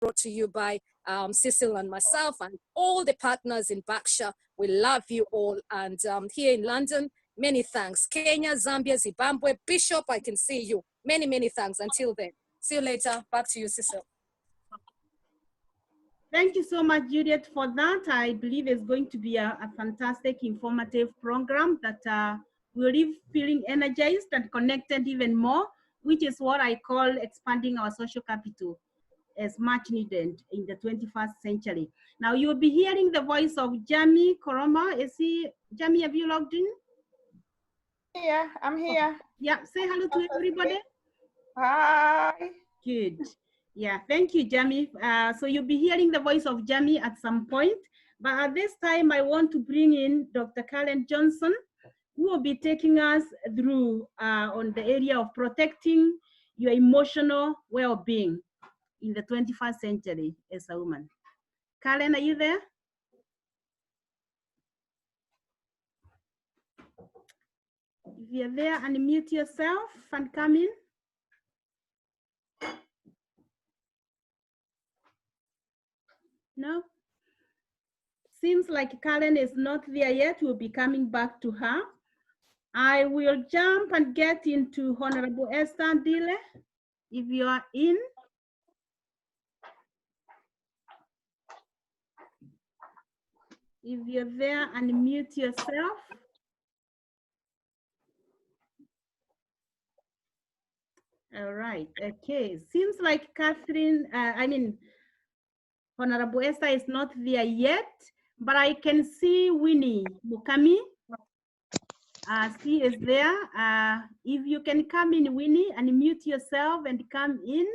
brought to you by Cecil and myself and all the partners in Baksha. We love you all. And here in London, many thanks. Kenya, Zambia, Zimbabwe, Bishop, I can see you. Many, many thanks. Until then, see you later. Back to you, Cecil. Thank you so much, Judith, for that. I believe it's going to be a fantastic, informative program that will leave feeling energized and connected even more, which is what I call expanding our social capital as much needed in the 21st century. Now you'll be hearing the voice of Jamie Koroma. Jamie, have you logged in? Yeah, I'm here. Yeah, say hello to everybody. Hi. Good. Yeah, thank you, Jamie. So you'll be hearing the voice of Jamie at some point, but at this time I want to bring in Dr. Karen Johnson, who will be taking us through on the area of protecting your emotional well-being in the 21st century as a woman. Karen, are you there? If you're there, unmute yourself and come in. No? Seems like Karen is not there yet. We'll be coming back to her. I will jump and get into Honorable Esther Dile, if you are in. If you're there, unmute yourself. All right, okay. Seems like Honorable Esther is not there yet, but I can see Winnie Mukami. She is there. If you can come in, Winnie, and mute yourself and come in.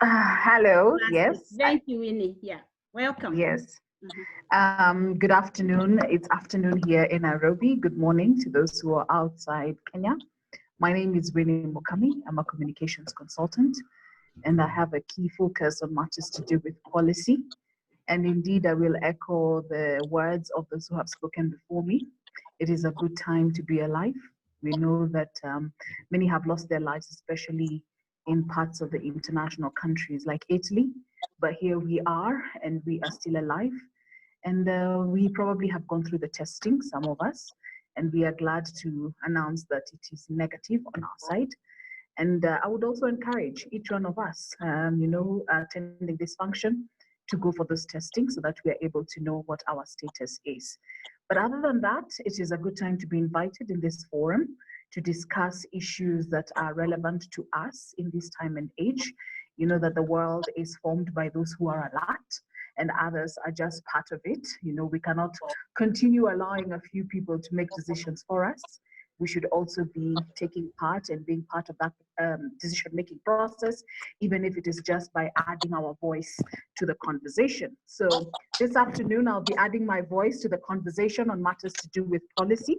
Hello, yes. Thank you, Winnie. Yeah, welcome. Yes. Good afternoon. It's afternoon here in Nairobi. Good morning to those who are outside Kenya. My name is Winnie Mukami. I'm a communications consultant, and I have a key focus on matters to do with policy. And indeed, I will echo the words of those who have spoken before me. It is a good time to be alive. We know that many have lost their lives, especially in parts of the international countries like Italy. But here we are, and we are still alive. And we probably have gone through the testing, some of us, and we are glad to announce that it is negative on our side. And I would also encourage each one of us, attending this function, to go for those testing so that we are able to know what our status is. But other than that, it is a good time to be invited in this forum to discuss issues that are relevant to us in this time and age. You know that the world is formed by those who are alert, and others are just part of it. You know, we cannot continue allowing a few people to make decisions for us. We should also be taking part and being part of that decision-making process, even if it is just by adding our voice to the conversation. So this afternoon, I'll be adding my voice to the conversation on matters to do with policy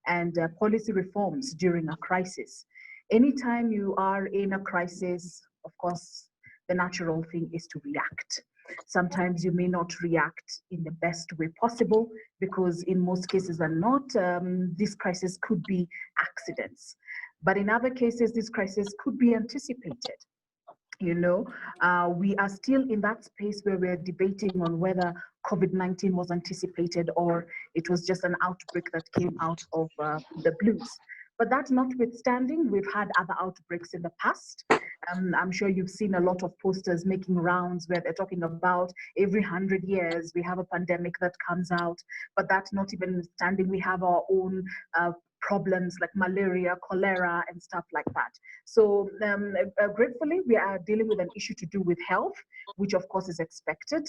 and policy reforms during a crisis. Anytime you are in a crisis, of course, the natural thing is to react. Sometimes you may not react in the best way possible because in most cases are not, this crisis could be accidents. But in other cases, this crisis could be anticipated. You know, we are still in that space where we're debating on whether COVID-19 was anticipated or it was just an outbreak that came out of the blues. But that notwithstanding, we've had other outbreaks in the past. I'm sure you've seen a lot of posters making rounds where they're talking about every 100 years we have a pandemic that comes out, but that not even standing, we have our own problems like malaria, cholera, and stuff like that. So gratefully, we are dealing with an issue to do with health, which of course is expected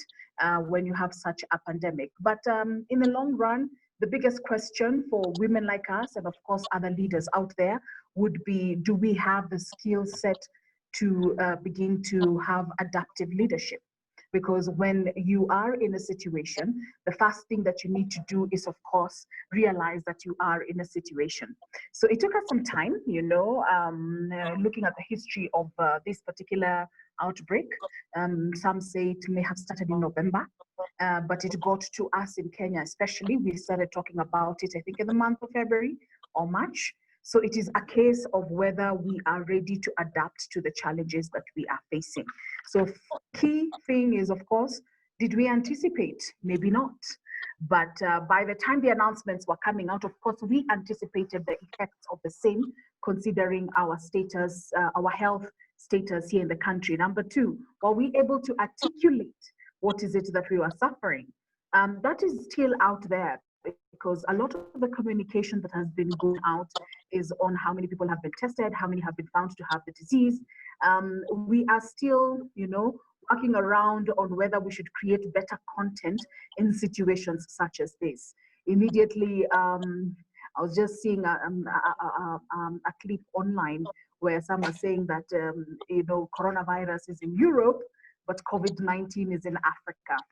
when you have such a pandemic. But in the long run, the biggest question for women like us, and of course other leaders out there, would be, do we have the skill set to begin to have adaptive leadership? Because when you are in a situation, the first thing that you need to do is, of course, realize that you are in a situation. So it took us some time, you know, looking at the history of this particular outbreak. Some say it may have started in November, but it got to us in Kenya especially. We started talking about it, I think, in the month of February or March. So it is a case of whether we are ready to adapt to the challenges that we are facing. So key thing is, of course, did we anticipate? Maybe not. But by the time the announcements were coming out, of course, we anticipated the effects of the same, considering our status, our health status here in the country. Number two, were we able to articulate what is it that we were suffering? That is still out there, because a lot of the communication that has been going out is on how many people have been tested, how many have been found to have the disease. We are still, working around on whether we should create better content in situations such as this. Immediately, I was just seeing a clip online where some are saying that, coronavirus is in Europe, but COVID-19 is in Africa.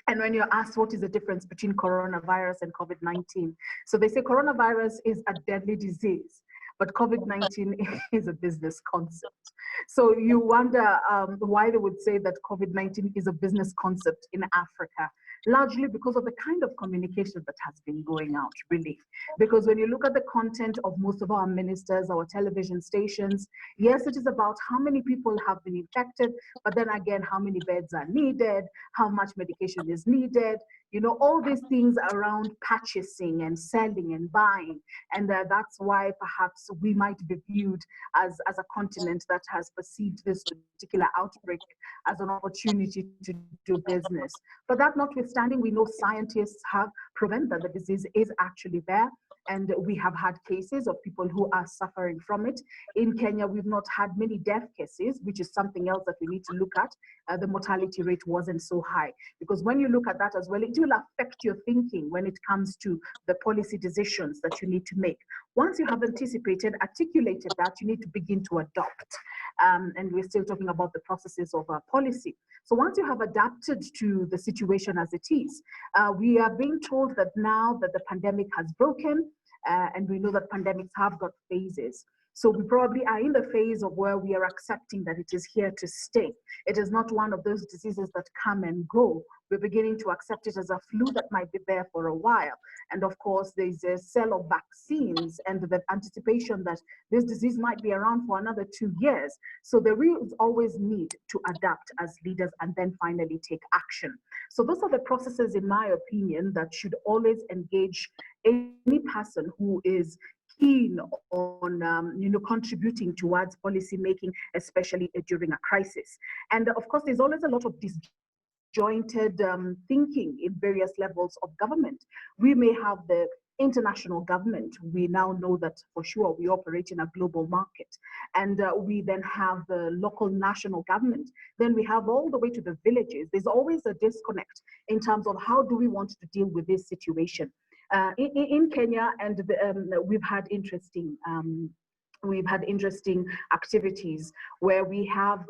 And when you're asked what is the difference between coronavirus and COVID-19, so they say coronavirus is a deadly disease, but COVID-19 is a business concept. So you wonder why they would say that COVID-19 is a business concept in Africa, largely because of the kind of communication that has been going out, really. Because when you look at the content of most of our ministers, our television stations, yes, it is about how many people have been infected, but then again, how many beds are needed, how much medication is needed, all these things around purchasing and selling and buying. And that's why perhaps we might be viewed as a continent that has perceived this particular outbreak as an opportunity to do business. But that notwithstanding, we know scientists have proven that the disease is actually there. And we have had cases of people who are suffering from it. In Kenya, we've not had many death cases, which is something else that we need to look at. The mortality rate wasn't so high. Because when you look at that as well, it will affect your thinking when it comes to the policy decisions that you need to make. Once you have anticipated, articulated that, you need to begin to adopt. And we're still talking about the processes of policy. So once you have adapted to the situation as it is, we are being told that now that the pandemic has broken, and we know that pandemics have got phases. So we probably are in the phase of where we are accepting that it is here to stay. It is not one of those diseases that come and go. We're beginning to accept it as a flu that might be there for a while. And of course, there's a sale of vaccines and the anticipation that this disease might be around for another 2 years. So there is always need to adapt as leaders and then finally take action. So those are the processes, in my opinion, that should always engage any person who is keen on contributing towards policy making, especially during a crisis. And of course, there's always a lot of disjointed thinking in various levels of government. We may have the international government. We now know that for sure we operate in a global market. And we then have the local national government. Then we have all the way to the villages. There's always a disconnect in terms of how do we want to deal with this situation. In Kenya, and we've had interesting activities where we have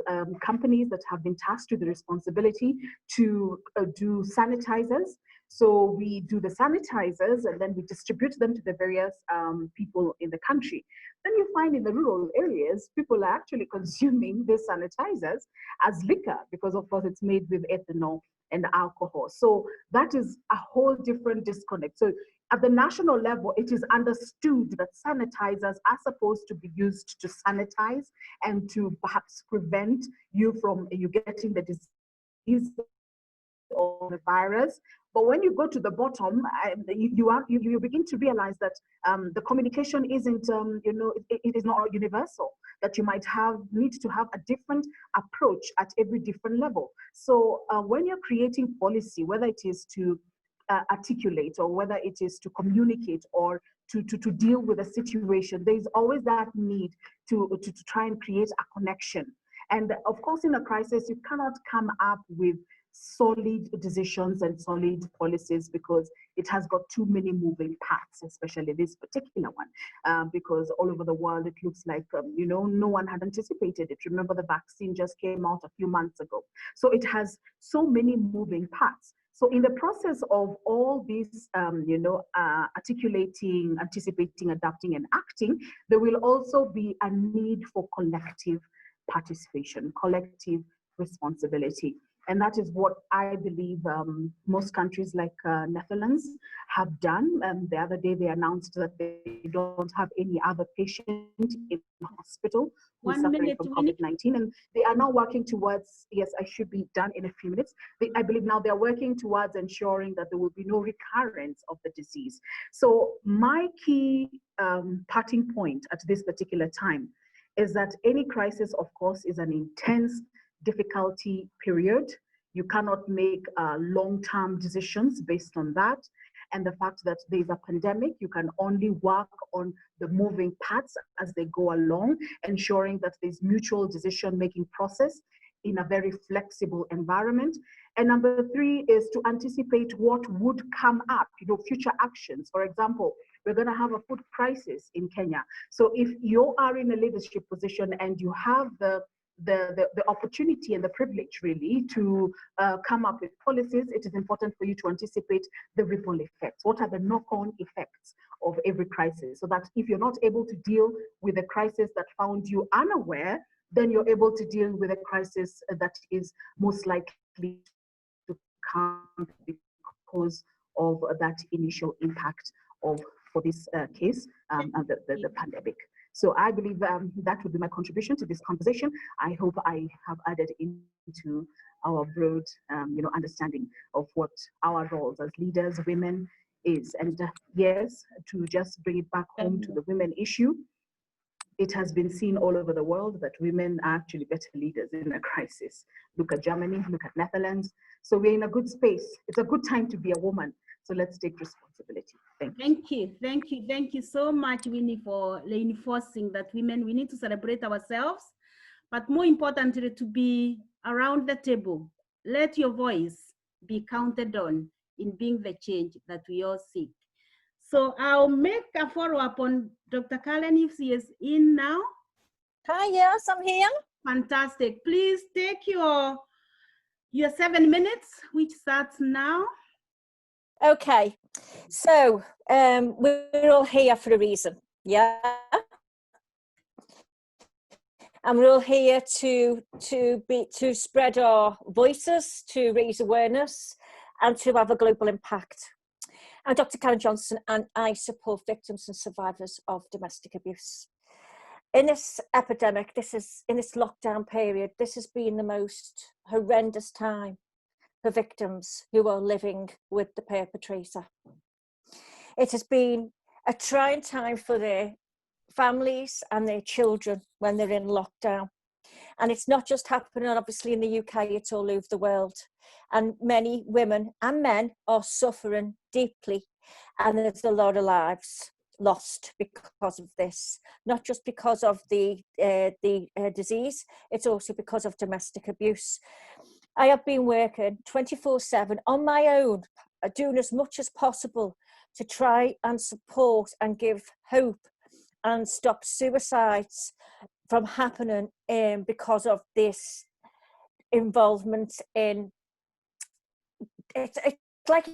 companies that have been tasked with the responsibility to do sanitizers. So we do the sanitizers and then we distribute them to the various people in the country. Then you find in the rural areas, people are actually consuming these sanitizers as liquor because of course it's made with ethanol and alcohol. So that is a whole different disconnect. So at the national level, it is understood that sanitizers are supposed to be used to sanitize and to perhaps prevent you from getting the disease or the virus. But when you go to the bottom, you begin to realize that the communication isn't, it is not universal, that you might need to have a different approach at every different level. So when you're creating policy, whether it is to articulate or whether it is to communicate or to deal with a situation, there's always that need to try and create a connection. And of course, in a crisis, you cannot come up with solid decisions and solid policies because it has got too many moving parts, especially this particular one, because all over the world it looks like no one had anticipated it. Remember, the vaccine just came out a few months ago, so it has so many moving parts. So in the process of all these, articulating, anticipating, adapting, and acting, there will also be a need for collective participation, collective responsibility. And that is what I believe most countries like Netherlands have done. The other day, they announced that they don't have any other patient in hospital who's suffering from COVID-19. And they are now working towards, yes, I should be done in a few minutes. I believe now they're working towards ensuring that there will be no recurrence of the disease. So my key parting point at this particular time is that any crisis, of course, is an intense difficulty period. You cannot make long-term decisions based on that. And the fact that there's a pandemic, you can only work on the moving parts as they go along, ensuring that there's mutual decision-making process in a very flexible environment. And number 3 is to anticipate what would come up, future actions. For example, we're going to have a food crisis in Kenya. So if you are in a leadership position and you have the opportunity and the privilege really to come up with policies, it is important for you to anticipate the ripple effects. What are the knock-on effects of every crisis? So that if you're not able to deal with a crisis that found you unaware, then you're able to deal with a crisis that is most likely to come because of that initial impact of, for this case, the pandemic. So I believe that would be my contribution to this conversation. I hope I have added into our broad, understanding of what our roles as leaders, women, is. And yes, to just bring it back home to the women issue, it has been seen all over the world that women are actually better leaders in a crisis. Look at Germany, look at Netherlands. So we're in a good space. It's a good time to be a woman. So let's take responsibility. Thank you. Thank you so much, Winnie, for reinforcing that women, we need to celebrate ourselves, but more importantly, to be around the table. Let your voice be counted on in being the change that we all seek. So I'll make a follow-up on Dr. Kalen if she is in now. Hi, yes, I'm here. Fantastic. Please take your 7 minutes, which starts now. Okay, so we're all here for a reason, yeah? And we're all here to spread our voices, to raise awareness, and to have a global impact. I'm Dr. Karen Johnson, and I support victims and survivors of domestic abuse. In this epidemic, in this lockdown period, this has been the most horrendous time for victims who are living with the perpetrator. It has been a trying time for their families and their children when they're in lockdown. And it's not just happening, obviously, in the UK, it's all over the world. And many women and men are suffering deeply. And there's a lot of lives lost because of this, not just because of the disease, it's also because of domestic abuse. I have been working 24/7 on my own, doing as much as possible to try and support and give hope and stop suicides from happening because of this involvement in, it's like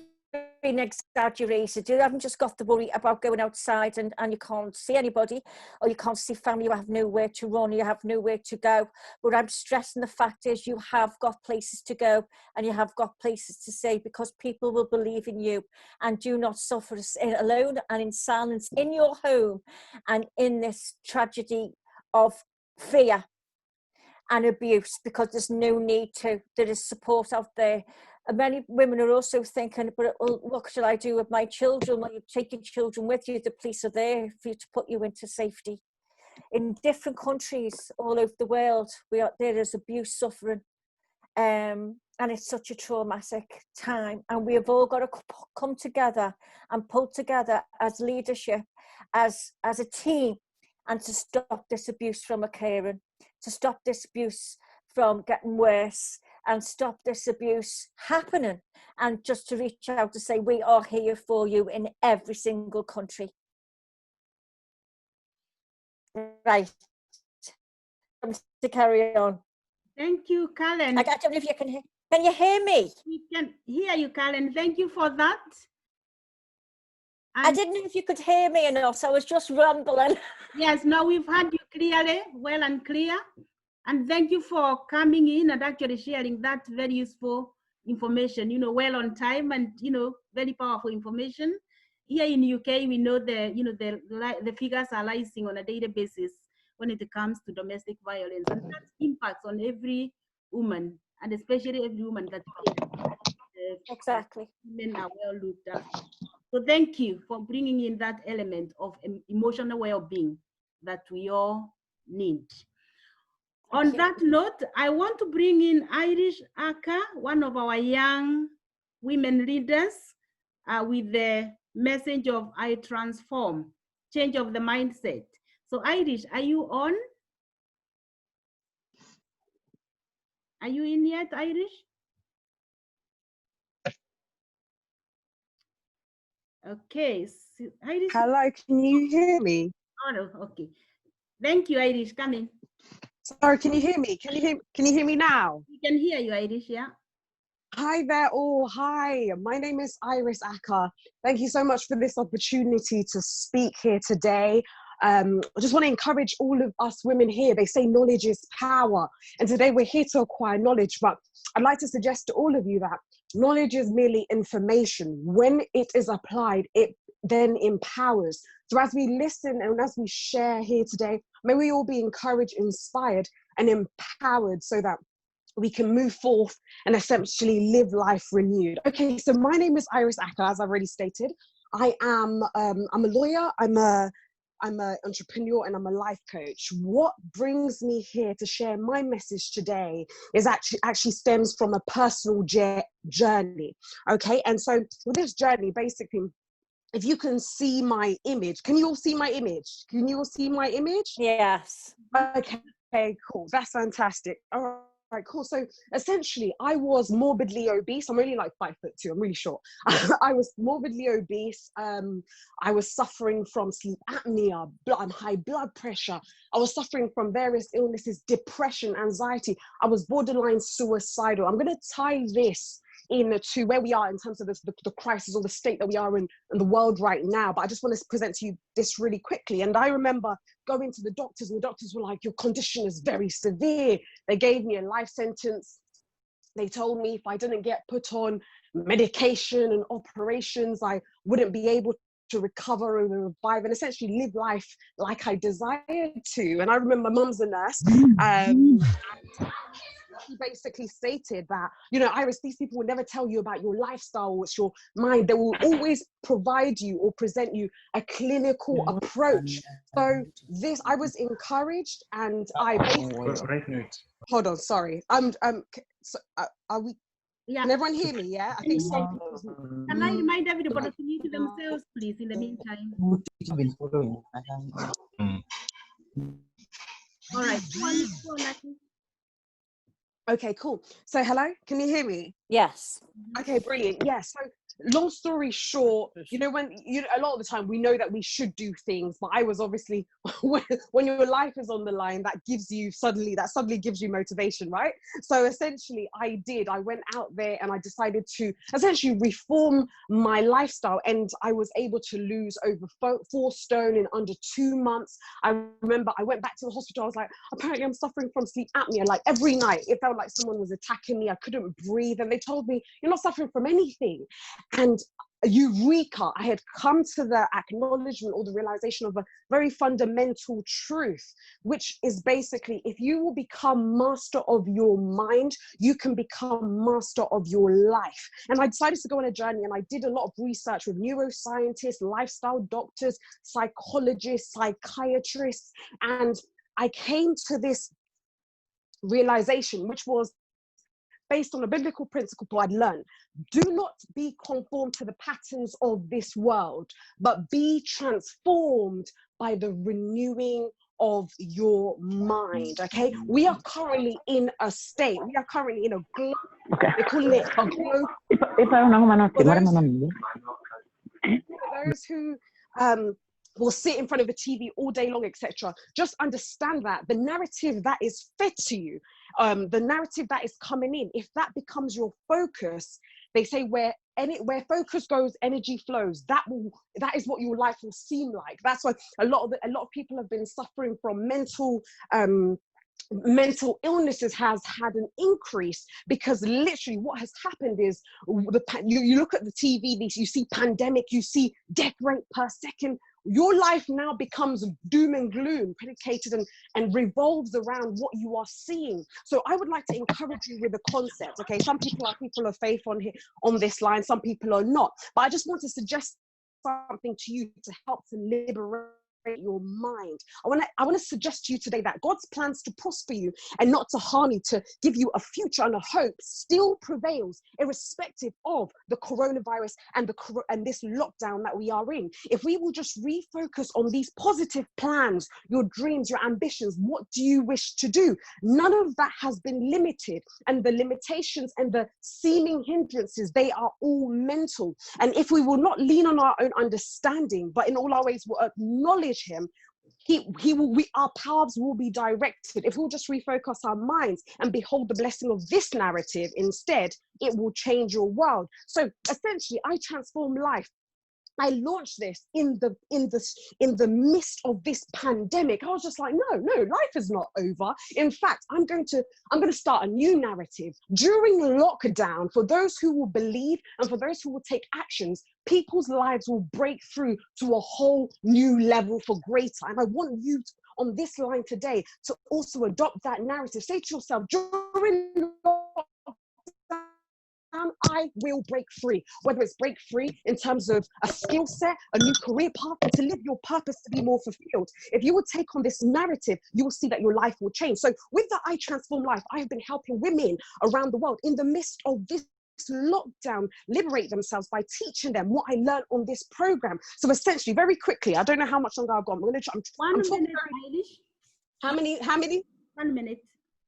being exaggerated. You haven't just got to worry about going outside and you can't see anybody, or you can't see family, you have nowhere to run, you have nowhere to go. But I'm stressing the fact is you have got places to go and you have got places to stay, because people will believe in you, and do not suffer alone and in silence in your home and in this tragedy of fear and abuse, because there's no need to. There is support out there. And many women are also thinking, but what shall I do with my children? Well, you're taking children with you. The police are there for you to put you into safety. In different countries all over the world, there is abuse suffering. And it's such a traumatic time. And we have all got to come together and pull together as leadership, as a team, and to stop this abuse from occurring, to stop this abuse from getting worse, and stop this abuse happening, and just to reach out to say we are here for you in every single country. Right, to carry on. Thank you, Kalen. I don't know if you can hear. Can you hear me? We can hear you, Kalen. Thank you for that. I didn't know if you could hear me or not, so I was just rambling. Yes, now we've heard you clearly, well and clear. And thank you for coming in and actually sharing that very useful information, well on time and, very powerful information. Here in UK, we know the figures are rising on a daily basis when it comes to domestic violence, and that impacts on every woman, and especially every woman that Exactly. women are well looked after. So thank you for bringing in that element of emotional well-being that we all need. On that note, I want to bring in Irish Aka, one of our young women leaders, with the message of I transform, change of the mindset. So Irish, are you on? Are you in yet, Irish? Okay, so Irish. Hello, can you hear me? Oh, no, okay. Thank you, Irish. Come in. Sorry, can you hear me? Can you hear me now? We can hear you, Irish, yeah. Hi there all. Hi, my name is Iris Aka. Thank you so much for this opportunity to speak here today. I just want to encourage all of us women here. They say knowledge is power, and today we're here to acquire knowledge, but I'd like to suggest to all of you that knowledge is merely information. When it is applied, it then empowers. So as we listen and as we share here today, may we all be encouraged, inspired, and empowered so that we can move forth and essentially live life renewed. Okay, so my name is Iris Aka, as I've already stated. I'm a lawyer, I'm an entrepreneur, and I'm a life coach. What brings me here to share my message today is actually stems from a personal journey. Okay, and so with this journey, basically, if you can see my image, can you all see my image? Can you all see my image? Yes. Okay, cool. That's fantastic. All right, cool. So essentially, I was morbidly obese. I'm only like 5'2". I'm really short. I was morbidly obese. I was suffering from sleep apnea, high blood pressure. I was suffering from various illnesses, depression, anxiety. I was borderline suicidal. I'm going to tie this into where we are in terms of the crisis or the state that we are in the world right now. But I just want to present to you this really quickly. And I remember going to the doctors, and the doctors were like, your condition is very severe. They gave me a life sentence. They told me if I didn't get put on medication and operations, I wouldn't be able to recover and revive and essentially live life like I desired to. And I remember my mum's a nurse. He basically stated that, Iris, these people will never tell you about your lifestyle, what's your mind. They will always provide you or present you a clinical approach. So I was encouraged, and I basically, hold on, sorry. Are we, Yeah. can everyone hear me? Yeah, I think so. Can I remind everybody to mute themselves, please, in the meantime? All right. Go on, Aki. Okay, cool. So hello, can you hear me? Yes. Okay, brilliant. Yeah, so long story short, when a lot of the time we know that we should do things, but I was obviously when your life is on the line, that suddenly gives you motivation, right? So essentially I went out there and I decided to essentially reform my lifestyle, and I was able to lose over 4 stone in under 2 months. I remember I went back to the hospital. I was like, apparently I'm suffering from sleep apnea. Like every night it felt like someone was attacking me. I couldn't breathe, and they told me, you're not suffering from anything. And eureka, I had come to the acknowledgement or the realization of a very fundamental truth, which is basically, if you will become master of your mind, you can become master of your life. And I decided to go on a journey, and I did a lot of research with neuroscientists, lifestyle doctors, psychologists, psychiatrists, and I came to this realization, which was based on a biblical principle I'd learned. Do not be conformed to the patterns of this world, but be transformed by the renewing of your mind, okay? We are currently in a state, we are currently in a global, they call it a global, for those who will sit in front of the TV all day long, etc. Just understand that the narrative that is fed to you, the narrative that is coming in, if that becomes your focus, they say where focus goes, energy flows. That is what your life will seem like. That's why a lot of people have been suffering from mental mental illnesses has had an increase, because literally what has happened is you look at the TV, you see pandemic, you see death rate per second. Your life now becomes doom and gloom predicated and revolves around what you are seeing. So I would like to encourage you with a concept. Okay, some people are people of faith on this line, some people are not, but I just want to suggest something to you to help to liberate your mind. I want to suggest to you today that God's plans to prosper you and not to harm you, to give you a future and a hope, still prevails irrespective of the coronavirus and this lockdown that we are in. If we will just refocus on these positive plans, your dreams, your ambitions, what do you wish to do? None of that has been limited, and the limitations and the seeming hindrances, they are all mental. And if we will not lean on our own understanding, but in all our ways will acknowledge him, our paths will be directed. If we'll just refocus our minds and behold the blessing of this narrative instead, it will change your world. So essentially, I transform life. I launched this in the midst of this pandemic. I was just like, no, life is not over. In fact, I'm going to start a new narrative during lockdown. For those who will believe and for those who will take actions, people's lives will break through to a whole new level for greater. And I want you on this line today to also adopt that narrative. Say to yourself, during I will break free, whether it's break free in terms of a skill set, a new career path, and to live your purpose to be more fulfilled. If you will take on this narrative, you will see that your life will change. So with the I Transform Life, I have been helping women around the world in the midst of this lockdown liberate themselves by teaching them what I learned on this program. So essentially, very quickly, I don't know how much longer I've got. I'm going to try. I'm talking very, how many? 1 minute.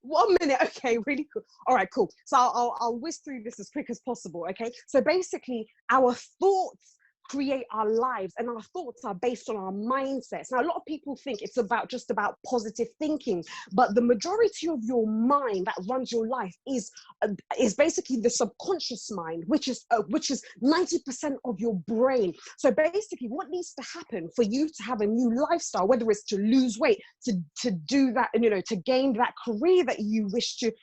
1 minute, okay, really cool. All right, cool. So I'll whiz through this as quick as possible, okay? So basically, our thoughts create our lives, and our thoughts are based on our mindsets. Now, a lot of people think it's just about positive thinking, but the majority of your mind that runs your life is basically the subconscious mind, which is 90% of your brain. So basically, what needs to happen for you to have a new lifestyle, whether it's to lose weight, to do that, to gain that career that you wish to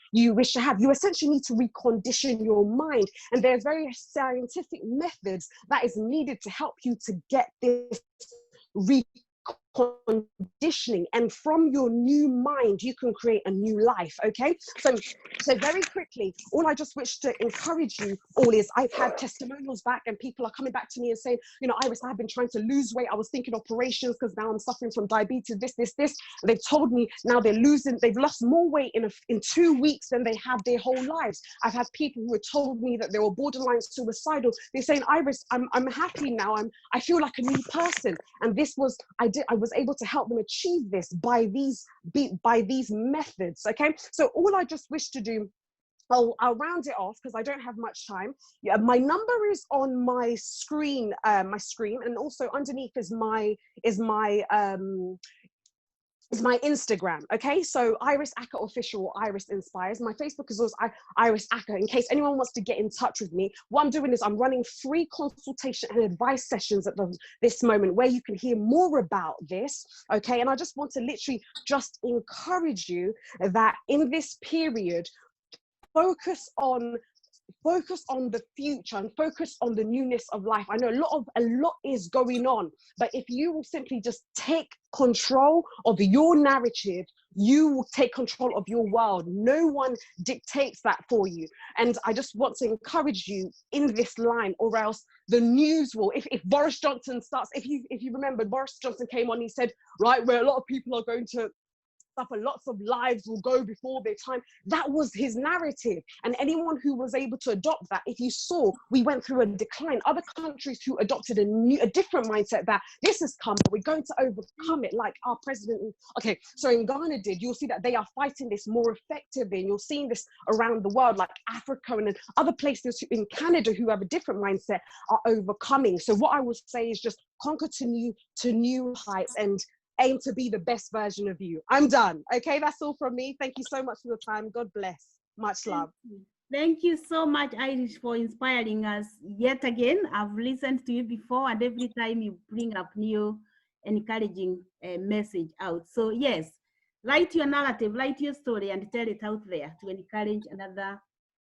have, you essentially need to recondition your mind. And there's various scientific methods that is needed to help you to get this reconditioning, and from your new mind you can create a new life. Okay, so very quickly, all I just wish to encourage you all is, I've had testimonials back and people are coming back to me and saying, Iris, I've been trying to lose weight, I was thinking operations because now I'm suffering from diabetes, this. They've told me now they've lost more weight in 2 weeks than they have their whole lives. I've had people who have told me that they were borderline suicidal. They're saying, Iris, I'm happy now, I feel like a new person. And I was able to help them achieve this by these methods. Okay, so all I just wish to do, I'll round it off because I don't have much time. Yeah, my number is on my screen, and also underneath is my Instagram. Okay, so Iris Acker Official or Iris Inspires. My Facebook is also Iris Acker. In case anyone wants to get in touch with me, what I'm doing is I'm running free consultation and advice sessions at this moment where you can hear more about this. Okay, and I just want to literally just encourage you that in this period, focus on the future and focus on the newness of life. I know a lot is going on, but if you will simply just take control of your narrative, you will take control of your world. No one dictates that for you. And I just want to encourage you in this line, or else the news will, if Boris Johnson starts, if you remember, Boris Johnson came on, he said, right, where a lot of people are going to suffer, lots of lives will go before their time. That was his narrative. And anyone who was able to adopt that, if you saw, we went through a decline. Other countries who adopted a different mindset, that this has come, we're going to overcome it, like our president, in Ghana did, you'll see that they are fighting this more effectively. And you're seeing this around the world, like Africa and other places in Canada who have a different mindset are overcoming. So what I would say is just conquer to new heights and aim to be the best version of you. I'm done. Okay, that's all from me. Thank you so much for your time. God bless. Much love. Thank you so much, Iris, for inspiring us yet again. I've listened to you before, and every time you bring up new encouraging message out. So yes, write your narrative, write your story, and tell it out there to encourage another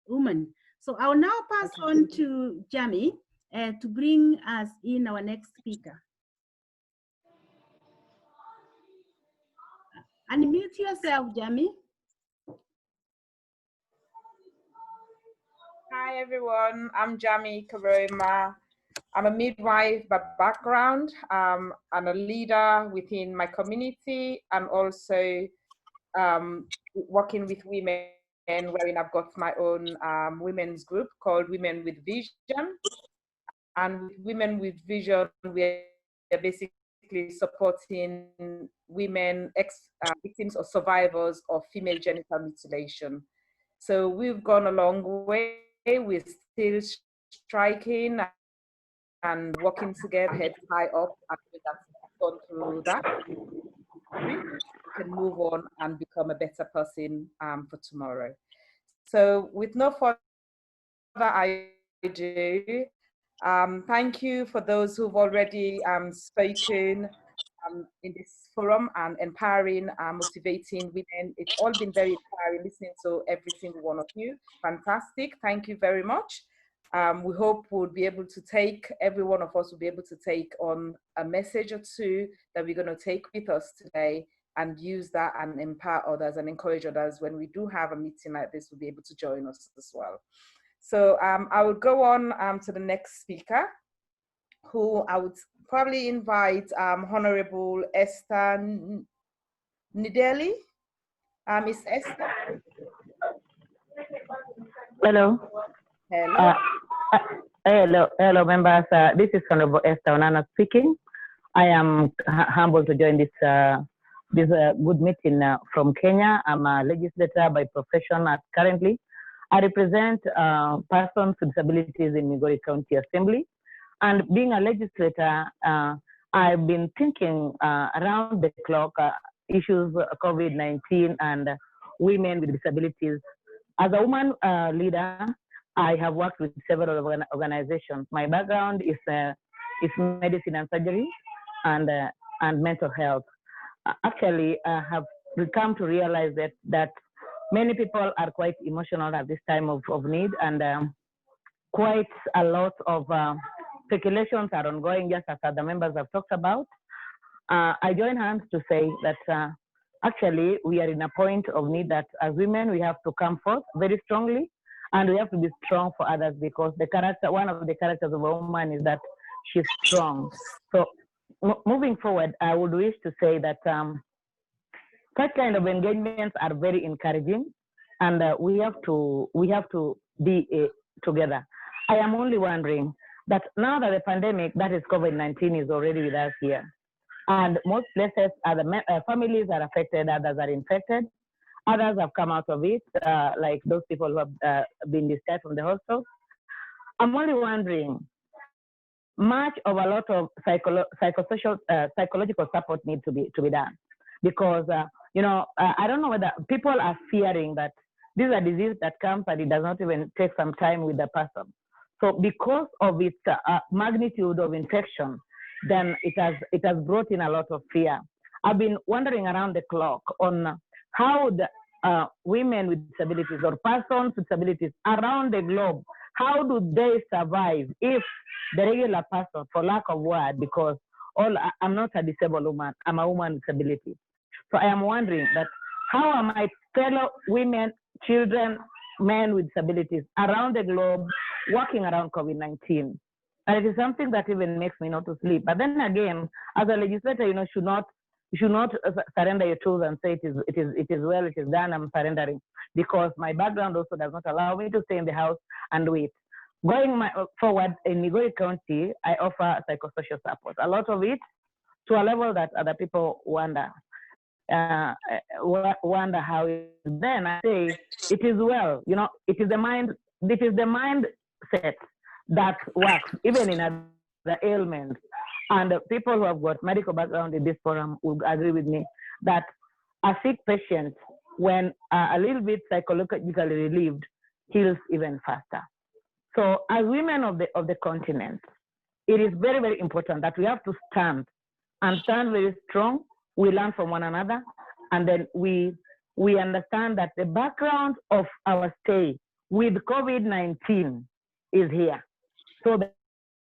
woman. So I'll now pass on to Jamie to bring us in our next speaker. Unmute yourself, Jamie. Hi, everyone. I'm Jamie Karoma. I'm a midwife by background. I'm a leader within my community and also working with women, wherein I've got my own women's group called Women with Vision. And with Women with Vision, we're basically supporting women, victims or survivors of female genital mutilation. So we've gone a long way. We're still striking and working together, heads high up, and that's gone through that. We can move on and become a better person for tomorrow. So with no further ado, thank you for those who've already spoken in this forum and empowering, motivating women. It's all been very inspiring listening to every single one of you. Fantastic. Thank you very much. We hope we'll be able to take, every one of us will be able to take on a message or two that we're going to take with us today and use that and empower others and encourage others. When we do have a meeting like this, we'll be able to join us as well. So I will go on to the next speaker, who I would probably invite Honorable Esther Ndeli. Miss Esther. Hello. Hello. Hello, members. This is Honorable Esther Onana speaking. I am humbled to join this good meeting from Kenya. I'm a legislator by profession currently. I represent persons with disabilities in Migori County Assembly. And being a legislator, I've been thinking around the clock issues COVID-19 and women with disabilities. As a woman leader, I have worked with several organizations. My background is medicine and surgery and mental health. Actually, I have come to realize that many people are quite emotional at this time of need, and quite a lot of speculations are ongoing, just as other members have talked about. I join hands to say that actually we are in a point of need that as women we have to come forth very strongly, and we have to be strong for others, because one of the characters of a woman is that she's strong. So moving forward, I would wish to say that such kind of engagements are very encouraging, and we have to be together. I am only wondering that now that the pandemic, that is COVID-19, is already with us here, and most places families are affected, others are infected, others have come out of it, like those people who have been discharged from the hospitals. I'm only wondering, much of a lot of psychological support needs to be done, because I don't know whether people are fearing that this is a disease that comes and it does not even take some time with the person. So because of its magnitude of infection, then it has brought in a lot of fear. I've been wondering around the clock on how the women with disabilities or persons with disabilities around the globe, how do they survive if the regular person, for lack of word, because I'm not a disabled woman, I'm a woman with disability. So I am wondering that how are my fellow women, children, men with disabilities around the globe working around COVID-19? And it is something that even makes me not to sleep. But then again, as a legislator, you should not surrender your tools and say it is well, it is done, I'm surrendering, because my background also does not allow me to stay in the house and wait. Going forward in Migori County, I offer psychosocial support. A lot of it to a level that other people wonder how it is. Then I say it is well. It is the mindset that works even in other ailments. And people who have got medical background in this forum will agree with me that a sick patient, when a little bit psychologically relieved, heals even faster. So as women of the continent, it is very, very important that we have to stand very strong. We learn from one another, and then we understand that the background of our stay with COVID-19 is here. So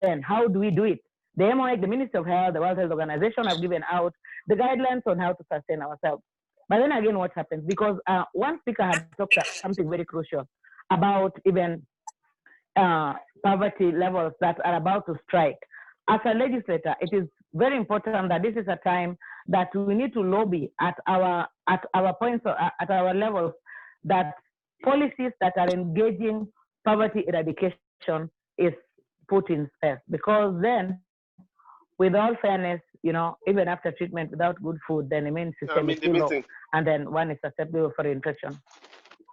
then how do we do it? The MOH, the Ministry of Health, the World Health Organization have given out the guidelines on how to sustain ourselves. But then again, what happens? Because one speaker had talked about something very crucial about even poverty levels that are about to strike. As a legislator, it is very important that this is a time that we need to lobby at our points, at our levels, that policies that are engaging poverty eradication is put in place. Because then, with all fairness, you know, even after treatment without good food, then the immune system is still low, and then one is susceptible for infection.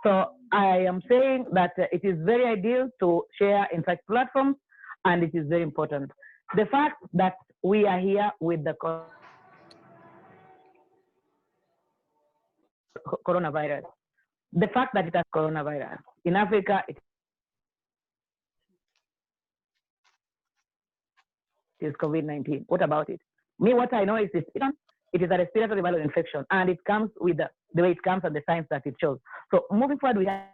So I am saying that it is very ideal to share in such platforms, and it is very important. The fact that we are here with the coronavirus, the fact that it has coronavirus in Africa, it is COVID-19. What about it? Me, what I know is it is a respiratory viral infection, and it comes with the way it comes and the signs that it shows. So moving forward, we are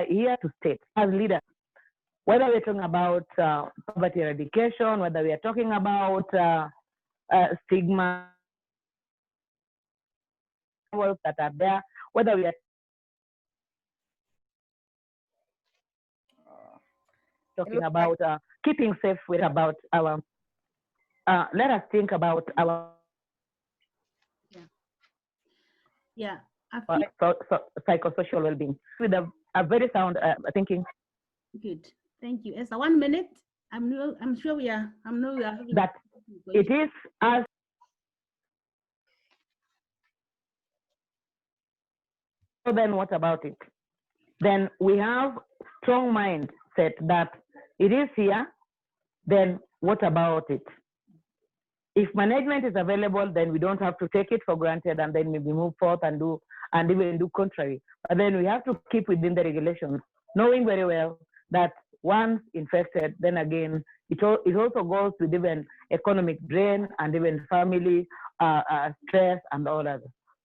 here to state as leaders, whether we're talking about poverty eradication, whether we are talking about stigma that are there, whether we are talking about keeping safe, with about our, let us think about our psychosocial well-being with a very sound thinking. Good, thank you. Esther, 1 minute. I'm sure we are. That it is as so. Then what about it? Then we have strong mindset that it is here. Then what about it? If management is available, then we don't have to take it for granted and then maybe move forth and even do contrary. But then we have to keep within the regulations, knowing very well that once infected, then again, it also goes with even economic drain and even family stress and all that.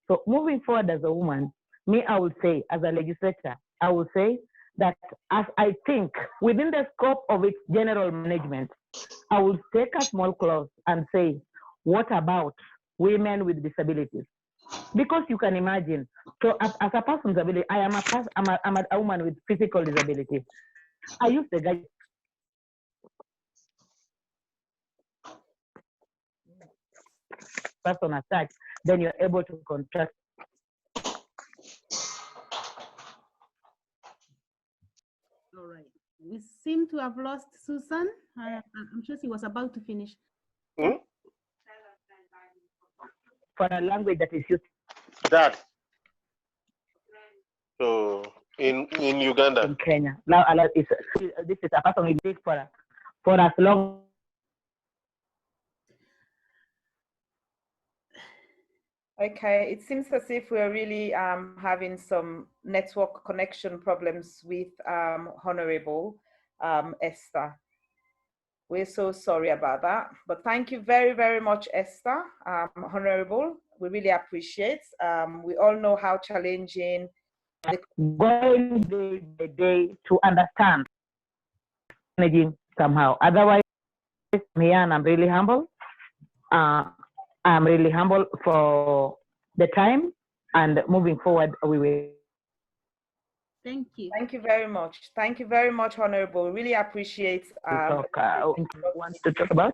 So moving forward as a woman, me, I would say, as a legislator, I would say that as I think within the scope of its general management, I will take a small clause and say, what about women with disabilities? Because you can imagine, so as a person with disability, I'm a woman with physical disability. I use the guy person as such, then you're able to contract. All right. We seem to have lost Susan. I'm sure she was about to finish. For a language that is used. That. So in Uganda. In Kenya. Now this is a person who lives for as long. Okay, it seems as if we're really having some network connection problems with Honorable Esther. We're so sorry about that, but thank you very, very much, Esther, Honorable. We really appreciate. We all know how challenging. Going day by day to understand, managing somehow. Otherwise, I'm here and I'm really humble. I'm really humble for the time, and moving forward, we will. Thank you. Thank you very much. Thank you very much, Honorable. Really appreciate. Want to talk about?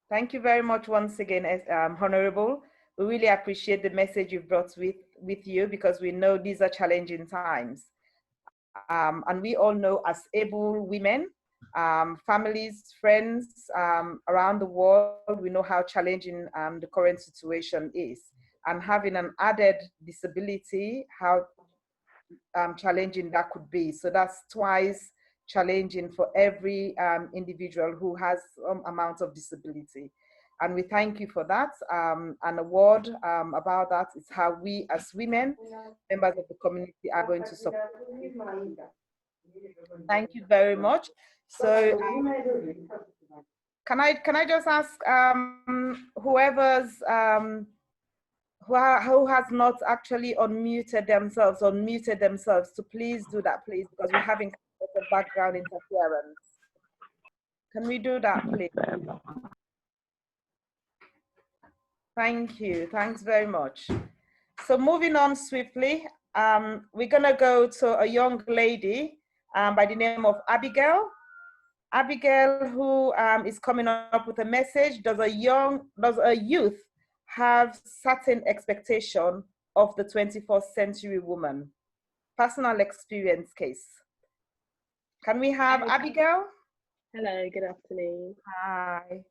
Thank you very much once again, Honorable. We really appreciate the message you've brought with you, because we know these are challenging times. And we all know, as able women, families, friends around the world, we know how challenging the current situation is. And having an added disability, how challenging that could be. So that's twice challenging for every individual who has some amount of disability. And we thank you for that. And a word about that is how we as women, members of the community, are going to support you. Thank you very much. So can I just ask whoever's who has not actually unmuted themselves to please do that, please, because we're having a background interference. Can we do that, please? Thank you. Thanks very much. So moving on swiftly, we're gonna go to a young lady by the name of Abigail. Abigail, who is coming up with a message. Does a youth have certain expectation of the 21st century woman? Personal experience case. Can we have Abigail? Hello, good afternoon. Hi.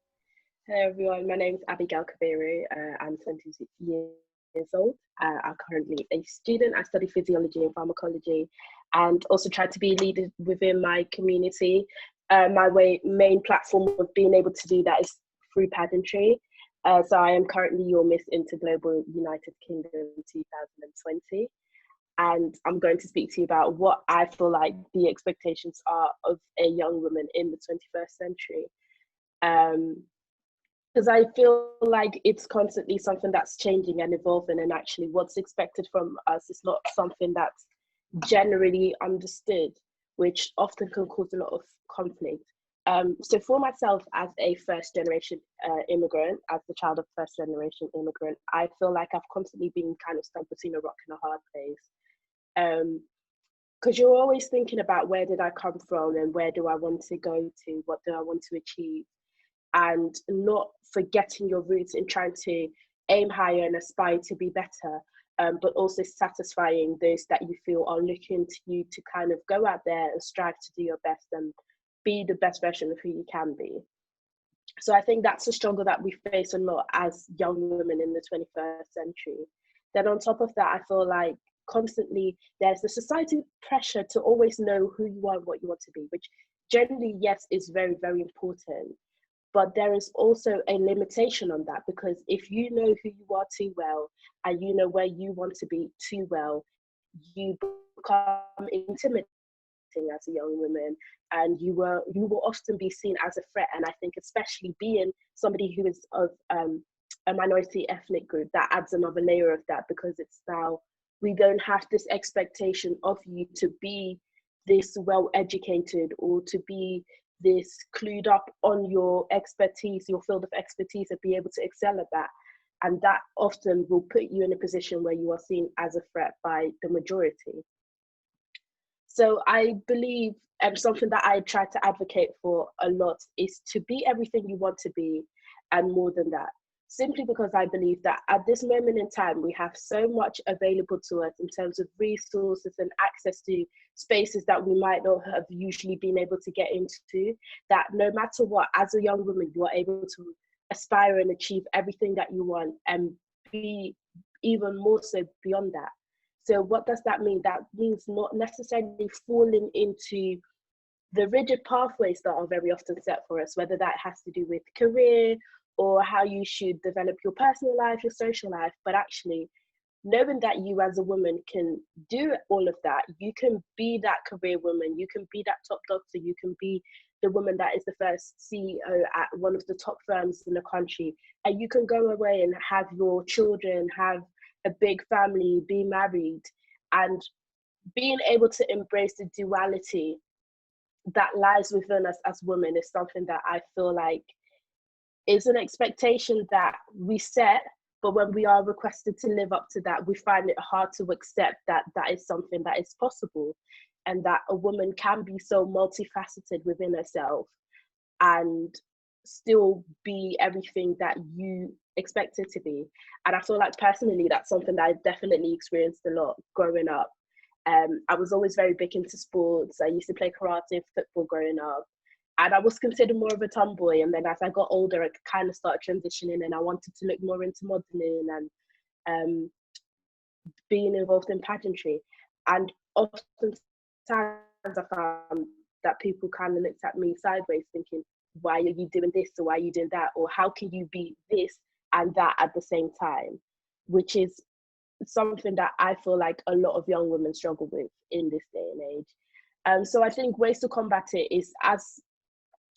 Hello everyone, my name is Abigail Kabiru. I'm 26 years old. I'm currently a student. I study physiology and pharmacology and also try to be a leader within my community. My main platform of being able to do that is through pageantry. So I am currently your Miss Interglobal United Kingdom 2020. And I'm going to speak to you about what I feel like the expectations are of a young woman in the 21st century. Because I feel like it's constantly something that's changing and evolving, and actually what's expected from us is not something that's generally understood, which often can cause a lot of conflict. So for myself as a first generation immigrant, as the child of first generation immigrant, I feel like I've constantly been kind of stuck between a rock and a hard place. Because you're always thinking about where did I come from and where do I want to go to, what do I want to achieve, and not forgetting your roots in trying to aim higher and aspire to be better, but also satisfying those that you feel are looking to you to kind of go out there and strive to do your best and be the best version of who you can be. So I think that's a struggle that we face a lot as young women in the 21st century. Then on top of that, I feel like constantly there's the society pressure to always know who you are and what you want to be, which generally, yes, is very, very important. But there is also a limitation on that, because if you know who you are too well and you know where you want to be too well, you become intimidating as a young woman, and you will often be seen as a threat. And I think especially being somebody who is of a minority ethnic group, that adds another layer of that, because it's now we don't have this expectation of you to be this well educated or to be this clued up on your expertise, your field of expertise, and be able to excel at that. And that often will put you in a position where you are seen as a threat by the majority. So I believe, and something that I try to advocate for a lot, is to be everything you want to be and more than that. Simply because I believe that at this moment in time, we have so much available to us in terms of resources and access to spaces that we might not have usually been able to get into, that no matter what, as a young woman, you are able to aspire and achieve everything that you want and be even more so beyond that. So what does that mean? That means not necessarily falling into the rigid pathways that are very often set for us, whether that has to do with career or how you should develop your personal life, your social life, but actually knowing that you as a woman can do all of that. You can be that career woman, you can be that top doctor, you can be the woman that is the first CEO at one of the top firms in the country, and you can go away and have your children, have a big family, be married, and being able to embrace the duality that lies within us as women is something that I feel like is an expectation that we set, but when we are requested to live up to that, we find it hard to accept that that is something that is possible, and that a woman can be so multifaceted within herself and still be everything that you expect it to be. And I feel like personally, that's something that I definitely experienced a lot growing up. I was always very big into sports. I used to play karate, football growing up. And I was considered more of a tomboy. And then as I got older, I kind of started transitioning, and I wanted to look more into modeling and being involved in pageantry. And oftentimes I found that people kind of looked at me sideways thinking, why are you doing this, or why are you doing that, or how can you be this and that at the same time, which is something that I feel like a lot of young women struggle with in this day and age. So I think ways to combat it is,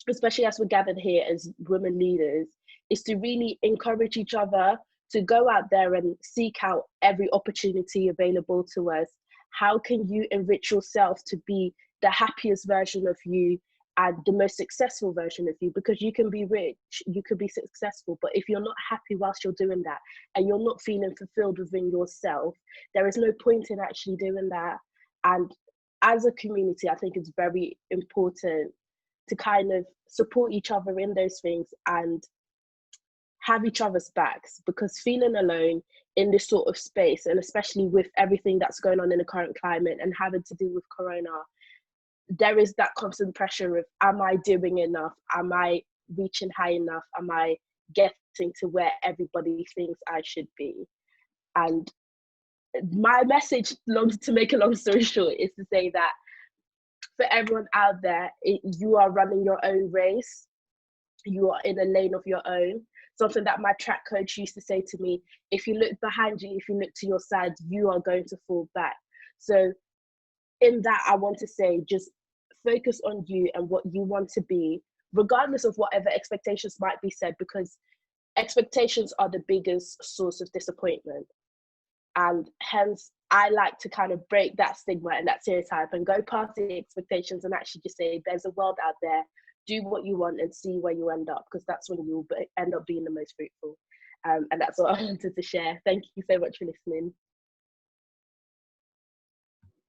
especially as we're gathered here as women leaders, is to really encourage each other to go out there and seek out every opportunity available to us. How can you enrich yourself to be the happiest version of you and the most successful version of you? Because you can be rich, you could be successful, but if you're not happy whilst you're doing that and you're not feeling fulfilled within yourself, there is no point in actually doing that. And as a community, I think it's very important to kind of support each other in those things and have each other's backs, because feeling alone in this sort of space, and especially with everything that's going on in the current climate and having to do with Corona, there is that constant pressure of, am I doing enough? Am I reaching high enough? Am I getting to where everybody thinks I should be? And my message, to make a long story short, is to say that for everyone out there, you are running your own race. You are in a lane of your own. Something that my track coach used to say to me: if you look behind you, if you look to your side, you are going to fall back. So in that, I want to say, just focus on you and what you want to be, regardless of whatever expectations might be said, because expectations are the biggest source of disappointment. And hence, I like to kind of break that stigma and that stereotype and go past the expectations and actually just say, there's a world out there, do what you want and see where you end up, because that's when you'll end up being the most fruitful. And that's what I wanted to share. Thank you so much for listening.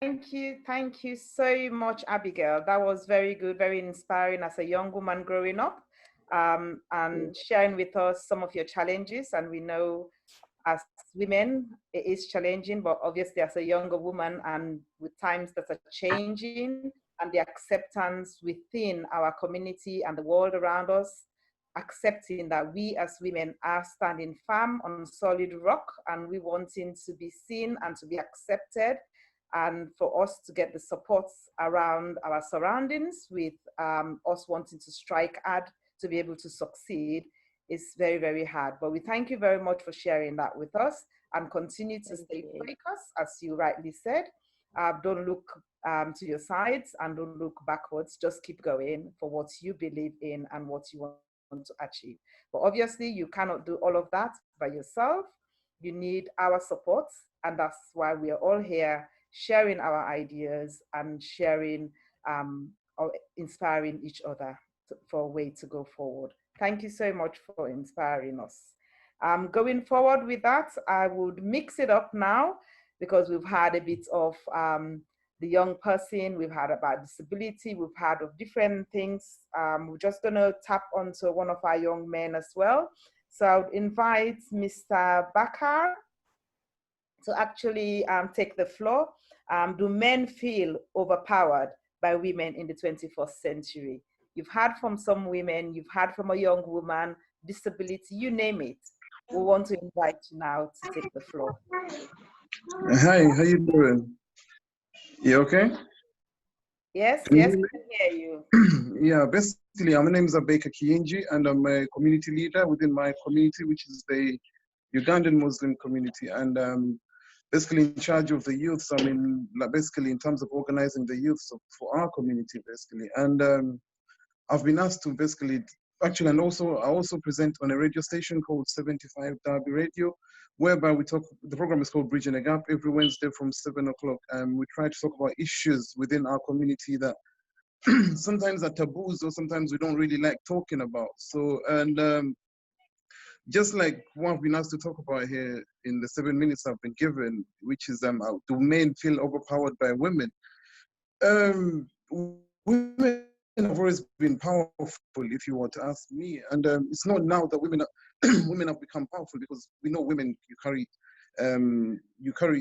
Thank you so much, Abigail. That was very good, very inspiring as a young woman growing up, and sharing with us some of your challenges. And we know as women, it is challenging, but obviously as a younger woman and with times that are changing and the acceptance within our community and the world around us, accepting that we as women are standing firm on solid rock and we wanting to be seen and to be accepted, and for us to get the supports around our surroundings with us wanting to strike hard to be able to succeed is very, very hard. But we thank you very much for sharing that with us, and continue to stay focused, as you rightly said. Don't look to your sides and don't look backwards. Just keep going for what you believe in and what you want to achieve. But obviously, you cannot do all of that by yourself. You need our support, and that's why we are all here sharing our ideas and sharing or inspiring each other for a way to go forward. Thank you so much for inspiring us. Going forward with that, I would mix it up now, because we've had a bit of the young person, we've had about disability, we've had of different things. We're just gonna tap onto one of our young men as well. So I would invite Mr. Bakar to actually take the floor. Do men feel overpowered by women in the 21st century? You've heard from some women, you've heard from a young woman, disability, you name it. We want to invite you now to take the floor. Hi, how you doing? You okay? Yes, yes, we can hear you. Yeah, basically, my name is Abeka Kienji, and I'm a community leader within my community, which is the Ugandan Muslim community, and basically in charge of the youth. I mean, like basically in terms of organizing the youth for our community, basically. And I've been asked to basically, actually, and also I also present on a radio station called 75 Derby Radio, whereby we talk, the program is called Bridging the Gap, every Wednesday from 7 o'clock. And we try to talk about issues within our community that sometimes are taboos or sometimes we don't really like talking about. So, and just like what I've been asked to talk about here in the 7 minutes I've been given, which is do men feel overpowered by women? Women have always been powerful, if you want to ask me, and it's not now that women have become powerful, because we know women, you carry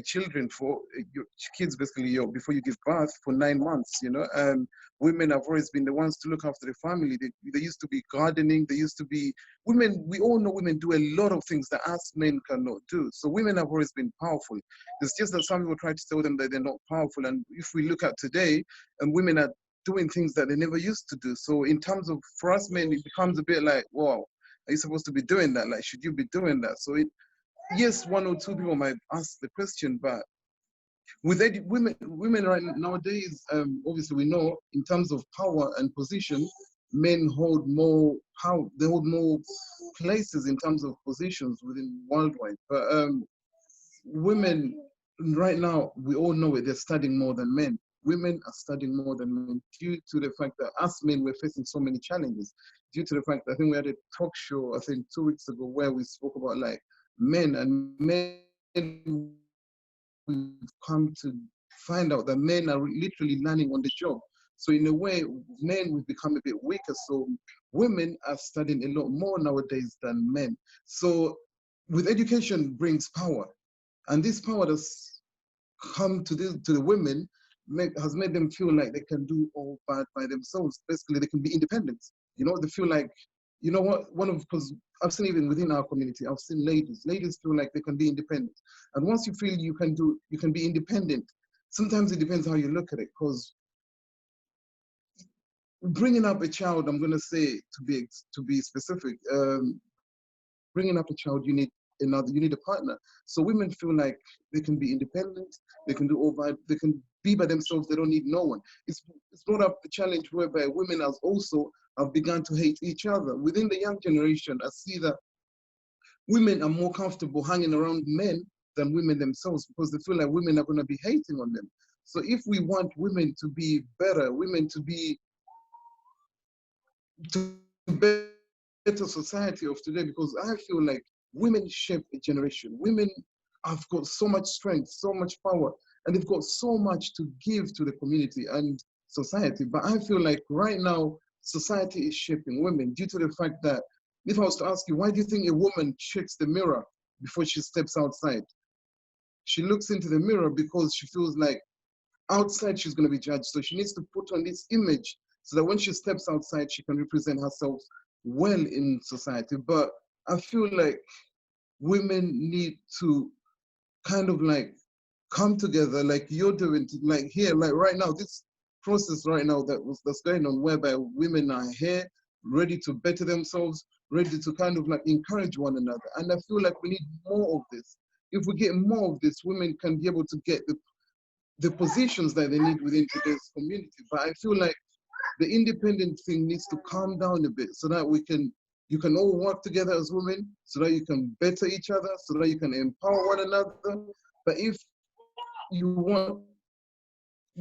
children for your kids basically before you give birth for 9 months, you know. Women have always been the ones to look after the family. They used to be gardening, they used to be women. We all know women do a lot of things that us men cannot do. So women have always been powerful. It's just that some people try to tell them that they're not powerful, and if we look at today, and women are doing things that they never used to do. So in terms of, for us men, it becomes a bit like, wow, are you supposed to be doing that? Like, should you be doing that? So yes, 1 or 2 people might ask the question, but with women right nowadays, obviously we know in terms of power and position, men hold more power, they hold more places in terms of positions within worldwide. But women right now, we all know it, they're studying more than men. Women are studying more than men due to the fact that us men, we're facing so many challenges. Due to the fact that I think we had a talk show, I think 2 weeks ago, where we spoke about like men, and men, we've come to find out that men are literally learning on the job. So in a way, men, we've become a bit weaker. So women are studying a lot more nowadays than men. So with education brings power. And this power that's come to the women has made them feel like they can do all bad by themselves. Basically, they can be independent. You know, they feel like, you know what, because I've seen even within our community, I've seen ladies feel like they can be independent. And once you feel you can be independent, sometimes it depends how you look at it, because bringing up a child, I'm gonna say to be specific, bringing up a child, you need a partner. So women feel like they can be independent, they can do all that, they can be by themselves, they don't need no one. It's brought up the challenge whereby women have begun to hate each other. Within the young generation, I see that women are more comfortable hanging around men than women themselves, because they feel like women are gonna be hating on them. So if we want women to be better, women to better society of today, because I feel like women shape a generation. Women have got so much strength, so much power, and they've got so much to give to the community and society. But I feel like right now, society is shaping women due to the fact that, if I was to ask you, why do you think a woman checks the mirror before she steps outside? She looks into the mirror because she feels like outside she's going to be judged. So she needs to put on this image so that when she steps outside, she can represent herself well in society. But I feel like women need to kind of like come together like you're doing, like here, like right now, this process right now that's going on, whereby women are here, ready to better themselves, ready to kind of like encourage one another. And I feel like we need more of this. If we get more of this, women can be able to get the positions that they need within today's community. But I feel like the independent thing needs to calm down a bit, so that you can all work together as women, so that you can better each other, so that you can empower one another. But if you want,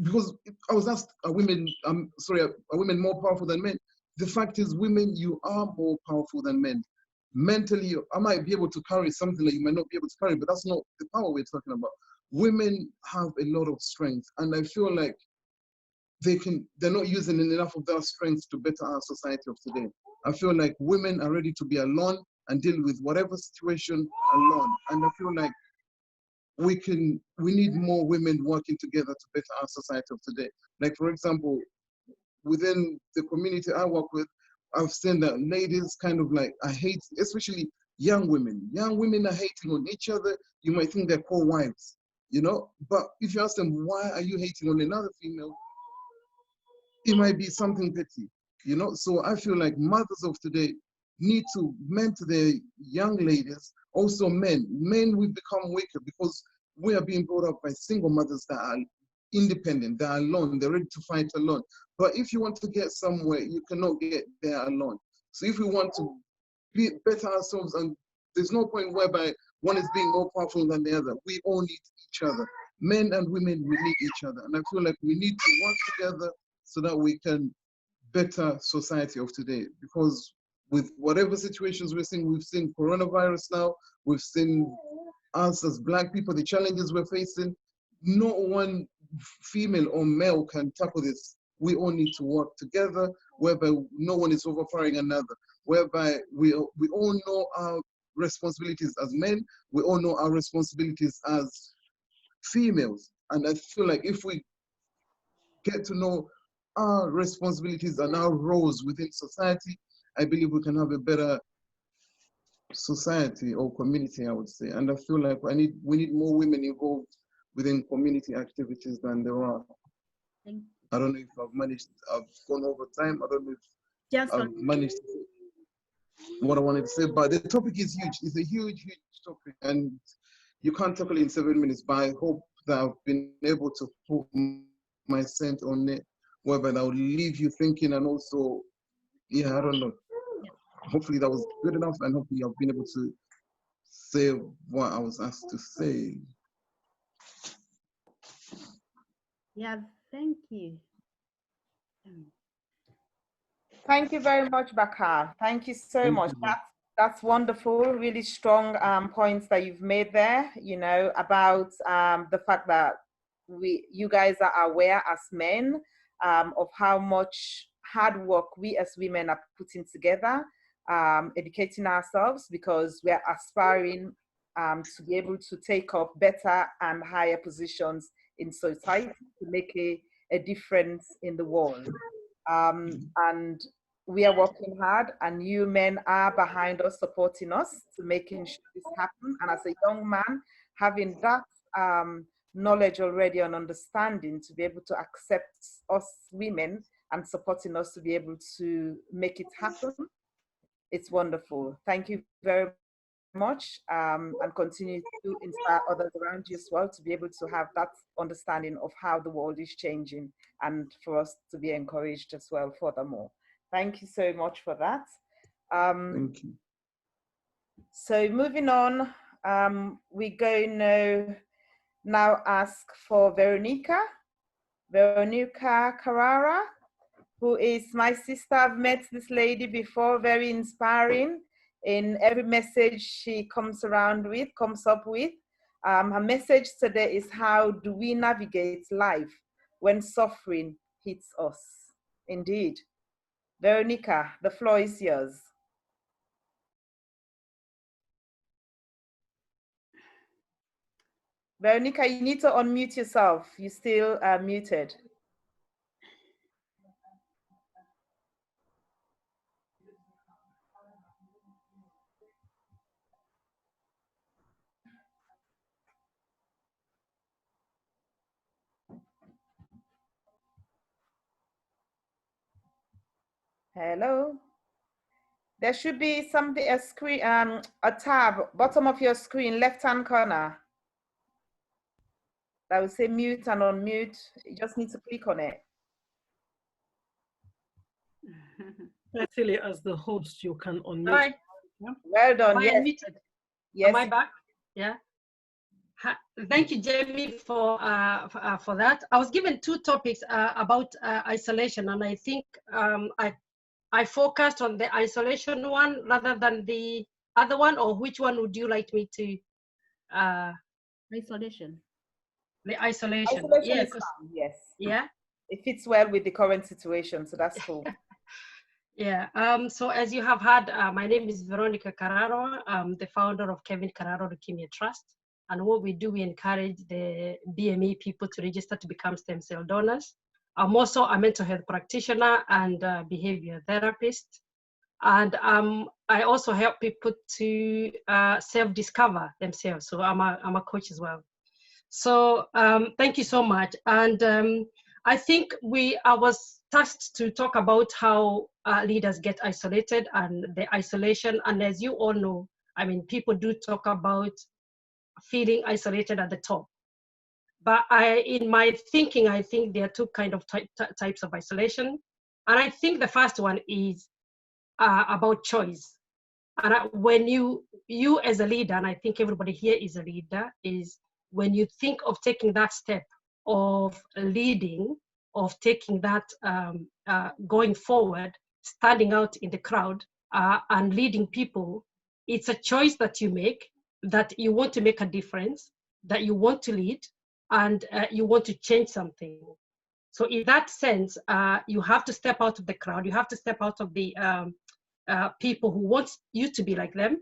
because I was asked, are women more powerful than men? The fact is, women, you are more powerful than men. Mentally, I might be able to carry something that you might not be able to carry, but that's not the power we're talking about. Women have a lot of strength, and I feel like they're not using enough of their strengths to better our society of today. I feel like women are ready to be alone and deal with whatever situation alone. And I feel like we need more women working together to better our society of today. Like, for example, within the community I work with, I've seen that ladies kind of like, I hate, especially young women. Young women are hating on each other. You might think they're co-wives, you know? But if you ask them, why are you hating on another female? It might be something petty, you know? So I feel like mothers of today need to mentor their young ladies. Also men, we've become weaker because we are being brought up by single mothers that are independent, they're alone, they're ready to fight alone. But if you want to get somewhere, you cannot get there alone. So if we want to better ourselves, and there's no point whereby one is being more powerful than the other, we all need each other. Men and women, we need each other. And I feel like we need to work together so that we can better society of today. Because with whatever situations we've seen coronavirus now, we've seen us as Black people, the challenges we're facing, no one female or male can tackle this. We all need to work together, whereby no one is overpowering another, whereby we all know our responsibilities as men, we all know our responsibilities as females. And I feel like if we get to know our responsibilities and our roles within society, I believe we can have a better society or community, I would say. And I feel like we need more women involved within community activities than there are. I don't know if I've gone over time. I don't know if I've managed to say what I wanted to say, but the topic is huge. It's a huge, huge topic, and you can't tackle it in 7 minutes, but I hope that I've been able to put my scent on it, whether that will leave you thinking, and also, yeah, I don't know. Hopefully that was good enough, and hopefully I've been able to say what I was asked to say. Yeah, thank you. Thank you very much, Bakar. Thank you so much. That's wonderful, really strong points that you've made there, you know, about the fact that you guys are aware as men of how much hard work we as women are putting together, educating ourselves, because we're aspiring to be able to take up better and higher positions in society to make a difference in the world. And we are working hard, and you men are behind us, supporting us to making sure this happen. And as a young man, having that knowledge already and understanding to be able to accept us women and supporting us to be able to make it happen, it's wonderful. Thank you very much, and continue to inspire others around you as well to be able to have that understanding of how the world is changing, and for us to be encouraged as well furthermore. Thank you so much for that. Thank you. So moving on, we're going to now ask for Veronica Carrara, who is my sister. I've met this lady before, very inspiring in every message she comes up with. Her message today is, how do we navigate life when suffering hits us? Indeed. Veronica, the floor is yours. Veronica, you need to unmute yourself. You're still muted. Hello. There should be something, a screen, a tab, bottom of your screen, left-hand corner, that will say mute and unmute. You just need to click on it. Actually, as the host, you can unmute. Hi. Well done. Am I Yes. unmuted? Yes. Am I back? Yeah. Thank you, Jamie, for that. I was given two topics about isolation, and I think I focused on the isolation one rather than the other one. Or which one would you like me to? Isolation. The isolation. Isolation Yeah, is fine, yes. Yeah. It fits well with the current situation, so that's cool. Yeah. So as you have heard, my name is Veronica Carraro. I'm the founder of Kevin Carraro Leukemia Trust. And what we do, we encourage the BME people to register to become stem cell donors. I'm also a mental health practitioner and behavior therapist. And I also help people to self-discover themselves. So I'm a coach as well. So thank you so much. And I think I was tasked to talk about how leaders get isolated and the isolation. And as you all know, I mean, people do talk about feeling isolated at the top. But in my thinking, I think there are two kind of types of isolation. And I think the first one is about choice. And when you as a leader, and I think everybody here is a leader, is when you think of taking that step of leading, of taking that going forward, standing out in the crowd and leading people, it's a choice that you make, that you want to make a difference, that you want to lead, and you want to change something. So in that sense, you have to step out of the crowd, you have to step out of the people who want you to be like them,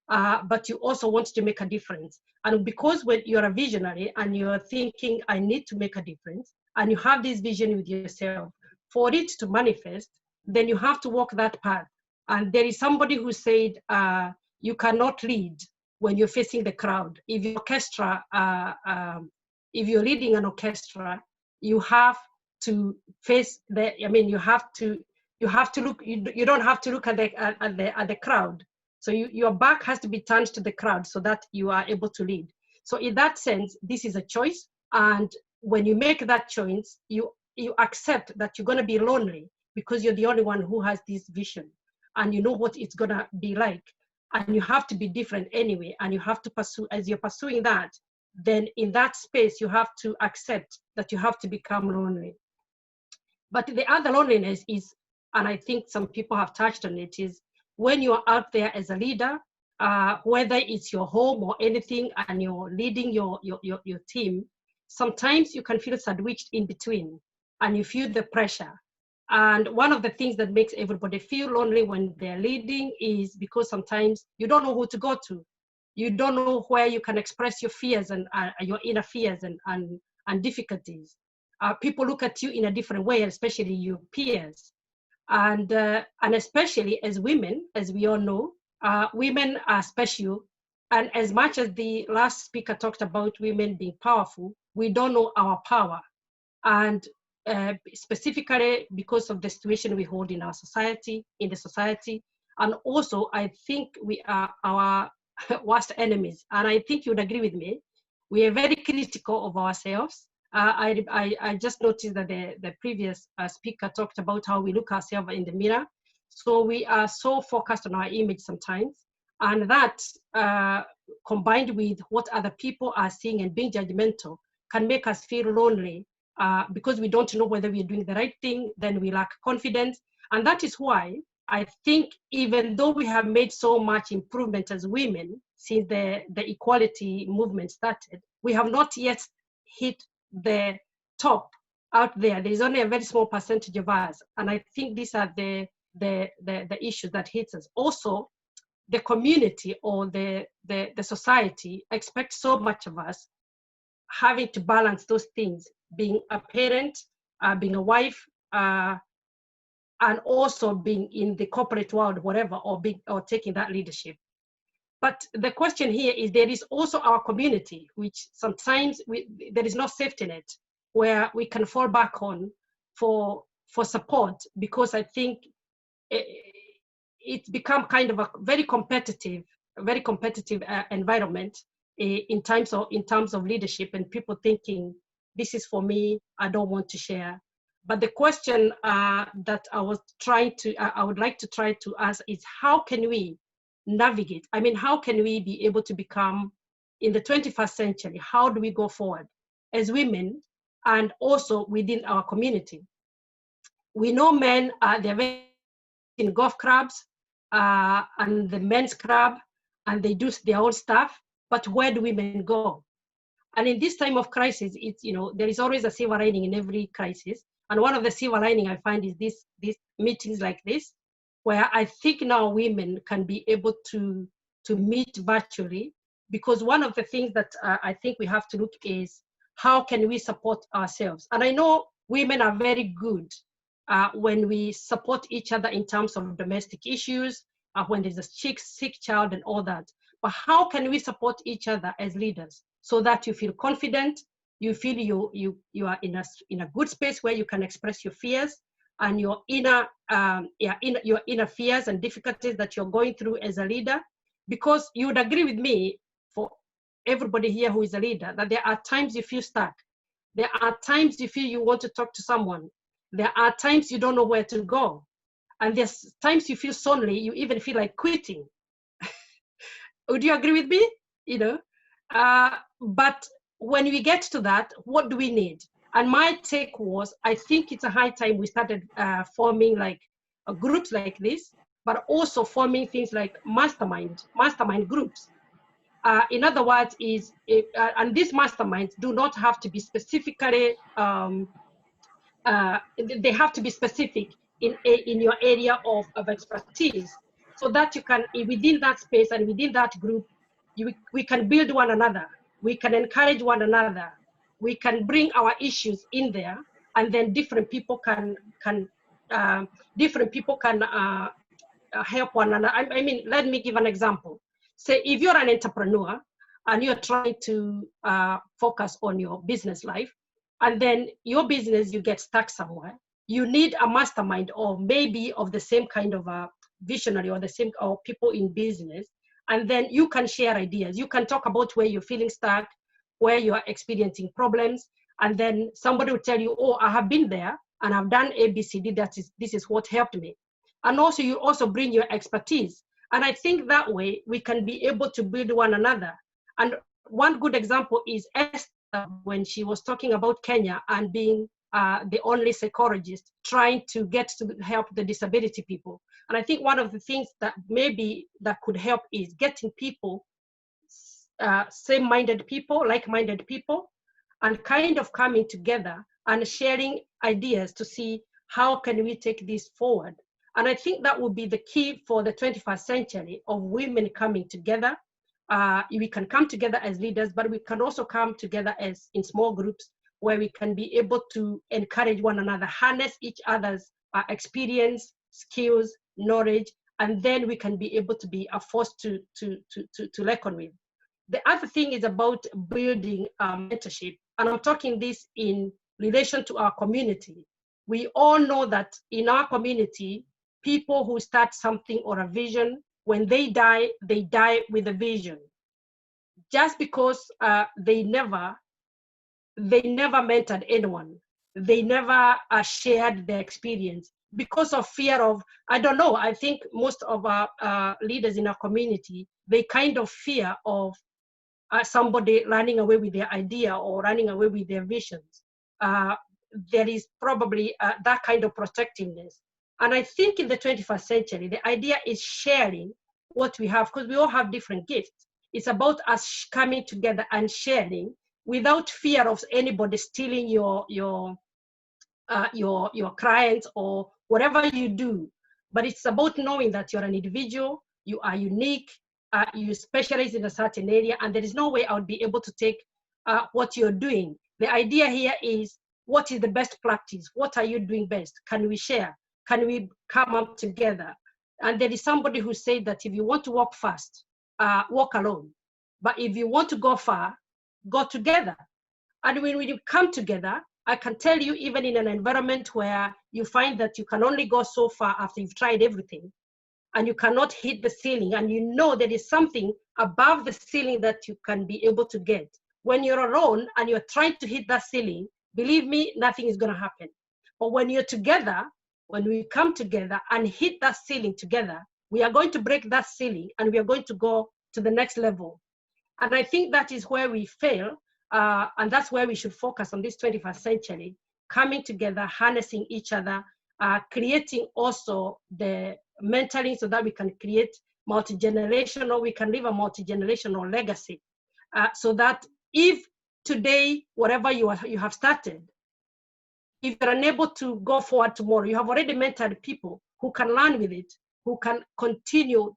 but you also want to make a difference. And because when you're a visionary and you're thinking, I need to make a difference, and you have this vision with yourself, for it to manifest, then you have to walk that path. And there is somebody who said, you cannot lead when you're facing the crowd. If your orchestra, if you're leading an orchestra, you have to face you have to look, you don't have to look at the crowd. So your back has to be turned to the crowd so that you are able to lead. So in that sense, this is a choice. And when you make that choice, you accept that you're going to be lonely because you're the only one who has this vision, and you know what it's going to be like, and you have to be different anyway, and you have to pursue. As you're pursuing that, then in that space you have to accept that you have to become lonely. But the other loneliness is, and I think some people have touched on it, is when you are out there as a leader, whether it's your home or anything, and you're leading your team, sometimes you can feel sandwiched in between, and you feel the pressure. And one of the things that makes everybody feel lonely when they're leading is because sometimes you don't know who to go to. You don't know where you can express your fears and your inner fears and difficulties. People look at you in a different way, especially your peers. And especially as women, as we all know, women are special. And as much as the last speaker talked about women being powerful, we don't know our power. And specifically because of the situation we hold in our society, in the society. And also, I think we are our worst enemies. And I think you'd agree with me. We are very critical of ourselves. I just noticed that the previous speaker talked about how we look ourselves in the mirror. So we are so focused on our image sometimes. And that combined with what other people are seeing and being judgmental can make us feel lonely because we don't know whether we're doing the right thing, then we lack confidence. And that is why I think even though we have made so much improvement as women since the equality movement started, we have not yet hit the top out there. There's only a very small percentage of us. And I think these are the issues that hits us. Also, the community or the society expects so much of us, having to balance those things, being a parent, being a wife, and also being in the corporate world, whatever, or taking that leadership. But the question here is there is also our community, which sometimes there is no safety net where we can fall back on for support, because I think it's become kind of a very competitive environment in terms of leadership, and people thinking, this is for me, I don't want to share. But the question that I would like to try to ask is, how can we navigate? I mean, how can we be able to become, in the 21st century, how do we go forward as women and also within our community? We know men, they're very in golf clubs and the men's club, and they do their own stuff, but where do women go? And in this time of crisis, it's, there is always a silver lining in every crisis. And one of the silver lining I find is these meetings like this, where I think now women can be able to meet virtually, because one of the things that I think we have to look is, how can we support ourselves? And I know women are very good when we support each other in terms of domestic issues, when there's a sick child and all that. But how can we support each other as leaders so that you feel confident, you feel you are in a good space where you can express your fears and your inner fears and difficulties that you're going through as a leader? Because you would agree with me, for everybody here who is a leader, that there are times you feel stuck. There are times you feel you want to talk to someone. There are times you don't know where to go. And there's times you feel so lonely, you even feel like quitting. Would you agree with me? But when we get to that, what do we need? And my take was, I think it's a high time we started forming like groups like this, but also forming things like mastermind groups. In other words, and these masterminds do not have to be specifically, they have to be specific in your area of expertise, so that you can, within that space and within that group, we can build one another, we can encourage one another, we can bring our issues in there, and then different people can help one another. I mean, let me give an example. Say if you're an entrepreneur and you're trying to focus on your business life, and then your business, you get stuck somewhere, you need a mastermind, or maybe of the same kind of a visionary, or people in business, and then you can share ideas. You can talk about where you're feeling stuck, where you are experiencing problems, and then somebody will tell you, oh, I have been there and I've done ABCD, this is what helped me. And also you also bring your expertise. And I think that way we can be able to build one another. And one good example is Esther, when she was talking about Kenya and being the only psychologist trying to get to help the disability people. And I think one of the things that maybe that could help is getting people, same-minded people, like-minded people, and kind of coming together and sharing ideas to see how can we take this forward. And I think that would be the key for the 21st century of women coming together. We can come together as leaders, but we can also come together as in small groups where we can be able to encourage one another, harness each other's experience, skills, knowledge, and then we can be able to be a force to reckon with. The other thing is about building mentorship, and I'm talking this in relation to our community. We all know that in our community, people who start something or a vision, when they die with a vision. Just because they never mentored anyone, they never shared their experience because of fear of, I don't know, I think most of our leaders in our community, they kind of fear of somebody running away with their idea or running away with their visions. There is probably that kind of protectiveness. And I think in the 21st century, the idea is sharing what we have, because we all have different gifts. It's about us coming together and sharing without fear of anybody stealing your clients or whatever you do. But it's about knowing that you're an individual, you are unique, you specialize in a certain area, and there is no way I would be able to take what you're doing. The idea here is, what is the best practice? What are you doing best? Can we share? Can we come up together? And there is somebody who said that if you want to walk fast, walk alone. But if you want to go far, go together. And when we come together, I can tell you, even in an environment where you find that you can only go so far after you've tried everything, and you cannot hit the ceiling, and you know there is something above the ceiling that you can be able to get. When you're alone and you're trying to hit that ceiling, believe me, nothing is going to happen. But when you're together, when we come together and hit that ceiling together, we are going to break that ceiling and we are going to go to the next level. And I think that is where we fail, and that's where we should focus on this 21st century, coming together, harnessing each other, creating also the mentoring so that we can create multi-generational, we can leave a multi-generational legacy. So that if today, whatever you have started, if you're unable to go forward tomorrow, you have already mentored people who can learn with it, who can continue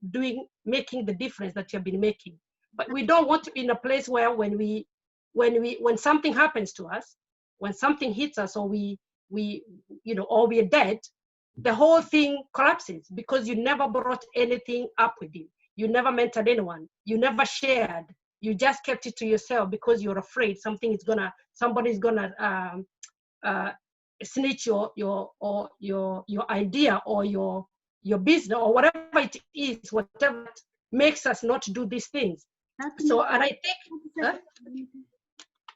making the difference that you've been making. But we don't want to be in a place where when something happens to us, when something hits us, or or we're dead, the whole thing collapses because you never brought anything up with you. You never mentored anyone. You never shared. You just kept it to yourself because you're afraid somebody's gonna snitch your idea or your business or whatever it is, whatever makes us not do these things. So, and I think,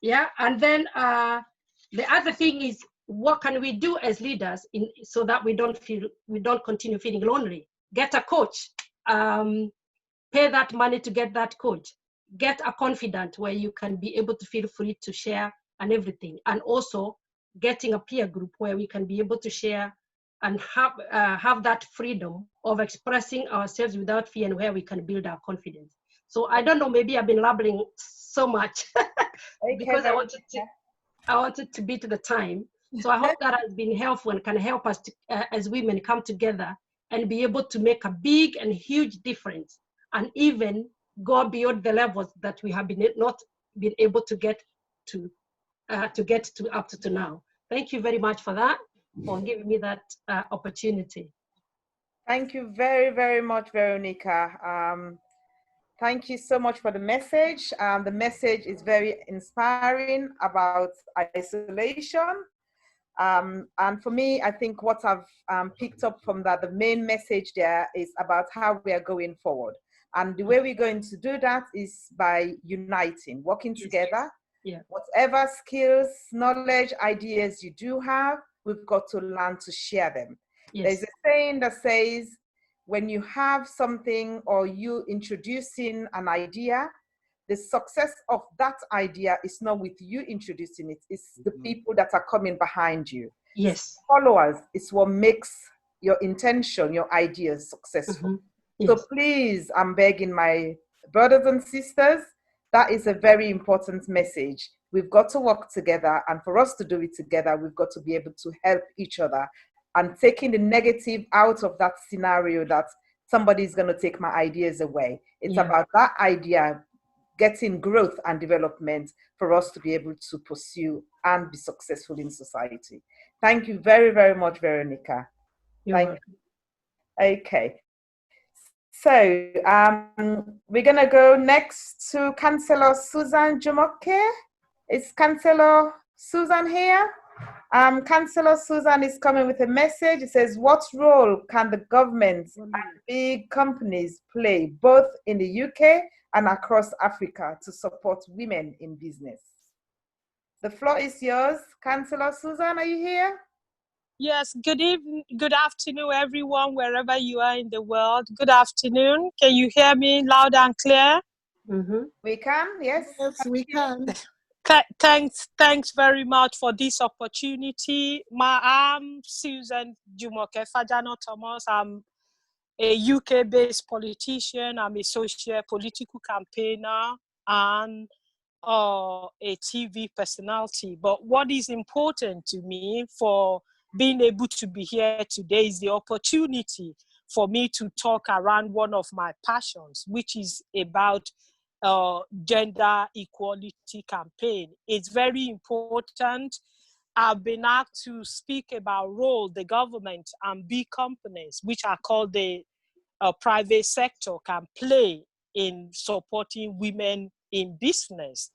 yeah, and then the other thing is, what can we do as leaders so that we don't continue feeling lonely? Get a coach, pay that money to get that coach, get a confidant where you can be able to feel free to share and everything, and also getting a peer group where we can be able to share and have that freedom of expressing ourselves without fear, and where we can build our confidence. So I don't know, maybe I've been labbering so much because I wanted to beat the time. So I hope that has been helpful and can help us to, as women come together and be able to make a big and huge difference, and even go beyond the levels that we have not been able to get to up to now. Thank you very much for that, for giving me that opportunity. Thank you very, very much, Veronica. Thank you so much for the message. The message is very inspiring about isolation. And for me, I think what I've picked up from that, the main message there is about how we are going forward. And the way we're going to do that is by uniting, working together, Yeah. Whatever skills, knowledge, ideas you do have, we've got to learn to share them. Yes. There's a saying that says, when you have something or you introducing an idea, the success of that idea is not with you introducing it, it's the people that are coming behind you. Yes. Followers is what makes your intention, your ideas successful. Yes. So please, I'm begging my brothers and sisters, that is a very important message. We've got to work together, and for us to do it together, we've got to be able to help each other and taking the negative out of that scenario that somebody's going to take my ideas away. It's about that idea getting growth and development for us to be able to pursue and be successful in society. Thank you very, very much, Veronica. Thank you. Okay. So we're going to go next to Councillor Susan Jumoke. Is Councillor Susan here? Councillor Susan is coming with a message. It says, what role can the government and big companies play both in the UK and across Africa to support women in business? The floor is yours. Councillor Susan, are you here? Yes, good evening, good afternoon, everyone, wherever you are in the world. Good afternoon. Can you hear me loud and clear? We can, yes. Yes, we can. Thanks very much for this opportunity. I'm Susan Jumoke Fajano Thomas. I'm a UK-based politician. I'm a social political campaigner and a TV personality. But what is important to me for being able to be here today is the opportunity for me to talk around one of my passions, which is about gender equality campaign. It's very important. I've been asked to speak about role the government and big companies, which are called the private sector, can play in supporting women in business.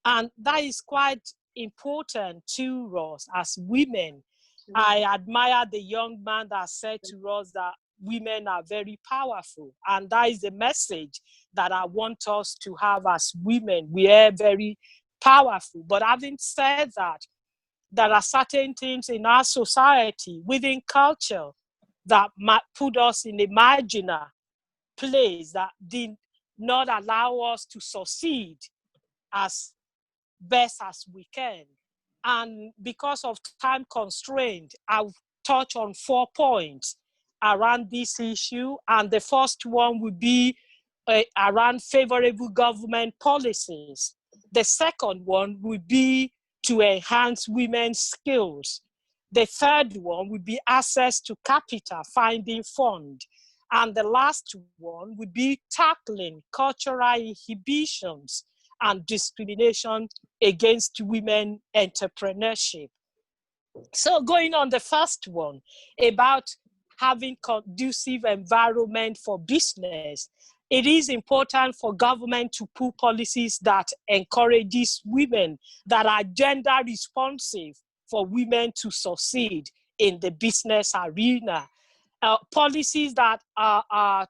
And that is quite important to us as women. I admire the young man that said to us that women are very powerful. And that is the message that I want us to have as women. We are very powerful. But having said that, there are certain things in our society, within culture, that might put us in a marginal place that did not allow us to succeed as best as we can. And because of time constraint, I'll touch on 4 points around this issue. And the first one would be around favorable government policies. The second one would be to enhance women's skills. The third one would be access to capital, finding fund. And the last one would be tackling cultural inhibitions and discrimination against women entrepreneurship. So going on the first one, about having conducive environment for business, it is important for government to put policies that encourages women, that are gender responsive for women to succeed in the business arena. Policies that are,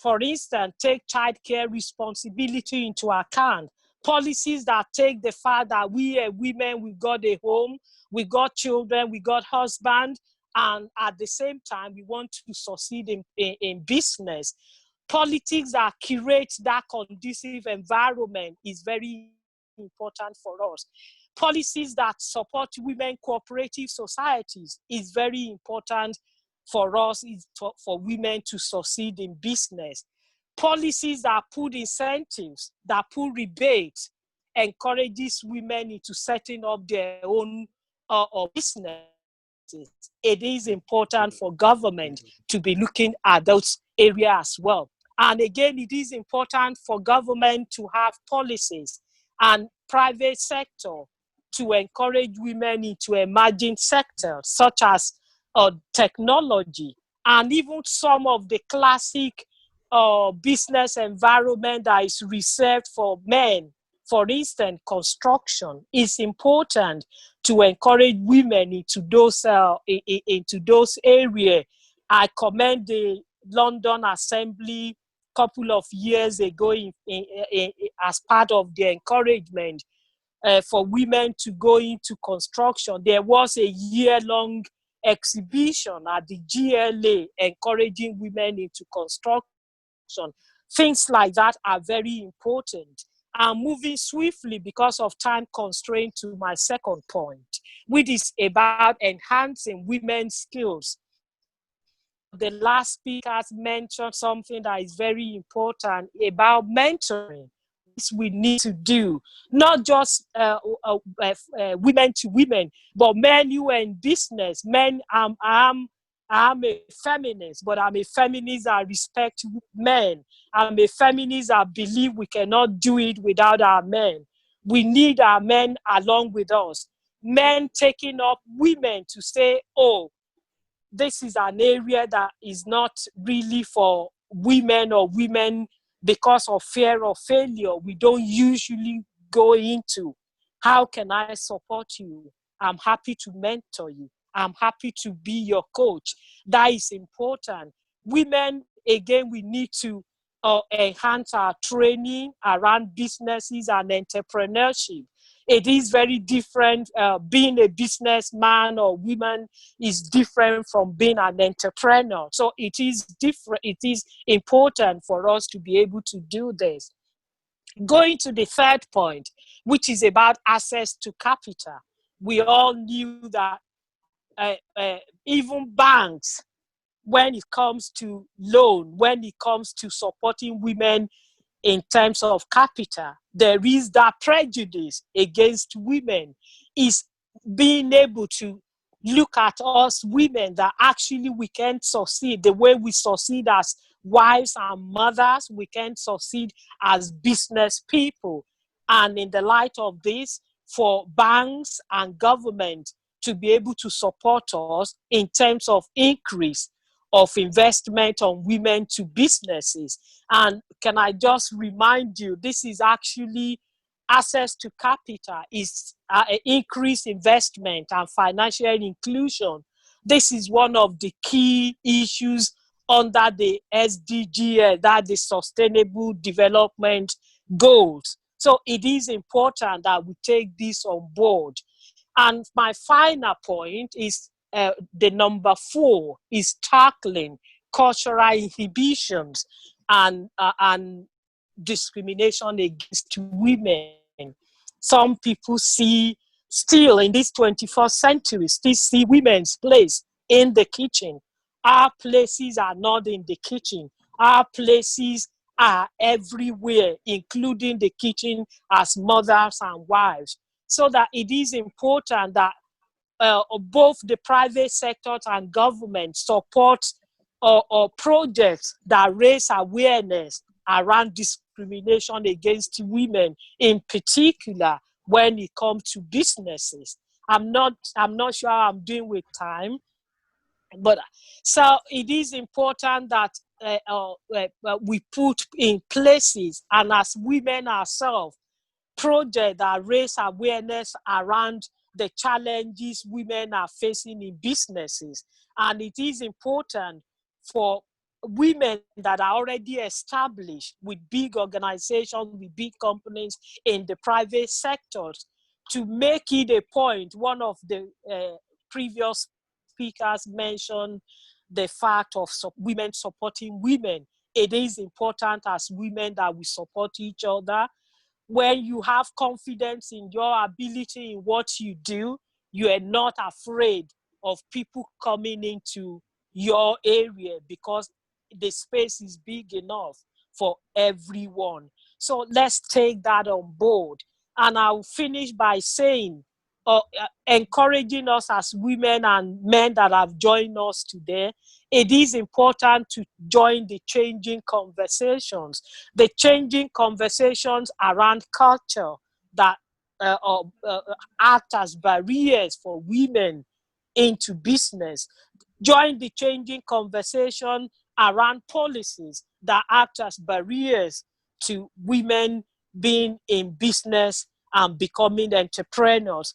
for instance, take childcare responsibility into account. Policies that take the fact that we are women, we got a home, we got children, we got husband, and at the same time, we want to succeed in business. Politics that curate that conducive environment is very important for us. Policies that support women cooperative societies is very important for us, is for women to succeed in business. Policies that put incentives, that put rebates, encourages women into setting up their own business. It is important for government to be looking at those areas as well. And again, it is important for government to have policies and private sector to encourage women into emerging sectors such as technology, and even some of the classic business environment that is reserved for men. For instance, construction is important to encourage women into those areas. I commend the London Assembly couple of years ago as part of the encouragement for women to go into construction. There was a year-long exhibition at the GLA encouraging women into construction. Things like that are very important. I'm moving swiftly because of time constraint to my second point, which is about enhancing women's skills. The last speakers mentioned something that is very important about mentoring. This we need to do, not just women to women, but men who are in business. Men, I'm a feminist, but I'm a feminist that respect men. I'm a feminist that believe we cannot do it without our men. We need our men along with us. Men taking up women to say, oh, this is an area that is not really for women or women because of fear of failure. We don't usually go into. How can I support you? I'm happy to mentor you. I'm happy to be your coach. That is important. Women, again, we need to enhance our training around businesses and entrepreneurship. It is very different. Being a businessman or woman is different from being an entrepreneur. So it is different. It is important for us to be able to do this. Going to the third point, which is about access to capital. We all knew that even banks, when it comes to loan, when it comes to supporting women in terms of capital, there is that prejudice against women. Is being able to look at us women that actually we can succeed the way we succeed as wives and mothers, we can succeed as business people. And in the light of this, for banks and government to be able to support us in terms of increase of investment on women to businesses. And can I just remind you, this is actually access to capital, is increased investment and financial inclusion. This is one of the key issues under the SDGs, that the Sustainable Development Goals. So it is important that we take this on board. And my final point is the number 4 is tackling cultural inhibitions and discrimination against women. Some people see, still in this 21st century, still see women's place in the kitchen. Our places are not in the kitchen. Our places are everywhere, including the kitchen as mothers and wives. So that it is important that both the private sector and government support projects that raise awareness around discrimination against women, in particular when it comes to businesses. I'm not sure how I'm doing with time, but so it is important that we put in places, and as women ourselves, projects that raise awareness around the challenges women are facing in businesses. And it is important for women that are already established with big organizations, with big companies in the private sectors, to make it a point. One of the previous speakers mentioned the fact of women supporting women. It is important as women that we support each other. When you have confidence in your ability in what you do, you are not afraid of people coming into your area because the space is big enough for everyone. So let's take that on board. And I'll finish by saying, encouraging us as women and men that have joined us today, it is important to join the changing conversations around culture that act as barriers for women into business. Join the changing conversation around policies that act as barriers to women being in business and becoming entrepreneurs.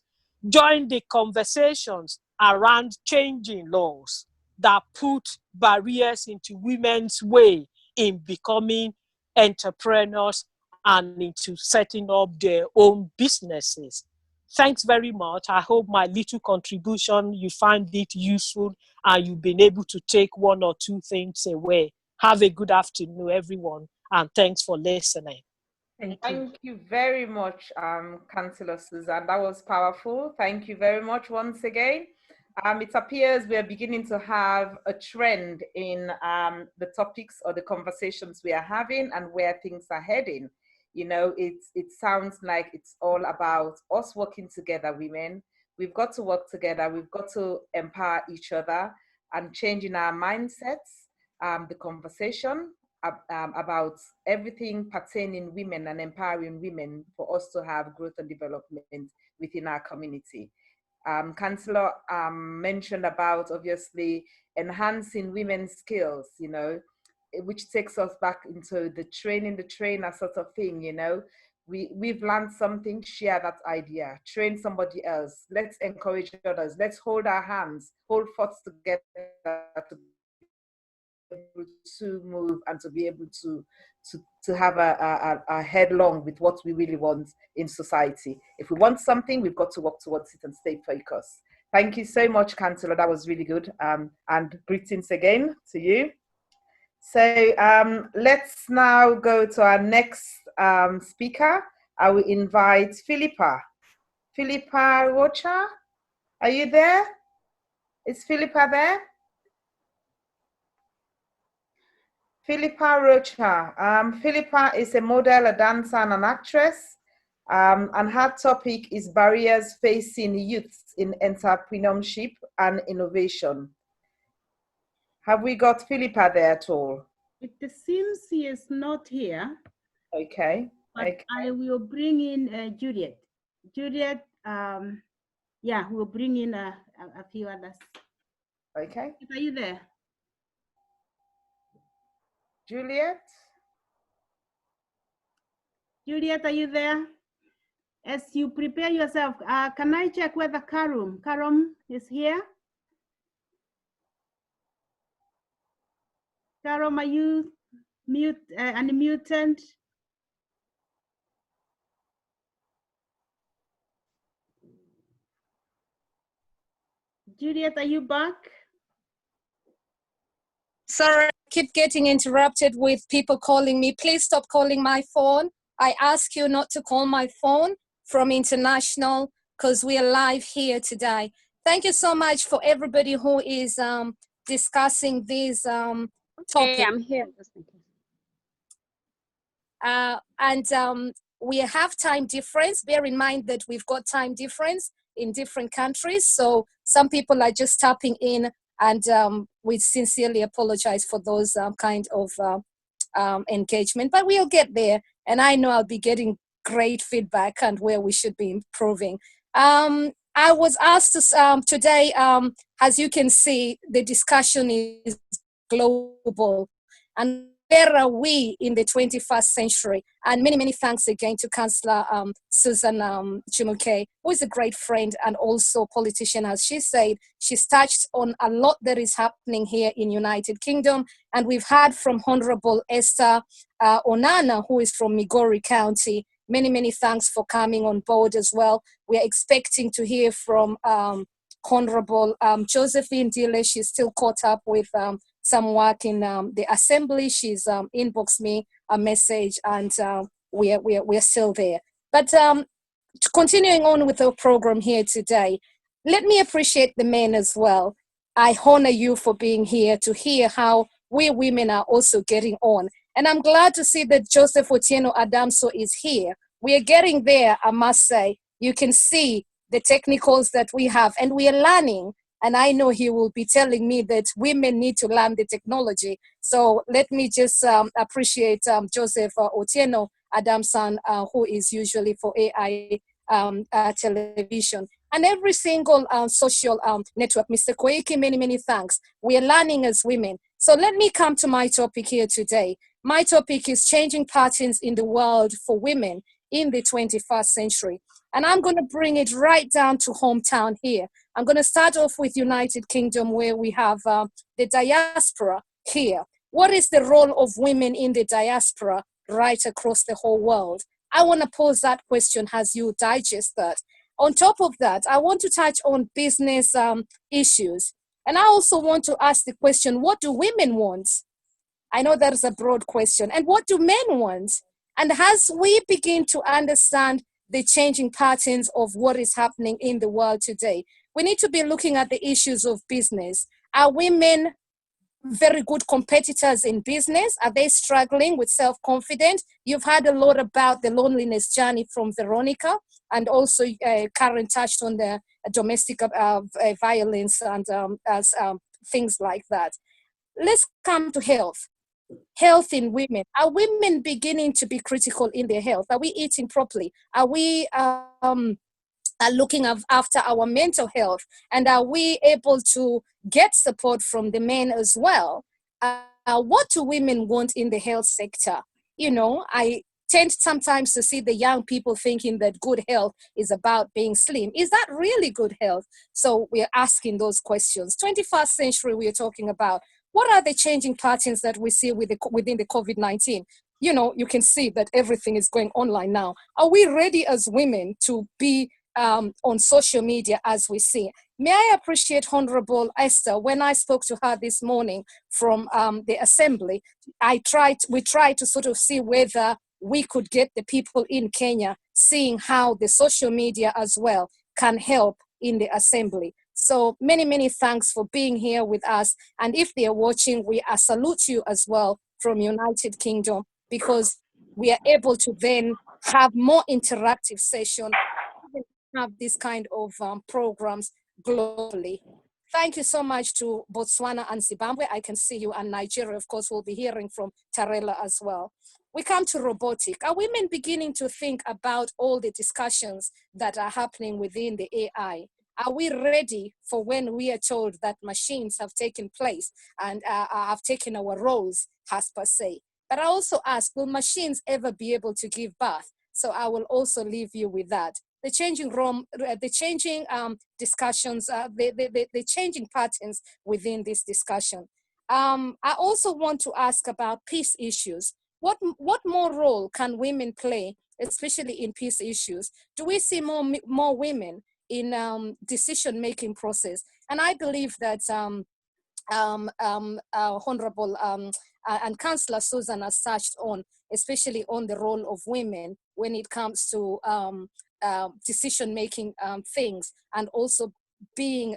Join the conversations around changing laws that put barriers into women's way in becoming entrepreneurs and into setting up their own businesses. Thanks very much. I hope my little contribution, you find it useful and you've been able to take one or two things away. Have a good afternoon, everyone, and thanks for listening. Thank you very much, Councillor Susan. That was powerful. Thank you very much once again. It appears we are beginning to have a trend in the topics or the conversations we are having and where things are heading. You know, it sounds like it's all about us working together, women. We've got to work together. We've got to empower each other and changing our mindsets, the conversation about everything pertaining women and empowering women for us to have growth and development within our community. Councillor mentioned about obviously enhancing women's skills, you know, which takes us back into the training the trainer sort of thing, you know. We've learned something, share that idea, train somebody else, let's encourage others, let's hold our hands, hold thoughts together to be able to move and to be able to have a headlong with what we really want in society. If we want something, we've got to work towards it and stay focused. Thank you so much, Councillor. That was really good. And greetings again to you. So let's now go to our next speaker. I will invite Philippa. Philippa Rocha, are you there? Is Philippa there? Philippa Rocha. Philippa is a model, a dancer, and an actress. And her topic is barriers facing youth in entrepreneurship and innovation. Have we got Philippa there at all? It seems he is not here. Okay. But okay. I will bring in Juliet. Juliet, yeah, we'll bring in a few others. Okay. Are you there? Juliet? Juliet, are you there? As you prepare yourself, can I check whether Karum is here? Karum, are you unmuted? Juliet, are you back? Sorry, I keep getting interrupted with people calling me. Please stop calling my phone. I ask you not to call my phone from international because we are live here today. Thank you so much for everybody who is discussing this topic. Hey, I'm here. We have time difference. Bear in mind that we've got time difference in different countries. So some people are just tapping in, and we sincerely apologize for those kind of engagement, but we'll get there. And I know I'll be getting great feedback and where we should be improving. I was asked to, today, as you can see, the discussion is global. And where are we in the 21st century? And many, many thanks again to Councillor Susan Jumuke, who is a great friend and also politician. As she said, she's touched on a lot that is happening here in United Kingdom. And we've heard from Honorable Esther Onana, who is from Migori County. Many, many thanks for coming on board as well. We are expecting to hear from Honorable Josephine Dile. She's still caught up with some work in the assembly. She's inboxed me a message, and we are still there. But continuing on with our program here today, let me appreciate the men as well. I honor you for being here to hear how we women are also getting on. And I'm glad to see that Joseph Otieno Adamso is here. We are getting there, I must say. You can see the technicals that we have, and we are learning. And I know he will be telling me that women need to learn the technology. So let me just appreciate Joseph Otieno Adamson, who is usually for AI television. And every single social network. Mr. Koiki, many, many thanks. We are learning as women. So let me come to my topic here today. My topic is changing patterns in the world for women in the 21st century. And I'm going to bring it right down to hometown here. I'm going to start off with United Kingdom, where we have the diaspora here. What is the role of women in the diaspora right across the whole world? I want to pose that question as you digest that. On top of that, I want to touch on business issues. And I also want to ask the question, what do women want? I know that is a broad question. And what do men want? And as we begin to understand the changing patterns of what is happening in the world today, we need to be looking at the issues of business. Are women very good competitors in business? Are they struggling with self-confidence? You've heard a lot about the loneliness journey from Veronica, and also Karen touched on the domestic violence and things like that. Let's come to health. Health in women. Are women beginning to be critical in their health? Are we eating properly? Are we looking after our mental health? And are we able to get support from the men as well? What do women want in the health sector? You know, I tend sometimes to see the young people thinking that good health is about being slim. Is that really good health? So we're asking those questions. 21st century we are talking about. What are the changing patterns that we see within the COVID-19? You know, you can see that everything is going online now. Are we ready as women to be on social media as we see? May I appreciate Honorable Esther. When I spoke to her this morning from the assembly, we tried to sort of see whether we could get the people in Kenya seeing how the social media as well can help in the assembly. So many, many thanks for being here with us. And if they are watching, we salute you as well from United Kingdom, because we are able to then have more interactive sessions, have this kind of programs globally. Thank you so much to Botswana and Zimbabwe. I can see you, and Nigeria, of course, we'll be hearing from Tarela as well. We come to robotic. Are women beginning to think about all the discussions that are happening within the AI? Are we ready for when we are told that machines have taken place and have taken our roles as per se? But I also ask, will machines ever be able to give birth? So I will also leave you with that. The changing discussions, the changing patterns within this discussion. I also want to ask about peace issues. What more role can women play, especially in peace issues? Do we see more women in decision-making process? And I believe that Honorable and Councillor Susan has touched on, especially on the role of women when it comes to decision-making things, and also being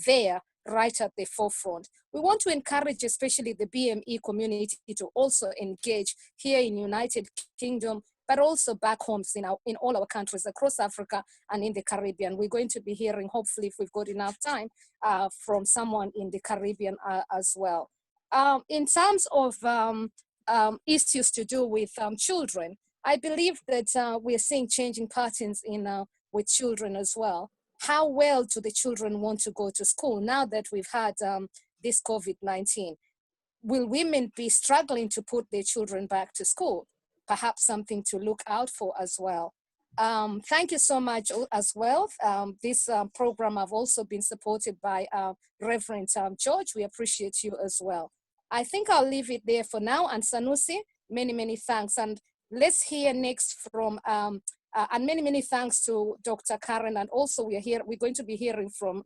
there right at the forefront. We want to encourage especially the BME community to also engage here in United Kingdom, but also back homes in all our countries across Africa and in the Caribbean. We're going to be hearing, hopefully if we've got enough time, from someone in the Caribbean as well. In terms of issues to do with children, I believe that we're seeing changing patterns with children as well. How well do the children want to go to school now that we've had this COVID-19? Will women be struggling to put their children back to school? Perhaps something to look out for as well. Thank you so much as well. This program have also been supported by Reverend George. We appreciate you as well. I think I'll leave it there for now. And Sanusi, many, many thanks. And let's hear next from, and many, many thanks to Dr. Karen. And also we're going to be hearing from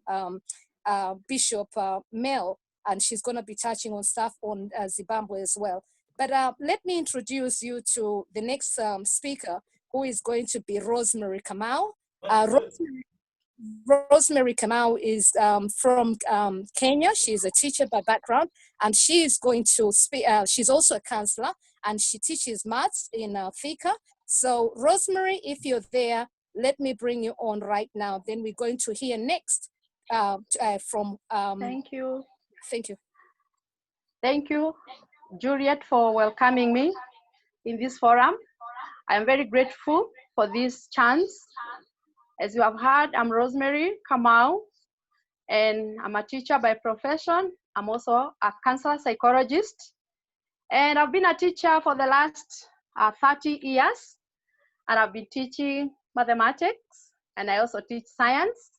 Bishop Mel, and she's going to be touching on stuff on Zimbabwe as well. But let me introduce you to the next speaker, who is going to be Rosemary Kamau. Rosemary Kamau is from Kenya. She's a teacher by background, and she is going to speak. She's also a counselor, and she teaches maths in Thika. So Rosemary, if you're there, let me bring you on right now. Then we're going to hear next from... Thank you. Thank you. Thank you, Juliet, for welcoming me in this forum. I am very grateful for this chance. As you have heard, I'm Rosemary Kamau, and I'm a teacher by profession. I'm also a counselor psychologist, and I've been a teacher for the last 30 years, and I've been teaching mathematics, and I also teach science.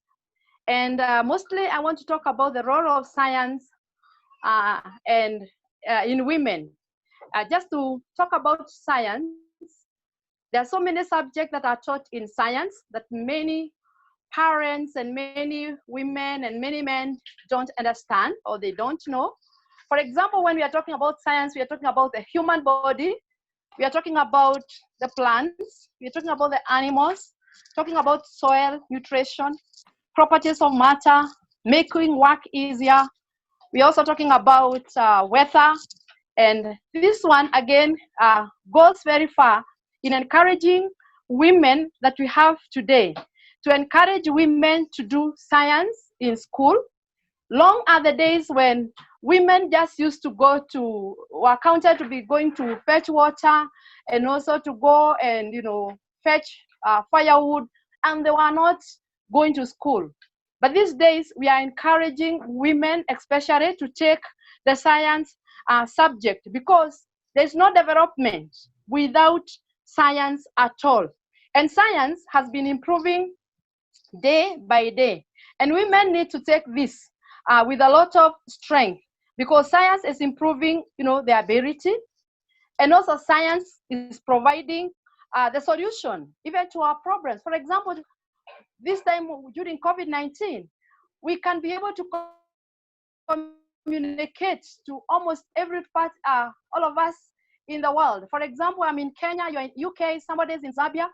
And mostly I want to talk about the role of science and in women. Just to talk about science, there are so many subjects that are taught in science that many parents and many women and many men don't understand or they don't know. For example, when we are talking about science, we are talking about the human body, we are talking about the plants, we are talking about the animals, talking about soil, nutrition, properties of matter, making work easier. We're also talking about weather. And this one, again, goes very far in encouraging women that we have today, to encourage women to do science in school. Long are the days when women just used to go to, were counted to be going to fetch water and also to go and, fetch firewood, and they were not going to school. But these days, we are encouraging women, especially, to take the science subject, because there's no development without science at all. And science has been improving day by day. And women need to take this with a lot of strength, because science is improving, their ability. And also science is providing the solution even to our problems. For example, this time during COVID-19, we can be able to communicate to almost every part, all of us in the world. For example, I'm in Kenya, you're in UK, somebody's in Zambia.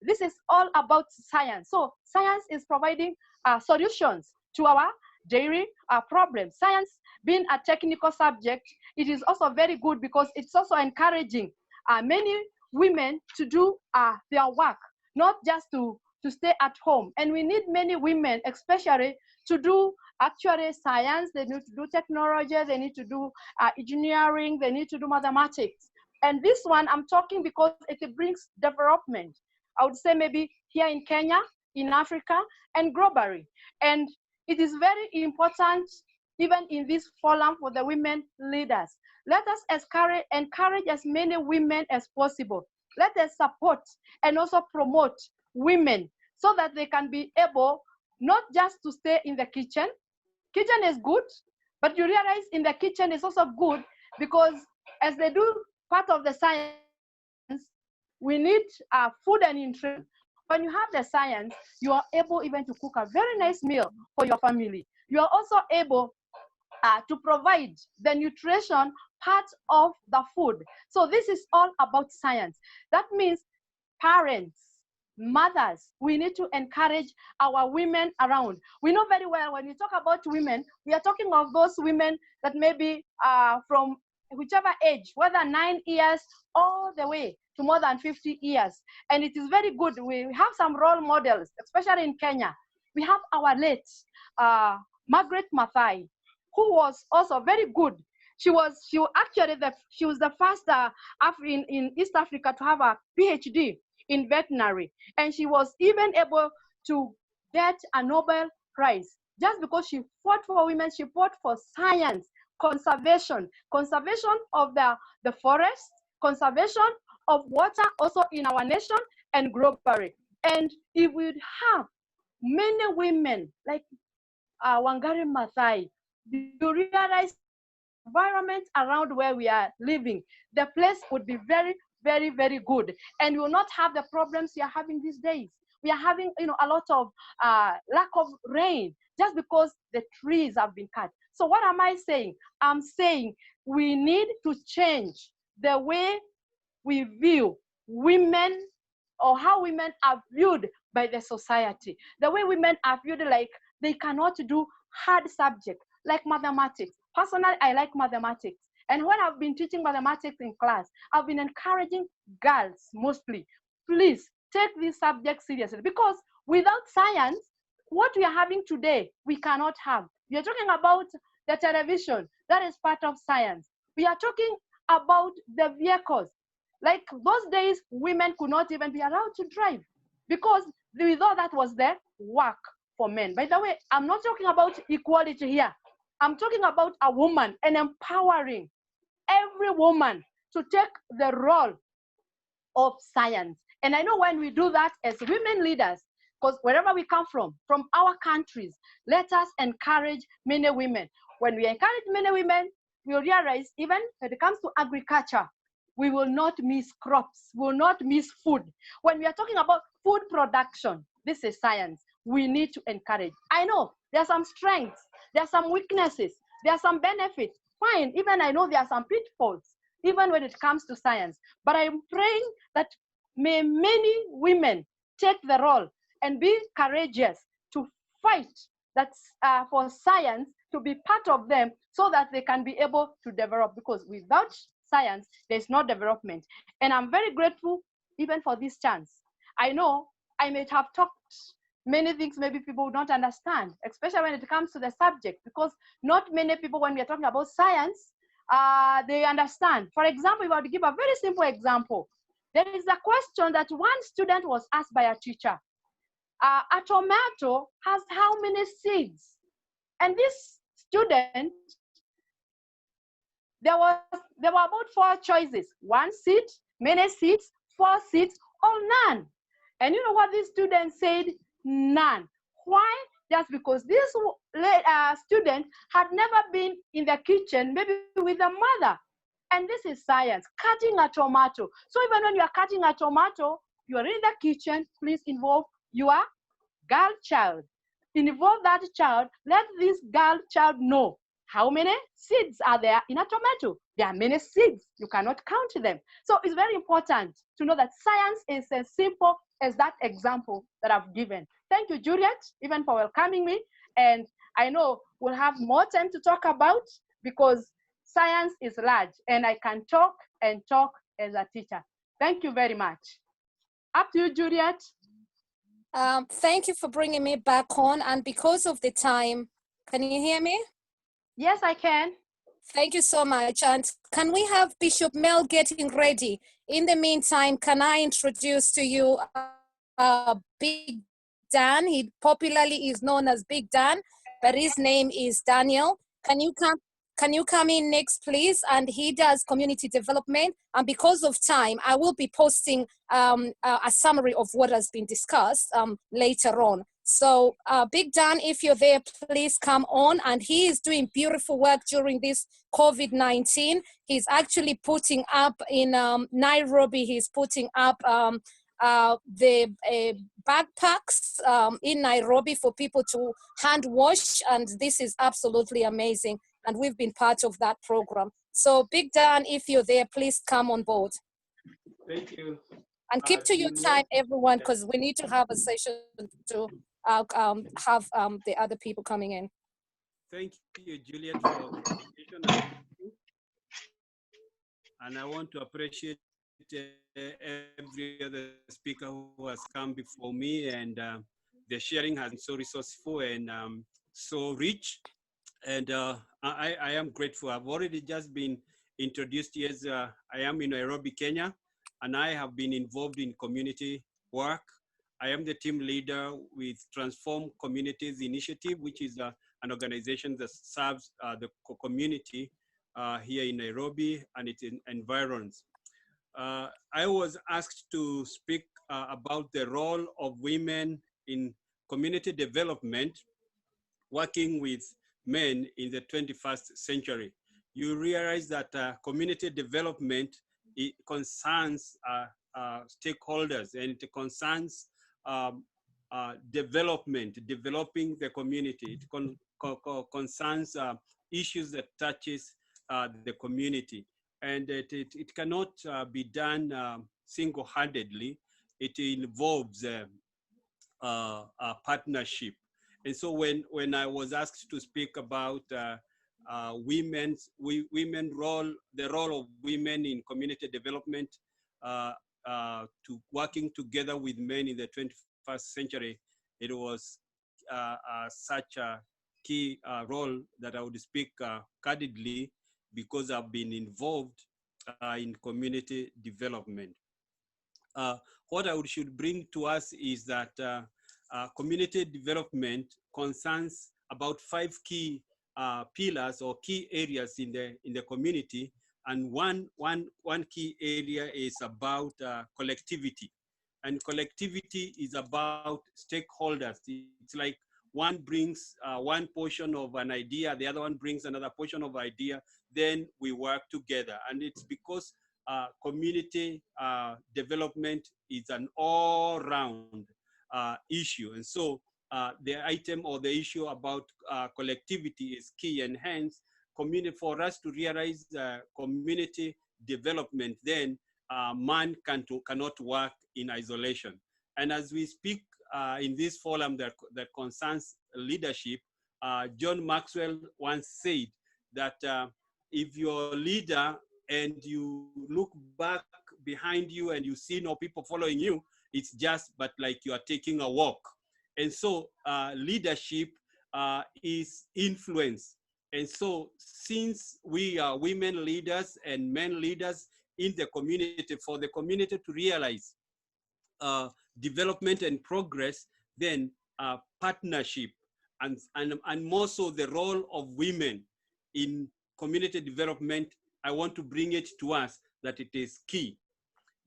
This is all about science. So science is providing solutions to our daily problems. Science being a technical subject, it is also very good because it's also encouraging many women to do their work, not just to stay at home. And we need many women, especially, to do actually science. They need to do technology, they need to do engineering, they need to do mathematics. And this one I'm talking because it brings development. I would say maybe here in Kenya, in Africa, and globally. And it is very important, even in this forum for the women leaders. Let us encourage as many women as possible. Let us support and also promote women so that they can be able not just to stay in the kitchen. Kitchen is good, but you realize in the kitchen is also good because as they do part of the science, we need food and nutrition. When you have the science, you are able even to cook a very nice meal for your family. You are also able to provide the nutrition part of the food. So this is all about science. That means parents, mothers, we need to encourage our women around. We know very well when we talk about women, we are talking of those women that may be from whichever age, whether 9 years all the way to more than 50 years. And it is very good. We have some role models, especially in Kenya. We have our late Margaret Maathai, who was also very good. She was the first in East Africa to have a PhD in veterinary. And she was even able to get a Nobel Prize just because she fought for women. She fought for science, conservation of the forest, conservation of water also in our nation and globally. And if we have many women like Wangari Maathai, you realize environment around where we are living, the place would be very, very, very good. And we will not have the problems we are having these days. We are having, a lot of lack of rain just because the trees have been cut. So what am I saying? I'm saying we need to change the way we view women or how women are viewed by the society. The way women are viewed like they cannot do hard subjects like mathematics. Personally, I like mathematics. And when I've been teaching mathematics in class, I've been encouraging girls mostly, please take this subject seriously, because without science, what we are having today, we cannot have. We are talking about the television, that is part of science. We are talking about the vehicles. Like those days, women could not even be allowed to drive because we thought that was the work for men. By the way, I'm not talking about equality here. I'm talking about a woman and empowering every woman to take the role of science. And I know when we do that as women leaders, because wherever we come from our countries, let us encourage many women. When we encourage many women, we'll realize even when it comes to agriculture, we will not miss crops, we will not miss food. When we are talking about food production, this is science. We need to encourage. I know there are some strengths, there are some weaknesses, there are some benefits. Fine, even I know there are some pitfalls, even when it comes to science. But I'm praying that may many women take the role and be courageous to fight for science to be part of them so that they can be able to develop, because without science, there's no development. And I'm very grateful even for this chance. I know I may have talked many things maybe people would not understand, especially when it comes to the subject, because not many people, when we are talking about science, they understand. For example, if I were to give a very simple example, there is a question that one student was asked by a teacher. A tomato has how many seeds? And this student, there were about 4 choices: 1 seed, many seeds, 4 seeds, or none. And you know what this student said? None. Why? Just because this student had never been in the kitchen, maybe with a mother. And this is science, cutting a tomato. So even when you are cutting a tomato, you are in the kitchen, please involve your girl child. Involve that child, let this girl child know how many seeds are there in a tomato. There are many seeds, you cannot count them. So it's very important to know that science is as simple as that example that I've given. Thank you, Juliet, even for welcoming me. And I know we'll have more time to talk about, because science is large and I can talk and talk as a teacher. Thank you very much. Up to you, Juliet. Thank you for bringing me back on. And because of the time, can you hear me? Yes, I can. Thank you so much. And can we have Bishop Mel getting ready? In the meantime, can I introduce to you Big Dan? He popularly is known as Big Dan, but his name is Daniel. Can you come in next, please? And he does community development. And because of time, I will be posting a summary of what has been discussed later on. So Big Dan, if you're there, please come on. And he is doing beautiful work during this COVID-19. He's actually putting up in Nairobi, he's putting up the backpacks in Nairobi for people to hand wash. And this is absolutely amazing. And we've been part of that program. So Big Dan, if you're there, please come on board. Thank you. And keep to your time, everyone, because we need to have a session to have the other people coming in. Thank you, Juliet, for the invitation. And I want to appreciate every other speaker who has come before me, and the sharing has been so resourceful and so rich. And I am grateful. I've already just been introduced. Yes, I am in Nairobi, Kenya, and I have been involved in community work. I am the team leader with Transform Communities Initiative, which is an organization that serves the community here in Nairobi and its environs. I was asked to speak about the role of women in community development, working with men in the 21st century. You realize that community development, it concerns stakeholders, and it concerns developing the community. It concerns issues that touches the community. And it cannot be done single-handedly. It involves a partnership. And so when I was asked to speak about women's role, the role of women in community development, to working together with men in the 21st century, it was such a key role that I would speak candidly, because I've been involved in community development. What I should bring to us is that community development concerns about 5 key pillars or key areas in the community, and one key area is about collectivity, and collectivity is about stakeholders. It's like one brings one portion of an idea, the other one brings another portion of idea. then we work together. And it's because community development is an all-round issue. And so the item or the issue about collectivity is key, and hence community, for us to realize community development, then man cannot work in isolation. And as we speak in this forum that concerns leadership, John Maxwell once said that if you're a leader and you look back behind you and you see no people following you, it's just but like you are taking a walk. And so leadership is influence. And so since we are women leaders and men leaders in the community, for the community to realize development and progress, then partnership and more so the role of women in community development, I want to bring it to us that it is key.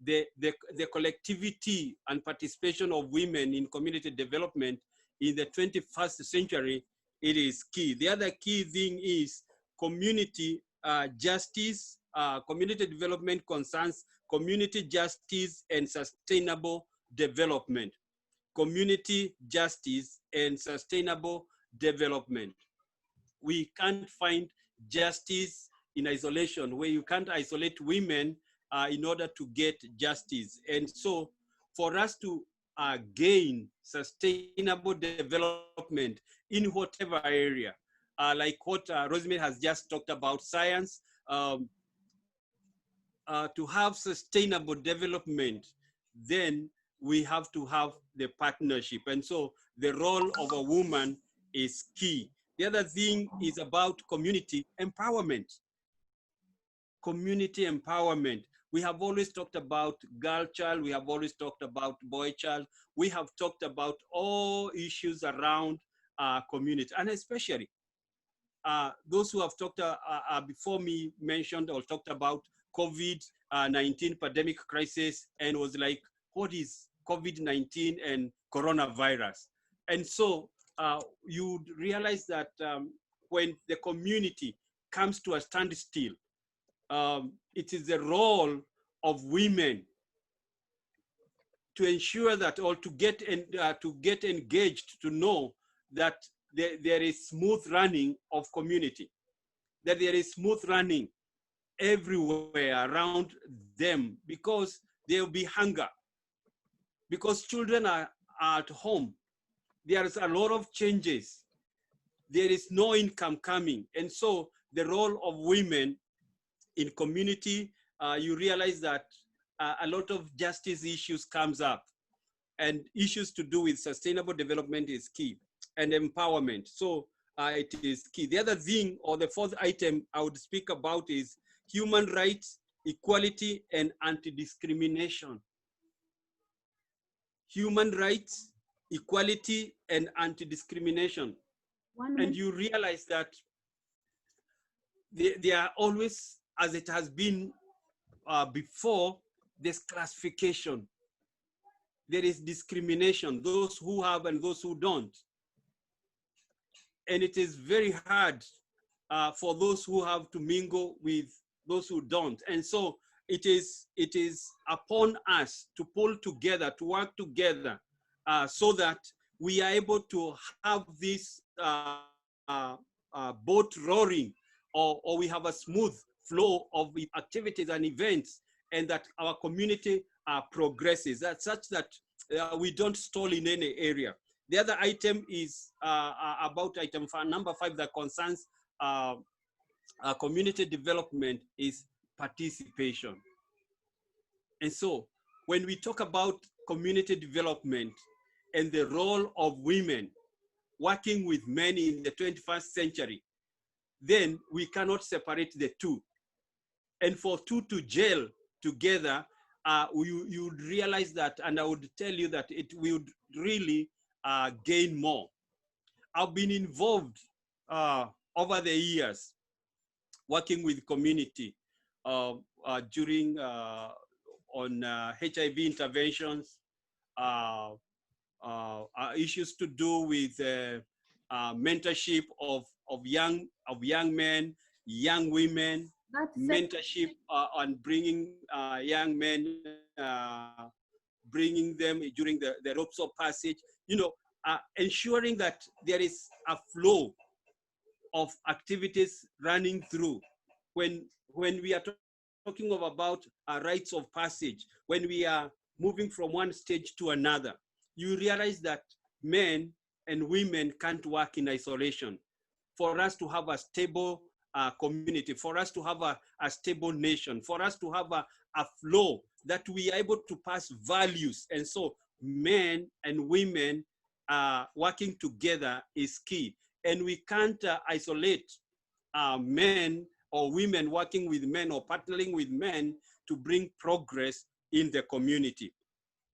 The collectivity and participation of women in community development in the 21st century, it is key. The other key thing is community justice. Community development concerns community justice and sustainable development. Community justice and sustainable development. We can't find justice in isolation, where you can't isolate women in order to get justice. And so for us to gain sustainable development in whatever area, like what Rosemary has just talked about, science, to have sustainable development, then we have to have the partnership. And so the role of a woman is key. The other thing is about community empowerment. Community empowerment. We have always talked about girl child. We have always talked about boy child. We have talked about all issues around community, and especially those who have talked before me mentioned or talked about COVID-19 pandemic crisis, and was like, what is COVID-19 and coronavirus? And so you realize that when the community comes to a standstill, it is the role of women to ensure that, or to get engaged, to know that there is smooth running of community, that there is smooth running everywhere around them, because there will be hunger, because children are at home. There is a lot of changes. There is no income coming. And so the role of women in community, you realize that a lot of justice issues comes up, and issues to do with sustainable development is key, and empowerment. So it is key. The other thing, or the fourth item I would speak about, is human rights, equality, and anti-discrimination. Human rights, equality, and anti-discrimination. And you realize that they are always, as it has been before, there's classification. There is discrimination, those who have and those who don't. And it is very hard for those who have to mingle with those who don't. And so it is upon us to pull together, to work together, so that we are able to have this boat roaring, or we have a smooth flow of activities and events, and that our community progresses, such that we don't stall in any area. The other item is about item number 5 that concerns community development, is participation. And so when we talk about community development and the role of women working with men in the 21st century, then we cannot separate the two. And for two to gel together, you would realize that, and I would tell you that it would really gain more. I've been involved over the years working with community during on HIV interventions, issues to do with mentorship of young men, young women, That's mentorship on bringing young men, bringing them during the ropes of passage, ensuring that there is a flow of activities running through. When we are talking about rites of passage, when we are moving from one stage to another, you realize that men and women can't work in isolation. For us to have a stable community, for us to have a stable nation, for us to have a flow that we are able to pass values. And so men and women working together is key. And we can't isolate men or women working with men or partnering with men to bring progress in the community.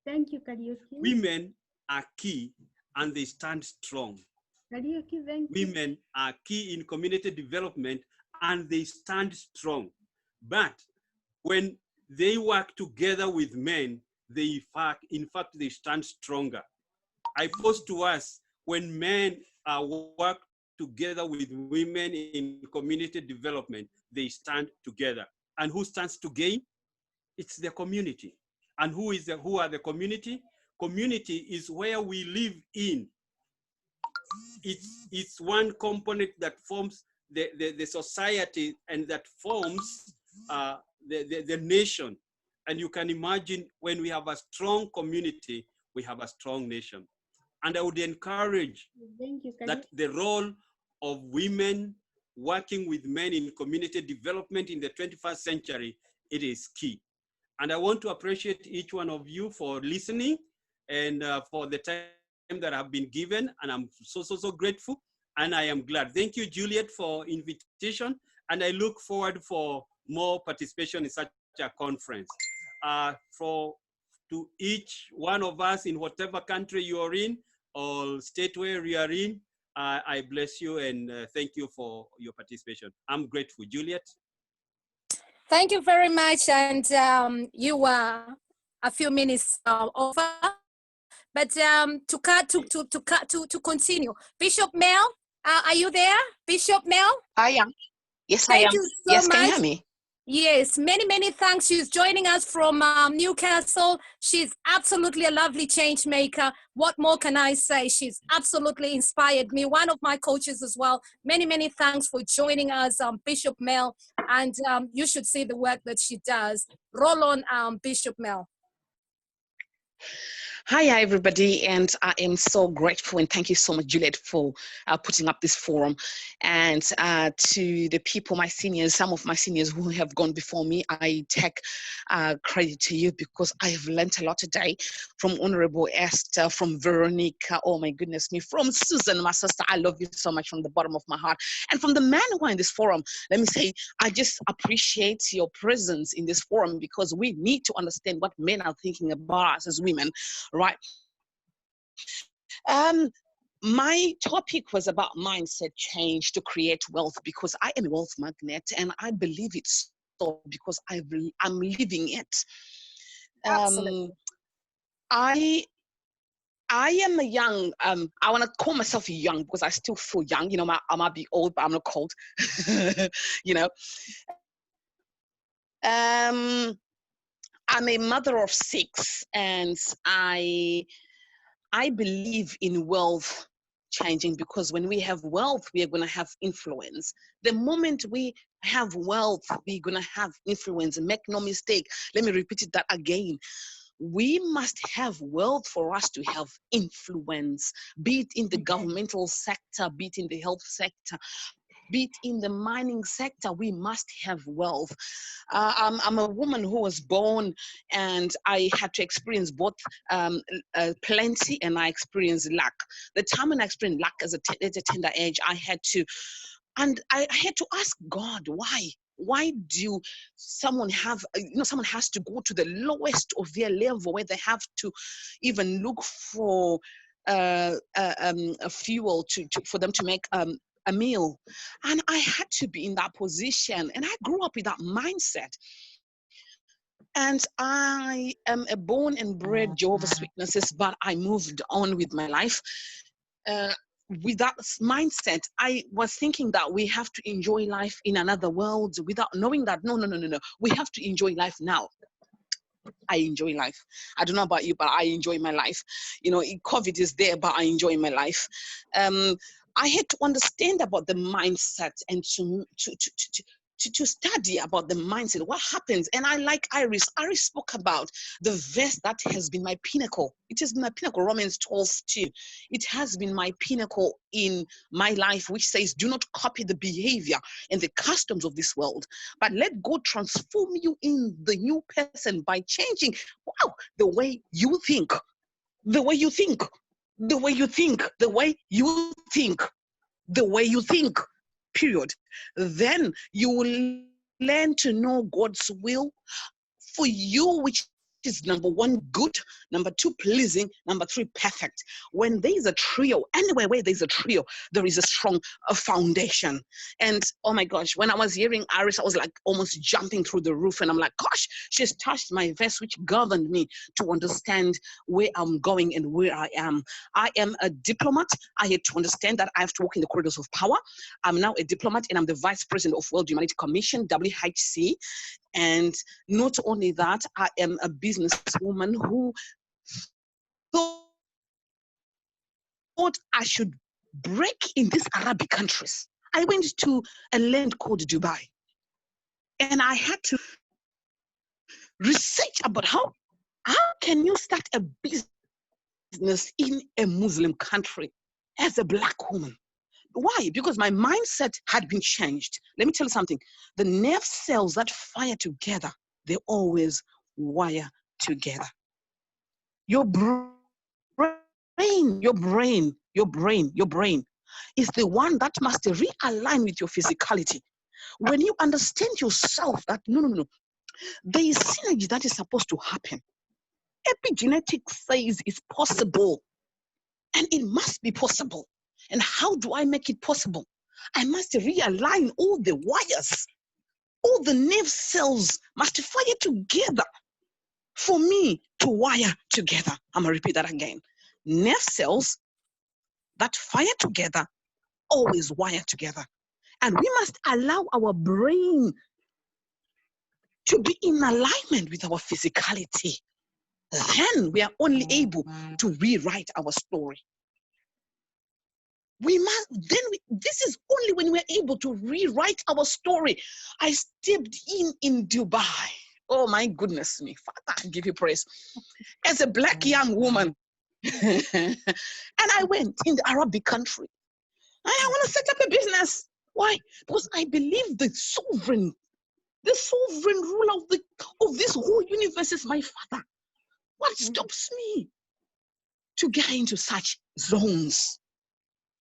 Thank you, Kariuki. Women are key and they stand strong. Kariuki, thank you. Women are key in community development and they stand strong. But when they work together with men, they in fact they stand stronger. I pose to us, when men work together with women in community development, they stand together. And who stands to gain? It's the community. And who are the community? Community is where we live in. It's one component that forms the society and that forms the nation. And you can imagine, when we have a strong community, we have a strong nation. And I would encourage that the role of women working with men in community development in the 21st century, it is key. And I want to appreciate each one of you for listening and for the time that I've been given. And I'm so grateful. And I am glad. Thank you, Juliet, for invitation. And I look forward for more participation in such a conference. To each one of us, in whatever country you are in or state where you are in, I bless you and thank you for your participation. I'm grateful. Juliet? Thank you very much. And you were a few minutes over. But to continue, Bishop Mel, are you there? Bishop Mel? I am. Yes, I am. Thank you so yes, much. can you hear me? Yes, many thanks. She's joining us from Newcastle. She's absolutely a lovely change maker. What more can I say? She's absolutely inspired me. One of my coaches as well. Many thanks for joining us, Bishop Mel. And you should see the work that she does. Roll on, Bishop Mel. Hi, everybody, and I am so grateful and thank you so much, Juliet, for putting up this forum. And to the people, my seniors, some of my seniors who have gone before me, I take credit to you because I have learned a lot today from Honorable Esther, from Veronica, oh my goodness me, from Susan, my sister. I love you so much from the bottom of my heart. And from the men who are in this forum, let me say, I just appreciate your presence in this forum because we need to understand what men are thinking about us as women. Right. My topic was about mindset change to create wealth because I am a wealth magnet and I believe it's so because I'm living it. Absolutely. I am a young, I want to call myself young because I still feel young. You know, I might be old, but I'm not cold. You know. I'm a mother of 6 and I believe in wealth changing because when we have wealth, we are going to have influence. The moment we have wealth, we're going to have influence. Make no mistake. Let me repeat that again. We must have wealth for us to have influence, be it in the governmental sector, be it in the health sector, be it in the mining sector. We must have wealth. I'm a woman who was born and I had to experience both plenty and I experienced lack. The time when I experienced lack at a tender age, I had to ask God, why do someone have, someone has to go to the lowest of their level where they have to even look for a fuel for them to make a meal. And I had to be in that position. And I grew up with that mindset. And I am a born and bred Jehovah's Witnesses, but I moved on with my life. with that mindset, I was thinking that we have to enjoy life in another world without knowing that, no, we have to enjoy life now. I enjoy life. I don't know about you, but I enjoy my life. You know, COVID is there, but I enjoy my life. I had to understand about the mindset and to study about the mindset, what happens. And I like Iris. Iris spoke about the verse that has been my pinnacle. It has been my pinnacle, Romans 12:2. It has been my pinnacle in my life, which says, do not copy the behavior and the customs of this world, but let God transform you in the new person by changing, the way you think, the way you think, the way you think, the way you think, the way you think. Period. Then you will learn to know God's will for you, which is number 1, good, number 2, pleasing, number 3, perfect. When there is a trio, anywhere where there's a trio, there is a strong foundation. And oh my gosh, when I was hearing Iris, I was like almost jumping through the roof, and I'm like, gosh, she's touched my verse, which governed me to understand where I'm going and where I am. I am a diplomat. I had to understand that I have to walk in the corridors of power. I'm now a diplomat, and I'm the Vice President of World Humanity Commission, WHC. And not only that, I am a businesswoman who thought I should break in these Arabic countries. I went to a land called Dubai, and I had to research about how can you start a business in a Muslim country as a Black woman. Why? Because my mindset had been changed. Let me tell you something. The nerve cells that fire together, they always wire together. Your brain is the one that must realign with your physicality. When you understand yourself that, no, there is synergy that is supposed to happen. Epigenetics says it's possible, and it must be possible. And how do I make it possible? I must realign all the wires. All the nerve cells must fire together for me to wire together. I'm going to repeat that again. Nerve cells that fire together always wire together. And we must allow our brain to be in alignment with our physicality. Then we are only able to rewrite our story. This is only when we're able to rewrite our story. I stepped in Dubai. Oh my goodness me. Father, I give you praise. As a Black young woman. And I went in the Arabic country. I want to set up a business. Why? Because I believe the sovereign ruler of this whole universe is my Father. What stops me to get into such zones?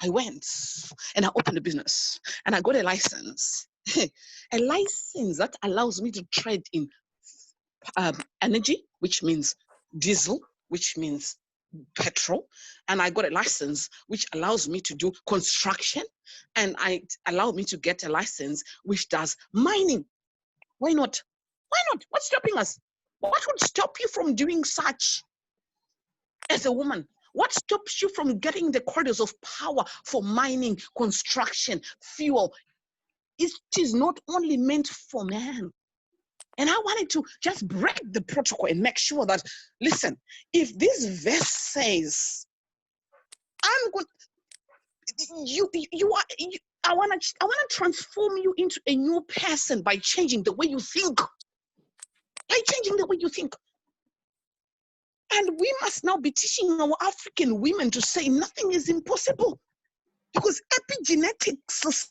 I went and I opened a business and I got a license. A license that allows me to trade in energy, which means diesel, which means petrol. And I got a license which allows me to do construction, and I allowed me to get a license which does mining. Why not? Why not? What's stopping us? What would stop you from doing such as a woman? What stops you from getting the corridors of power for mining, construction, fuel? It is not only meant for man. And I wanted to just break the protocol and make sure that, listen, if this verse says, I'm going, I want to transform you into a new person by changing the way you think. By changing the way you think. And we must now be teaching our African women to say nothing is impossible, because epigenetics says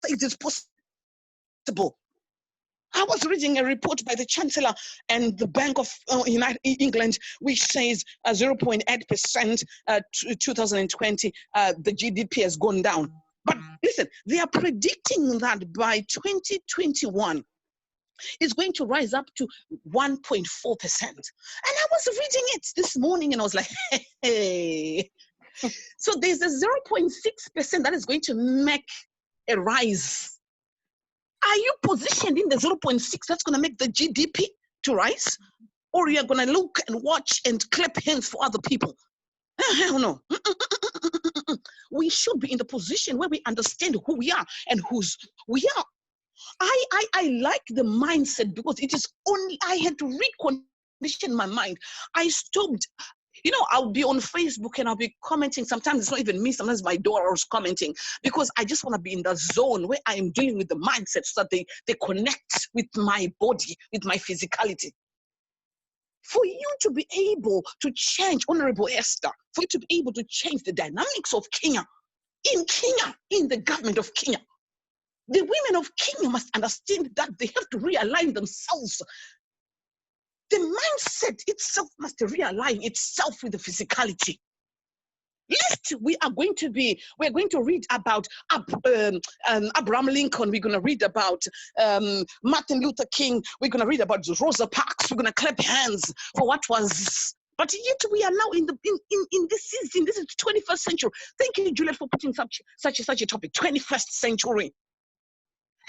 it is possible. I was reading a report by the Chancellor and the Bank of England, which says 0.8% 2020, the GDP has gone down. But listen, they are predicting that by 2021, it's going to rise up to 1.4%. And I was reading it this morning and I was like, hey. So there's a 0.6% that is going to make a rise. Are you positioned in the 0.6 that's going to make the GDP to rise? Or you're going to look and watch and clap hands for other people? Hell no. We should be in the position where we understand who we are and whose we are. I like the mindset because it is only, I had to recondition my mind. I stopped, you know, I'll be on Facebook and I'll be commenting. Sometimes it's not even me, sometimes my daughter is commenting, because I just want to be in the zone where I am dealing with the mindset so that they connect with my body, with my physicality. For you to be able to change, Honorable Esther, for you to be able to change the dynamics of Kenya, in the government of Kenya, the women of Kenya must understand that they have to realign themselves. The mindset itself must realign itself with the physicality. Lest we're going to read about Abraham Lincoln, we're going to read about Martin Luther King, we're going to read about Rosa Parks, we're going to clap hands for what was. But yet we are now in this season. This is the 21st century. Thank you, Juliet, for putting such a topic, 21st century.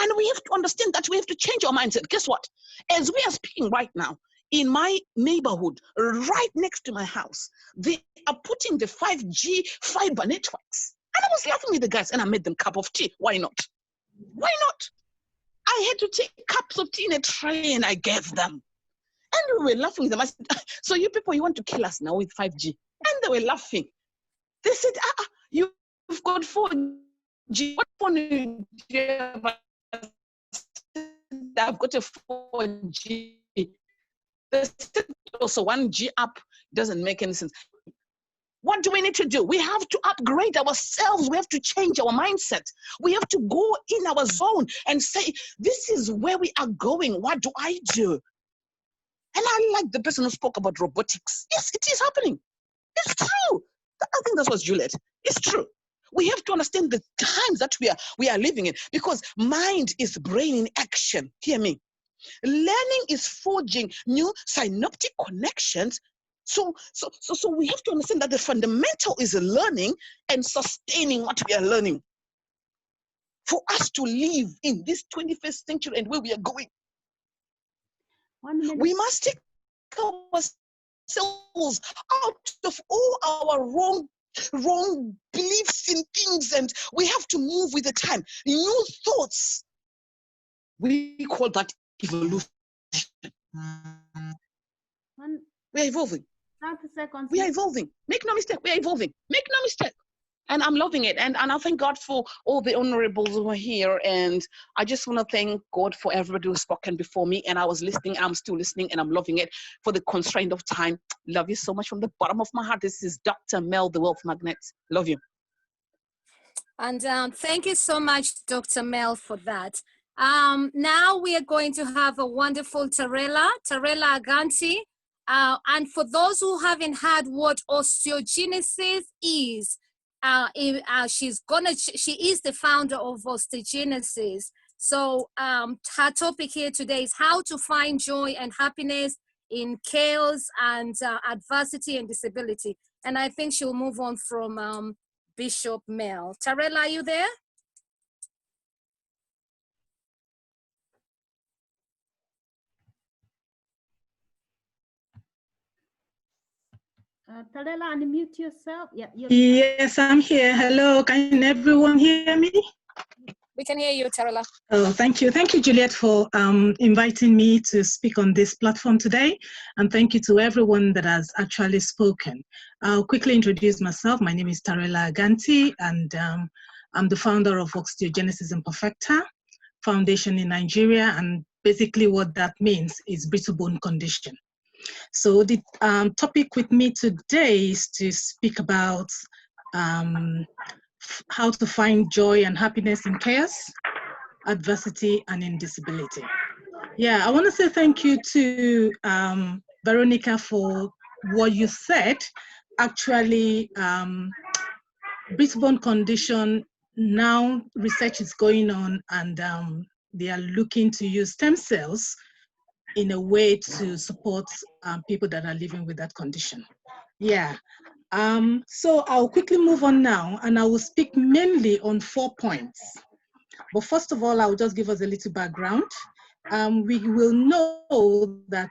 And we have to understand that we have to change our mindset. Guess what? As we are speaking right now, in my neighborhood, right next to my house, they are putting the 5G fiber networks. And I was laughing with the guys and I made them a cup of tea. Why not? Why not? I had to take cups of tea in a tray and I gave them. And we were laughing with them. I said, so you people, you want to kill us now with 5G? And they were laughing. They said, you've got 4G. What phone do you have? I've got a 4G. Also, 1G up doesn't make any sense. What do we need to do? We have to upgrade ourselves. We have to change our mindset. We have to go in our zone and say, this is where we are going. What do I do? And I like the person who spoke about robotics. Yes, it is happening. It's true. I think that was Juliet. It's true. We have to understand the times that we are living in, because mind is brain in action. Hear me. Learning is forging new synaptic connections. So we have to understand that the fundamental is learning and sustaining what we are learning. For us to live in this 21st century and where we are going, we must take ourselves out of all our wrong beliefs in things, and we have to move with the time. New thoughts. We call that evolution. We are evolving. 30 seconds. We are evolving. Make no mistake, we are evolving. Make no mistake. And I'm loving it. And I thank God for all the honorables who are here. And I just want to thank God for everybody who's spoken before me. And I was listening, I'm still listening, and I'm loving it for the constraint of time. Love you so much from the bottom of my heart. This is Dr. Mel, the Wealth Magnet. Love you. And thank you so much, Dr. Mel, for that. Now we are going to have a wonderful Tarela Aganti. And for those who haven't heard what osteogenesis is, she is the founder of Osteogenesis. So her topic here today is how to find joy and happiness in chaos and adversity and disability. And I think she'll move on from Bishop Mel. Tarela, are you there? Tarela, unmute yourself. Yeah. Yes, I'm here. Hello, can everyone hear me? We can hear you, Tarela. Oh, thank you. Thank you, Juliet, for inviting me to speak on this platform today. And thank you to everyone that has actually spoken. I'll quickly introduce myself. My name is Tarela Aganti, and I'm the founder of Osteogenesis Imperfecta Foundation in Nigeria. And basically what that means is brittle bone condition. So the topic with me today is to speak about how to find joy and happiness in chaos, adversity, and in disability. Yeah, I want to say thank you to Veronica for what you said. Actually, brittle bone condition, now research is going on, and they are looking to use stem cells in a way to support people that are living with that condition. Yeah. So I'll quickly move on now, and I will speak mainly on 4 points. But first of all, I'll just give us a little background. We will know that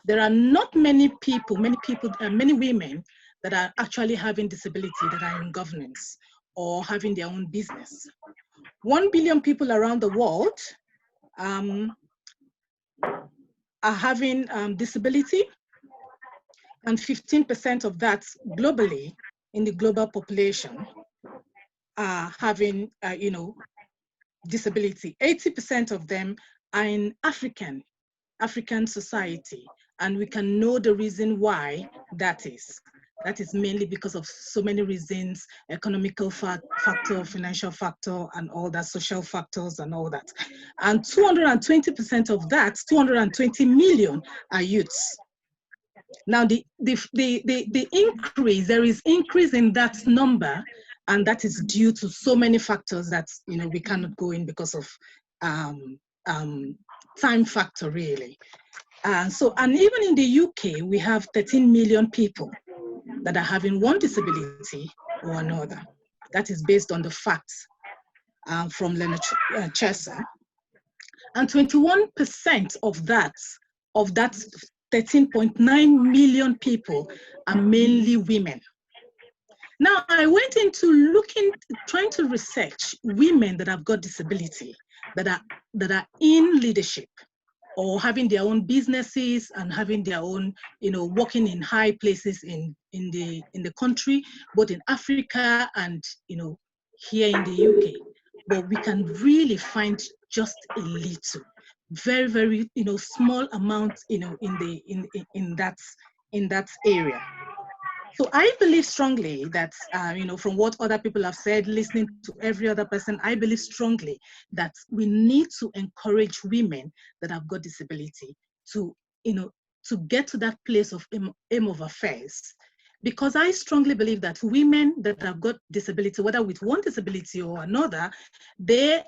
there are not many women that are actually having disability that are in governance or having their own business. 1 billion people around the world are having disability, and 15% of that globally in the global population are having, disability. 80% of them are in African society, and we can know the reason why that is. That is mainly because of so many reasons: economical factor, financial factor, and all that, social factors and all that. And 220% of that, 220 million, are youths. Now the increase, there is increase in that number, and that is due to so many factors that we cannot go in because of time factor really. And even in the UK, we have 13 million people that are having one disability or another. That is based on the facts from Leonard Cheshire. And 21% of that 13.9 million people are mainly women. Now, I went into trying to research women that have got disability, that are in leadership or having their own businesses and having their own, working in high places in the country, both in Africa and, here in the UK. But we can really find just a little, very, very, small amount, in that area. So I believe strongly that, from what other people have said, listening to every other person, I believe strongly that we need to encourage women that have got disability to, to get to that place of aim of affairs. Because I strongly believe that women that have got disability, whether with one disability or another, if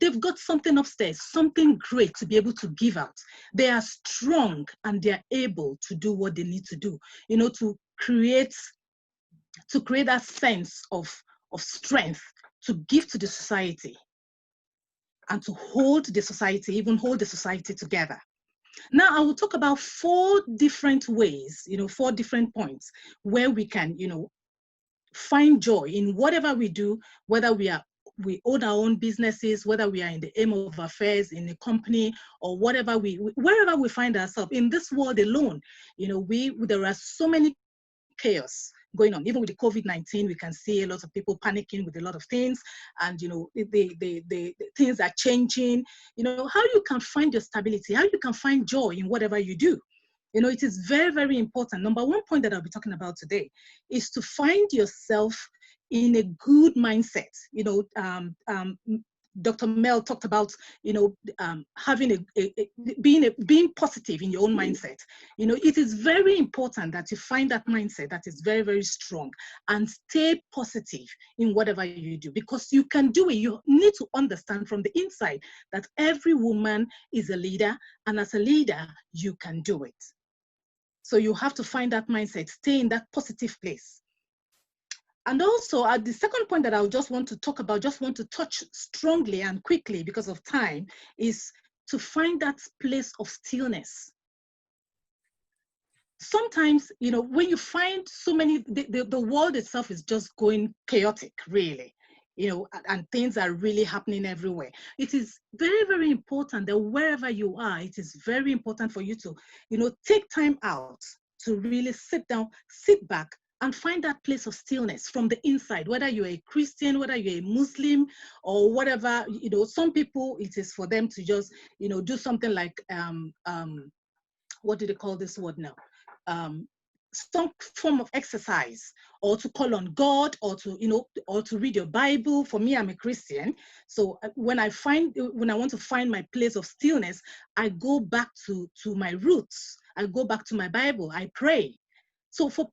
they've got something upstairs, something great to be able to give out, they are strong and they are able to do what they need to do, to create that sense of strength to give to the society and to hold the society, even hold the society together. Now, I will talk about 4 different ways, 4 different points where we can, find joy in whatever we do, whether we own our own businesses, whether we are in the aim of affairs in a company, or wherever we find ourselves in this world alone. There are so many chaos going on. Even with the COVID-19, we can see a lot of people panicking with a lot of things, and the things are changing. How you can find your stability, how you can find joy in whatever you do. It is very, very important. Number 1 point that I'll be talking about today is to find yourself in a good mindset. Dr. Mel talked about, having being positive in your own mindset. It is very important that you find that mindset that is very, very strong and stay positive in whatever you do, because you can do it. You need to understand from the inside that every woman is a leader, and as a leader, you can do it. So you have to find that mindset, stay in that positive place. And also, the second point that I just want to talk about, just want to touch strongly and quickly because of time, is to find that place of stillness. Sometimes, when you find so many, the world itself is just going chaotic, really, and things are really happening everywhere. It is very, very important that wherever you are, it is very important for you to, take time out to really sit down, sit back, and find that place of stillness from the inside, whether you're a Christian, whether you're a Muslim, or whatever. Some people, it is for them to just, do something like, what do they call this word now? Some form of exercise, or to call on God, or to, or to read your Bible. For me, I'm a Christian. So when I want to find my place of stillness, I go back to my roots. I go back to my Bible. I pray. So for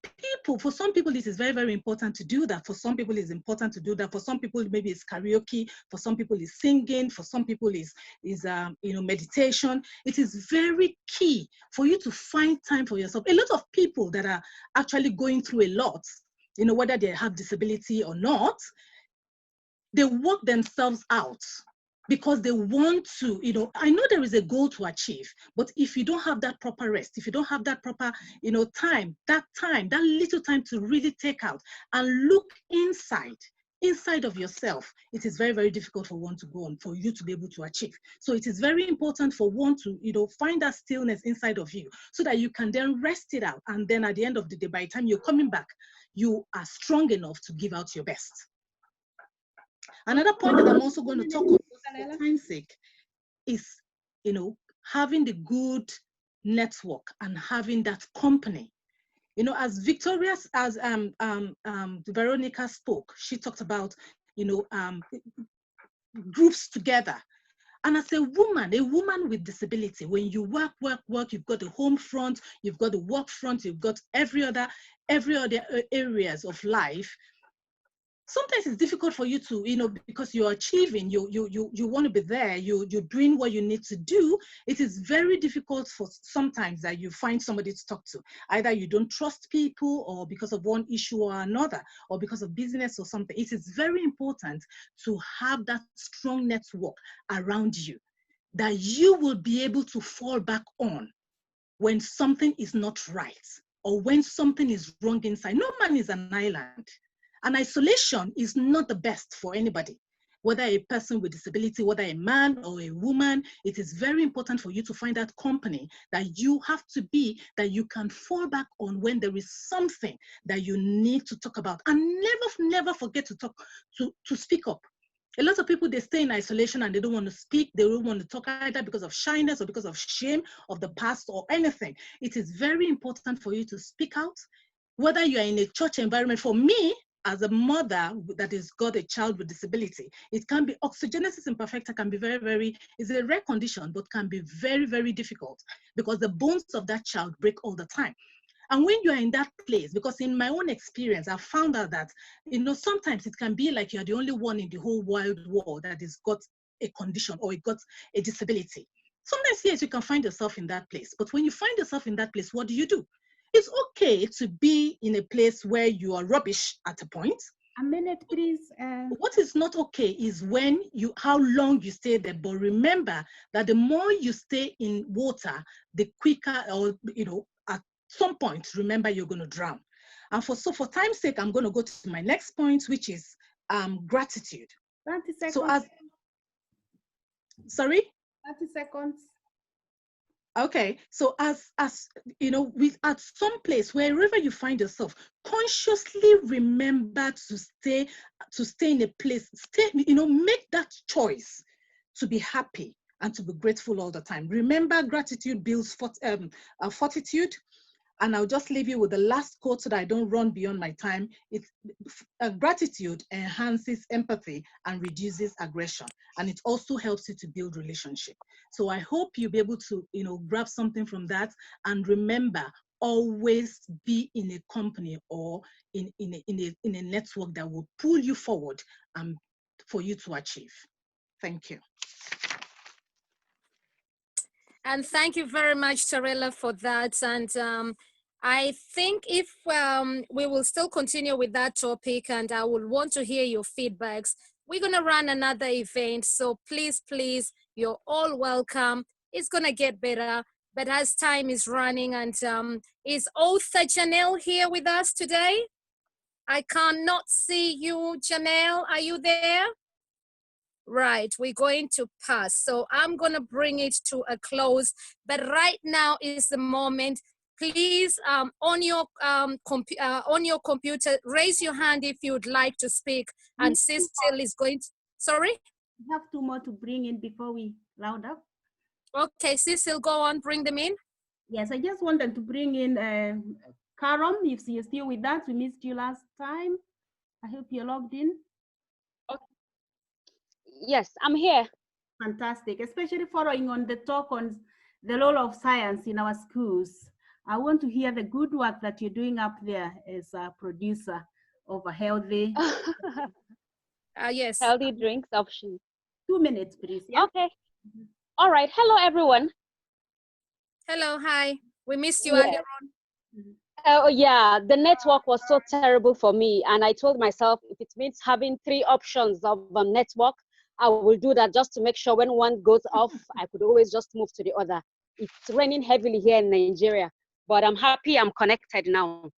some people, this is very, very important to do that. For some people, it's important to do that. For some people, maybe it's karaoke. For some people, it's singing. For some people, is meditation. It is very key for you to find time for yourself. A lot of people that are actually going through a lot, whether they have disability or not, they work themselves out because they want to, I know there is a goal to achieve, but if you don't have that proper rest, if you don't have that proper, time, that little time to really take out and look inside of yourself, it is very, very difficult for one to go on, for you to be able to achieve. So it is very important for one to, find that stillness inside of you so that you can then rest it out. And then at the end of the day, by the time you're coming back, you are strong enough to give out your best. Another point that I'm also going to talk about for time's sake is, having the good network and having that company. As victorious as Veronica spoke, she talked about, groups together. And as a woman with disability, when you work, you've got the home front, you've got the work front, you've got every other areas of life. Sometimes it's difficult for you to, because you're achieving, you want to be there, you're doing what you need to do. It is very difficult for sometimes that you find somebody to talk to. Either you don't trust people, or because of one issue or another, or because of business or something. It is very important to have that strong network around you that you will be able to fall back on when something is not right or when something is wrong inside. No man is an island. And isolation is not the best for anybody, whether a person with disability, whether a man or a woman. It is very important for you to find that company that you have to be, that you can fall back on when there is something that you need to talk about. And never forget to speak up. A lot of people, they stay in isolation and they don't want to speak. They don't want to talk either because of shyness or because of shame of the past or anything. It is very important for you to speak out, whether you are in a church environment. For me, as a mother that has got a child with disability, it can be osteogenesis imperfecta can be very, it's a rare condition, but can be very, very difficult because the bones of that child break all the time. And when you are in that place, because in my own experience, I found out that, sometimes it can be like you're the only one in the whole wide world that has got a condition or got a disability. Sometimes, yes, you can find yourself in that place. But when you find yourself in that place, what do? It's okay to be in a place where you are rubbish at a point. A minute, please. What is not okay is how long you stay there. But remember that the more you stay in water, the quicker, or at some point, remember you're going to drown. And for time's sake, I'm going to go to my next point, which is gratitude. 30 seconds. So sorry? 30 seconds. Okay, so as at some place, wherever you find yourself, consciously remember to stay in a place, make that choice to be happy and to be grateful all the time. Remember, gratitude builds fortitude. And I'll just leave you with the last quote so that I don't run beyond my time. It's gratitude enhances empathy and reduces aggression. And it also helps you to build relationship. So I hope you'll be able to, grab something from that. And remember, always be in a company or in a network that will pull you forward for you to achieve. Thank you. And thank you very much, Tarela, for that. And I think if we will still continue with that topic, and I will want to hear your feedbacks. We're going to run another event. So please, you're all welcome. It's going to get better. But as time is running, and is author Janelle here with us today? I cannot see you, Janelle. Are you there? Right, we're going to pass. So I'm going to bring it to a close. But right now is the moment. Please, on your computer, raise your hand if you'd like to speak. And Cecil is going to, sorry? We have 2 more to bring in before we round up. Okay, Cecil, go on, bring them in. Yes, I just wanted to bring in Karam, if you're still with us. We missed you last time. I hope you're logged in. Yes, I'm here. Fantastic, especially following on the talk on the role of science in our schools. I want to hear the good work that you're doing up there as a producer of a healthy... yes. Healthy drinks option. 2 minutes, please. Yeah? Okay. All right. Hello, everyone. Hello, hi. We missed you Yeah. earlier on. Oh, yeah. The network was so terrible for me. And I told myself, if it means having 3 options of a network, I will do that just to make sure when one goes off, I could always just move to the other. It's raining heavily here in Nigeria, but I'm happy I'm connected now.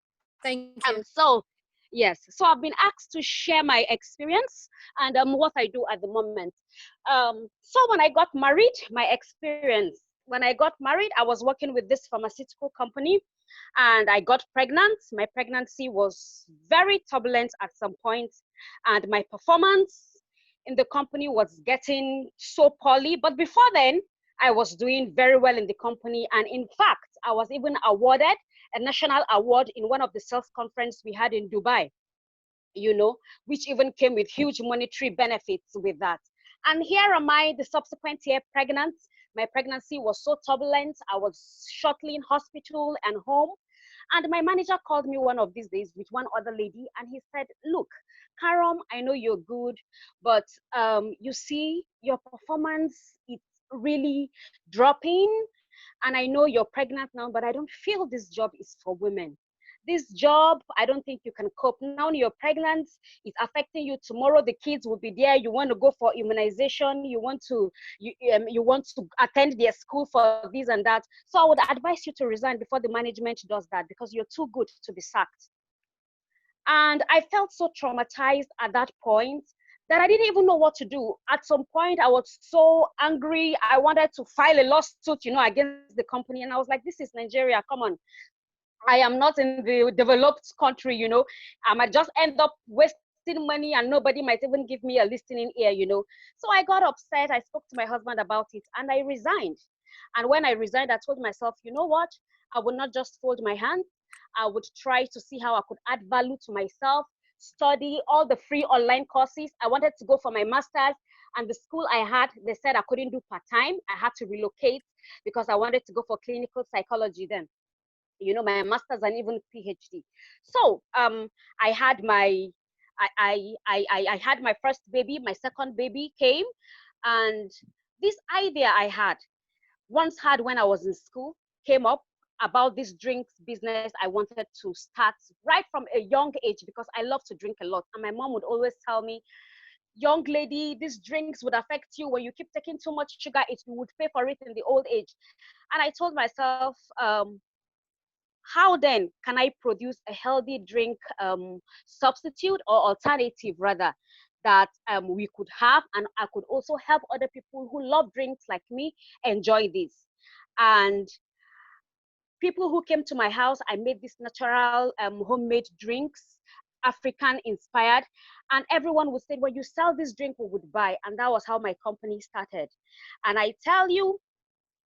Thank you. So, yes, so I've been asked to share my experience and what I do at the moment. So when I got married, my experience, when I got married, I was working with this pharmaceutical company and I got pregnant. My pregnancy was very turbulent at some point and my performance in the company was getting so poorly. But before then, I was doing very well in the company. And in fact, I was even awarded a national award in one of the sales conference we had in Dubai, you know, which even came with huge monetary benefits with that. And here am I, the subsequent year pregnant. My pregnancy was so turbulent. I was shortly in hospital and home. And my manager called me one of these days with one other lady and he said, look, Karom, I know you're good, but you see your performance, it's really dropping. And I know you're pregnant now, but I don't feel this job is for women. This job, I don't think you can cope. Now you're pregnant, it's affecting you. Tomorrow the kids will be there. You want to go for immunization. You want to attend their school for this and that. So I would advise you to resign before the management does that because you're too good to be sacked. And I felt so traumatized at that point that I didn't even know what to do. At some point, I was so angry. I wanted to file a lawsuit, you know, against the company. And I was like, this is Nigeria, come on. I am not in the developed country, you know. I might just end up wasting money and nobody might even give me a listening ear, you know. So I got upset. I spoke to my husband about it and I resigned. And when I resigned, I told myself, you know what? I would not just fold my hands. I would try to see how I could add value to myself, study all the free online courses. I wanted to go for my master's and the school I had, they said I couldn't do part-time. I had to relocate because I wanted to go for clinical psychology then. You know, my master's and even PhD. So I had my I had my first baby, my second baby came, and this idea I had once had when I was in school came up about this drinks business I wanted to start right from a young age because I love to drink a lot. And my mom would always tell me, young lady, these drinks would affect you. When you keep taking too much sugar, you would pay for it in the old age. And I told myself, how then can I produce a healthy drink substitute or alternative rather that we could have, and I could also help other people who love drinks like me enjoy this. And people who came to my house, I made this natural homemade drinks, African inspired, and everyone would say, when you sell this drink, we would buy. And that was how my company started. And I tell you,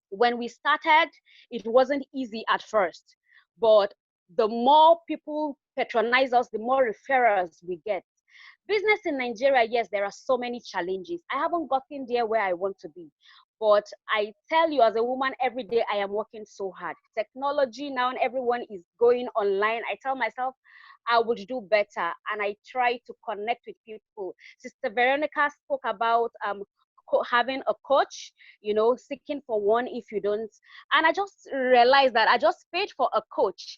when we started, it wasn't easy at first. But the more people patronize us, the more referrals we get. Business in Nigeria, yes, there are so many challenges. I haven't gotten there where I want to be. But I tell you, as a woman, every day I am working so hard. Technology now, and everyone is going online. I tell myself I would do better, and I try to connect with people. Sister Veronica spoke about having a coach, you know, seeking for one if you don't. And I just realized that I just paid for a coach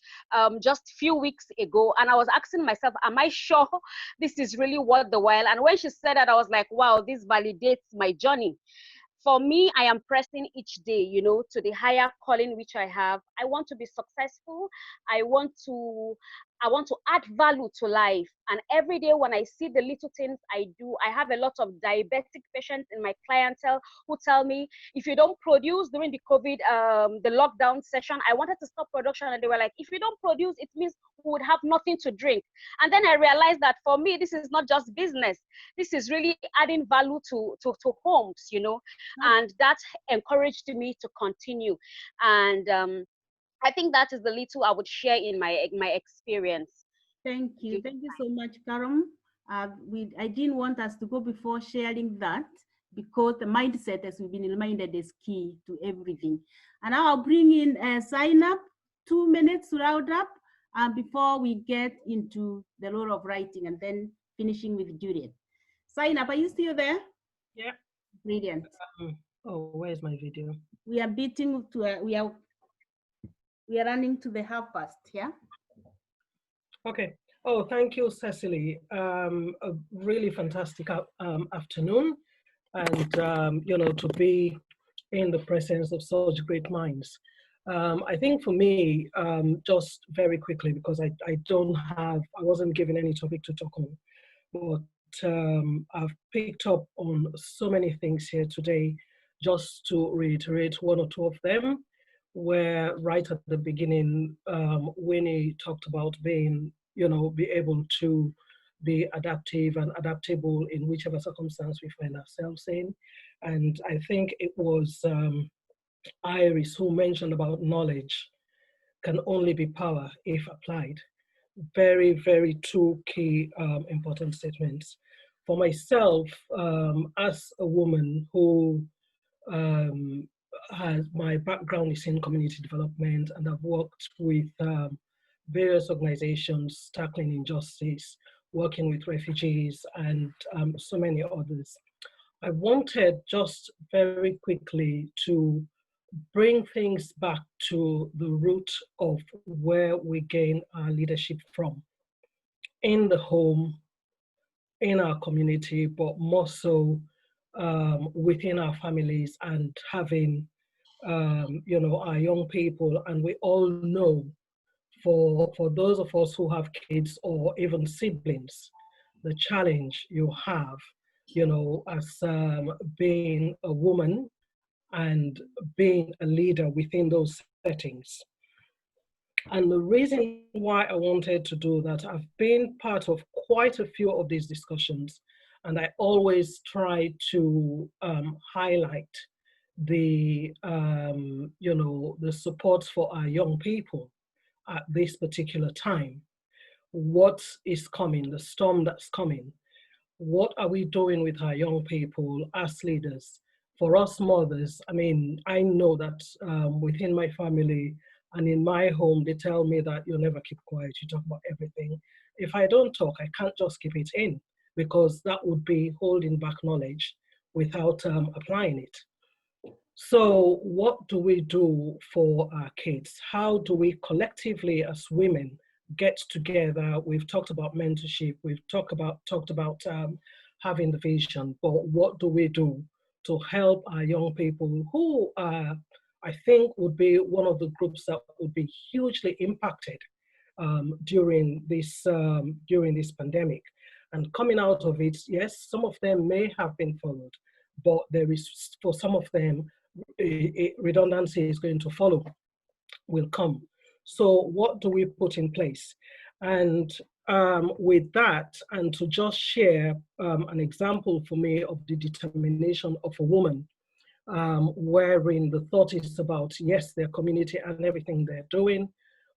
just a few weeks ago. And I was asking myself, am I sure this is really worth the while? And when she said that, I was like, wow, this validates my journey. For me, I am pressing each day, you know, to the higher calling which I have. I want to be successful. I want to add value to life. And every day when I see the little things I do, I have a lot of diabetic patients in my clientele who tell me, if you don't produce during the COVID, the lockdown session, I wanted to stop production. And they were like, if you don't produce, it means we would have nothing to drink. And then I realized that for me, this is not just business. This is really adding value to homes, you know, and that encouraged me to continue. And I think that is the little I would share in my experience. Thank you so much, Karom. I didn't want us to go before sharing that because the mindset, as we've been reminded, is key to everything. And now I'll bring in sign up, 2 minutes to round up before we get into the role of writing and then finishing with Juliet. Sign up, are you still there? Yeah. Brilliant. Oh, where's my video? We are beating to we are running to the 1:30, yeah? Okay. Oh, thank you, Cecily. A really fantastic afternoon. and you know, to be in the presence of such great minds. I think for me, just very quickly, because I wasn't given any topic to talk on, but I've picked up on so many things here today. Just to reiterate one or two of them, where right at the beginning, Winnie talked about being, you know, be able to be adaptive and adaptable in whichever circumstance we find ourselves in. And I think it was Iris who mentioned about knowledge can only be power if applied. Very, very two key important statements. For myself, as a woman who my background is in community development, and I've worked with various organizations tackling injustice, working with refugees, and so many others. I wanted just very quickly to bring things back to the root of where we gain our leadership from, in the home, in our community, but more so within our families, and having you know, our young people. And we all know, for those of us who have kids or even siblings, the challenge you have, you know, as being a woman and being a leader within those settings. And the reason why I wanted to do that, I've been part of quite a few of these discussions, and I always try to highlight the, you know, the support for our young people at this particular time. What is coming, the storm that's coming? What are we doing with our young people as leaders? For us mothers, I mean, I know that within my family and in my home, they tell me that you never keep quiet, you talk about everything. If I don't talk, I can't just keep it in, because that would be holding back knowledge without applying it. So what do we do for our kids? How do we collectively as women get together? We've talked about mentorship, we've talked about having the vision, but what do we do to help our young people who I think would be one of the groups that would be hugely impacted during this pandemic? And coming out of it, yes, some of them may have been followed, but there is, for some of them, redundancy is going to follow, will come. So what do we put in place? And with that, and to just share an example for me of the determination of a woman, wherein the thought is about, yes, their community and everything they're doing,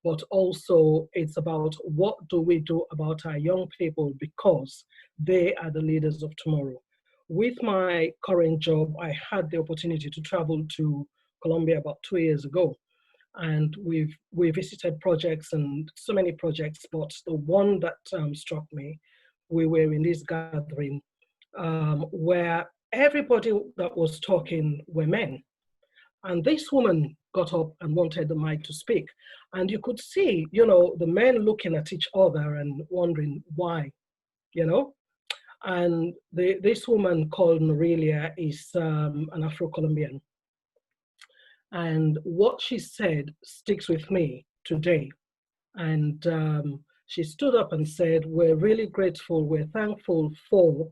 but also it's about what do we do about our young people, because they are the leaders of tomorrow. With my current job, I had the opportunity to travel to Colombia about 2 years ago. And we visited projects, and so many projects, but the one that struck me, we were in this gathering where everybody that was talking were men. And this woman got up and wanted the mic to speak. And you could see, you know, the men looking at each other and wondering why, you know. And this woman called Norelia is an Afro-Colombian. And what she said sticks with me today. And she stood up and said, we're really grateful, we're thankful for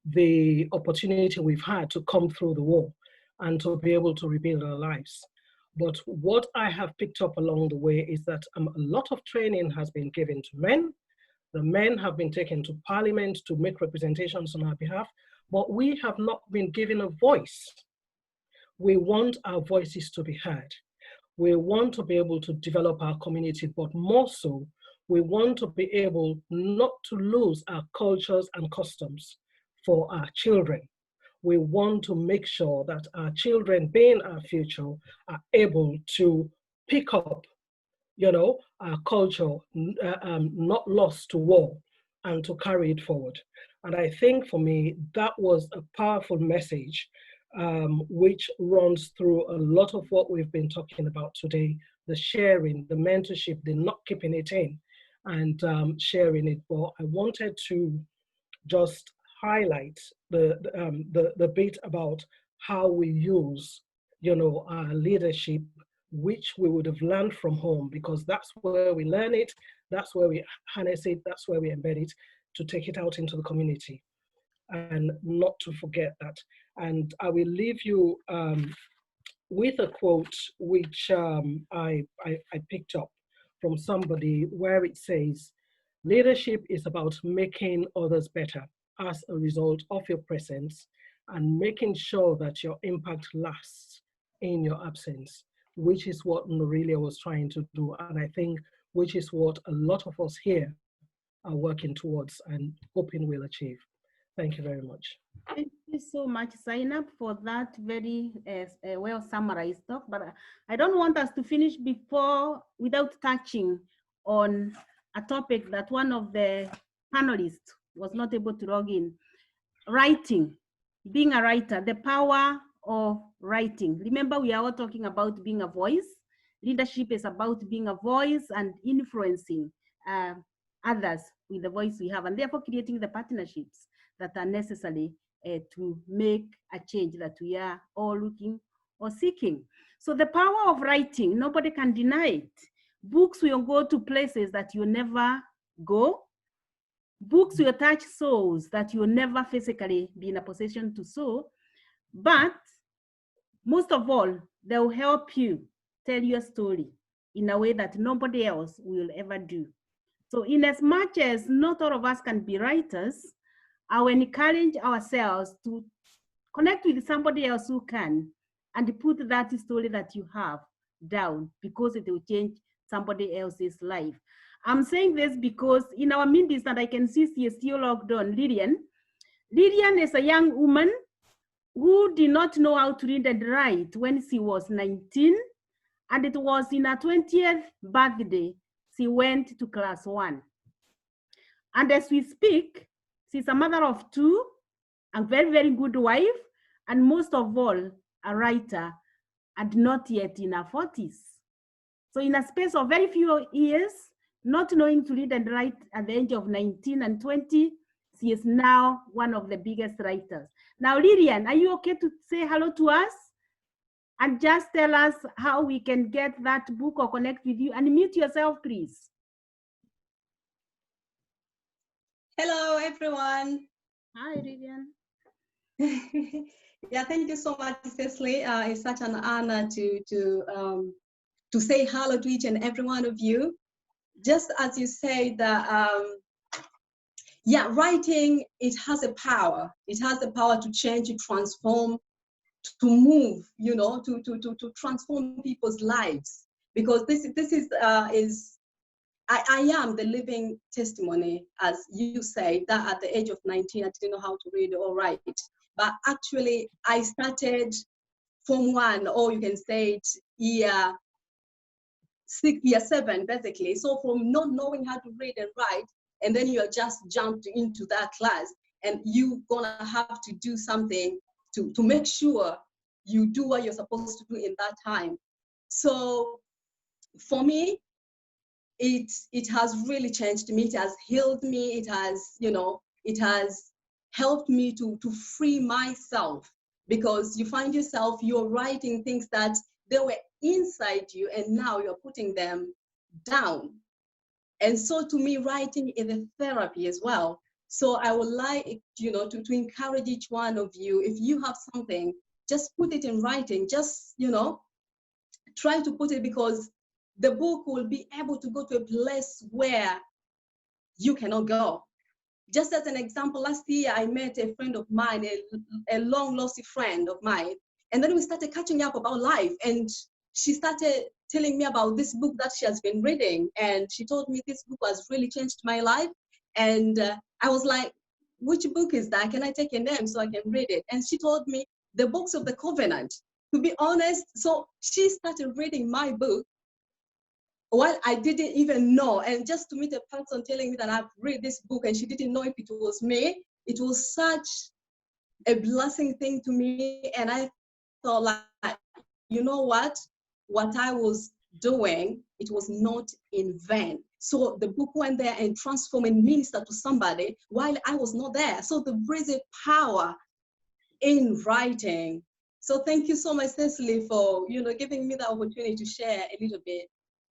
the opportunity we've had to come through the war and to be able to rebuild our lives. But what I have picked up along the way is that a lot of training has been given to men. The men have been taken to parliament to make representations on our behalf, but we have not been given a voice. We want our voices to be heard. We want to be able to develop our community, but more so, we want to be able not to lose our cultures and customs for our children. We want to make sure that our children, being our future, are able to pick up, you know, our culture, not lost to war, and to carry it forward. And I think for me, that was a powerful message, which runs through a lot of what we've been talking about today, the sharing, the mentorship, the not keeping it in, and sharing it. But I wanted to just highlight the bit about how we use, our leadership, which we would have learned from home, because that's where we learn it, that's where we harness it, that's where we embed it to take it out into the community, and not to forget that. And I will leave you with a quote which I picked up from somebody, where it says, leadership is about making others better as a result of your presence and making sure that your impact lasts in your absence, which is what Norelia was trying to do. And I think which is what a lot of us here are working towards and hoping we'll achieve. Thank you very much. Thank you so much, Zainab, for that very well summarized talk. But I don't want us to finish without touching on a topic that one of the panelists was not able to log in. Writing, being a writer, the power of writing. Remember, we are all talking about being a voice. Leadership is about being a voice and influencing others with the voice we have, and therefore creating the partnerships that are necessary to make a change that we are all looking or seeking. So the power of writing, nobody can deny it. Books will go to places that you never go. Books will touch souls that you'll never physically be in a position to sow. But most of all, they'll help you tell your story in a way that nobody else will ever do. So in as much as not all of us can be writers, I will encourage ourselves to connect with somebody else who can and put that story that you have down, because it will change somebody else's life. I'm saying this because in our midst, and I can see she is still logged on, Lillian. Lillian is a young woman who did not know how to read and write when she was 19, and it was in her 20th birthday she went to class 1. And as we speak, she's a mother of 2, a very, very good wife, and most of all, a writer, and not yet in her 40s. So in a space of very few years, not knowing to read and write at the age of 19 and 20, she is now one of the biggest writers. Now, Lillian, are you okay to say hello to us? And just tell us how we can get that book or connect with you, and mute yourself, please. Hello, everyone. Hi, Lillian. Yeah, thank you so much, Cecily. It's such an honor to say hello to each and every one of you. Just as you say that, yeah, writing, it has a power. It has the power to change, to transform, to move, you know, to transform people's lives. Because this is I am the living testimony, as you say, that at the age of 19, I didn't know how to read or write. But actually, I started Form 1, or you can say it year 6, year 7, basically. So from not knowing how to read and write, and then you're just jumped into that class, and you're gonna have to do something to make sure you do what you're supposed to do in that time. So for me, it has really changed me. It has healed me. It has, you know, it has helped me to free myself, because you find yourself, you're writing things that they were inside you, and now you're putting them down. And so to me, writing is a therapy as well. So I would like, you know, to encourage each one of you, if you have something, just put it in writing. Just, you know, try to put it, because the book will be able to go to a place where you cannot go. Just as an example, last year I met a friend of mine, a long lost friend of mine, and then we started catching up about life, and she started telling me about this book that she has been reading, and she told me this book has really changed my life. And I was like, which book is that? Can I take a name so I can read it? And she told me the Books of the Covenant. To be honest, so she started reading my book while I didn't even know. And just to meet a person telling me that I've read this book and she didn't know if it was me, it was such a blessing thing to me. And I thought, like, you know what I was doing, it was not in vain. So the book went there and transformed and ministered to somebody while I was not there. So there is a power in writing. So thank you so much, Cecily, for giving me the opportunity to share a little bit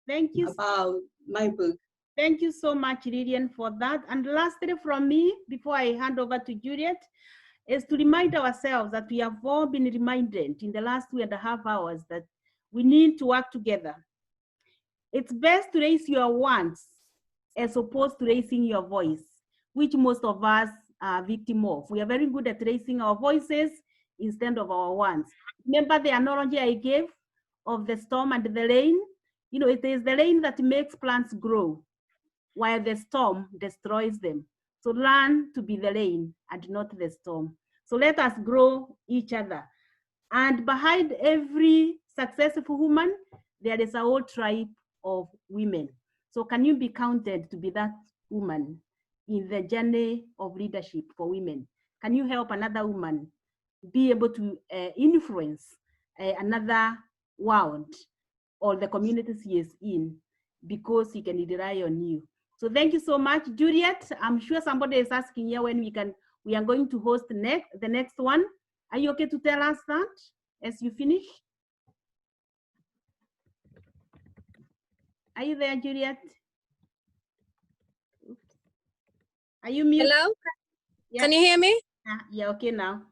Thank you about my book. Thank you so much, Lillian, for that. And lastly from me, before I hand over to Juliet, is to remind ourselves that we have all been reminded in the last 2.5 hours that we need to work together. It's best to raise your wants as opposed to raising your voice, which most of us are victim of. We are very good at raising our voices instead of our wants. Remember the analogy I gave of the storm and the rain? It is the rain that makes plants grow, while the storm destroys them. So learn to be the rain and not the storm. So let us grow each other. And behind every successful woman, there is a whole tribe of women. So can you be counted to be that woman in the journey of leadership for women? Can you help another woman be able to influence another world or the communities he is in, because he can rely on you? So thank you so much, Juliet. I'm sure somebody is asking here when we are going to host the next one. Are you okay to tell us that as you finish? Are you there, Juliet? Oops. Are you muted? Hello? Yeah. Can you hear me? Yeah, okay now.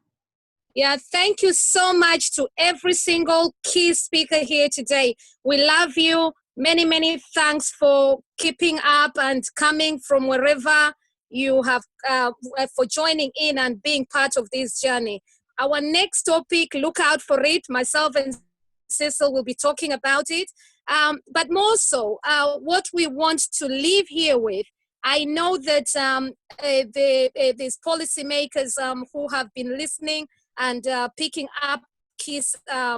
Yeah, thank you so much to every single key speaker here today. We love you. Many, many thanks for keeping up and coming from wherever you have, for joining in and being part of this journey. Our next topic, look out for it. Myself and Cecil will be talking about it. But more so, what we want to leave here with, I know that these policymakers who have been listening and picking up key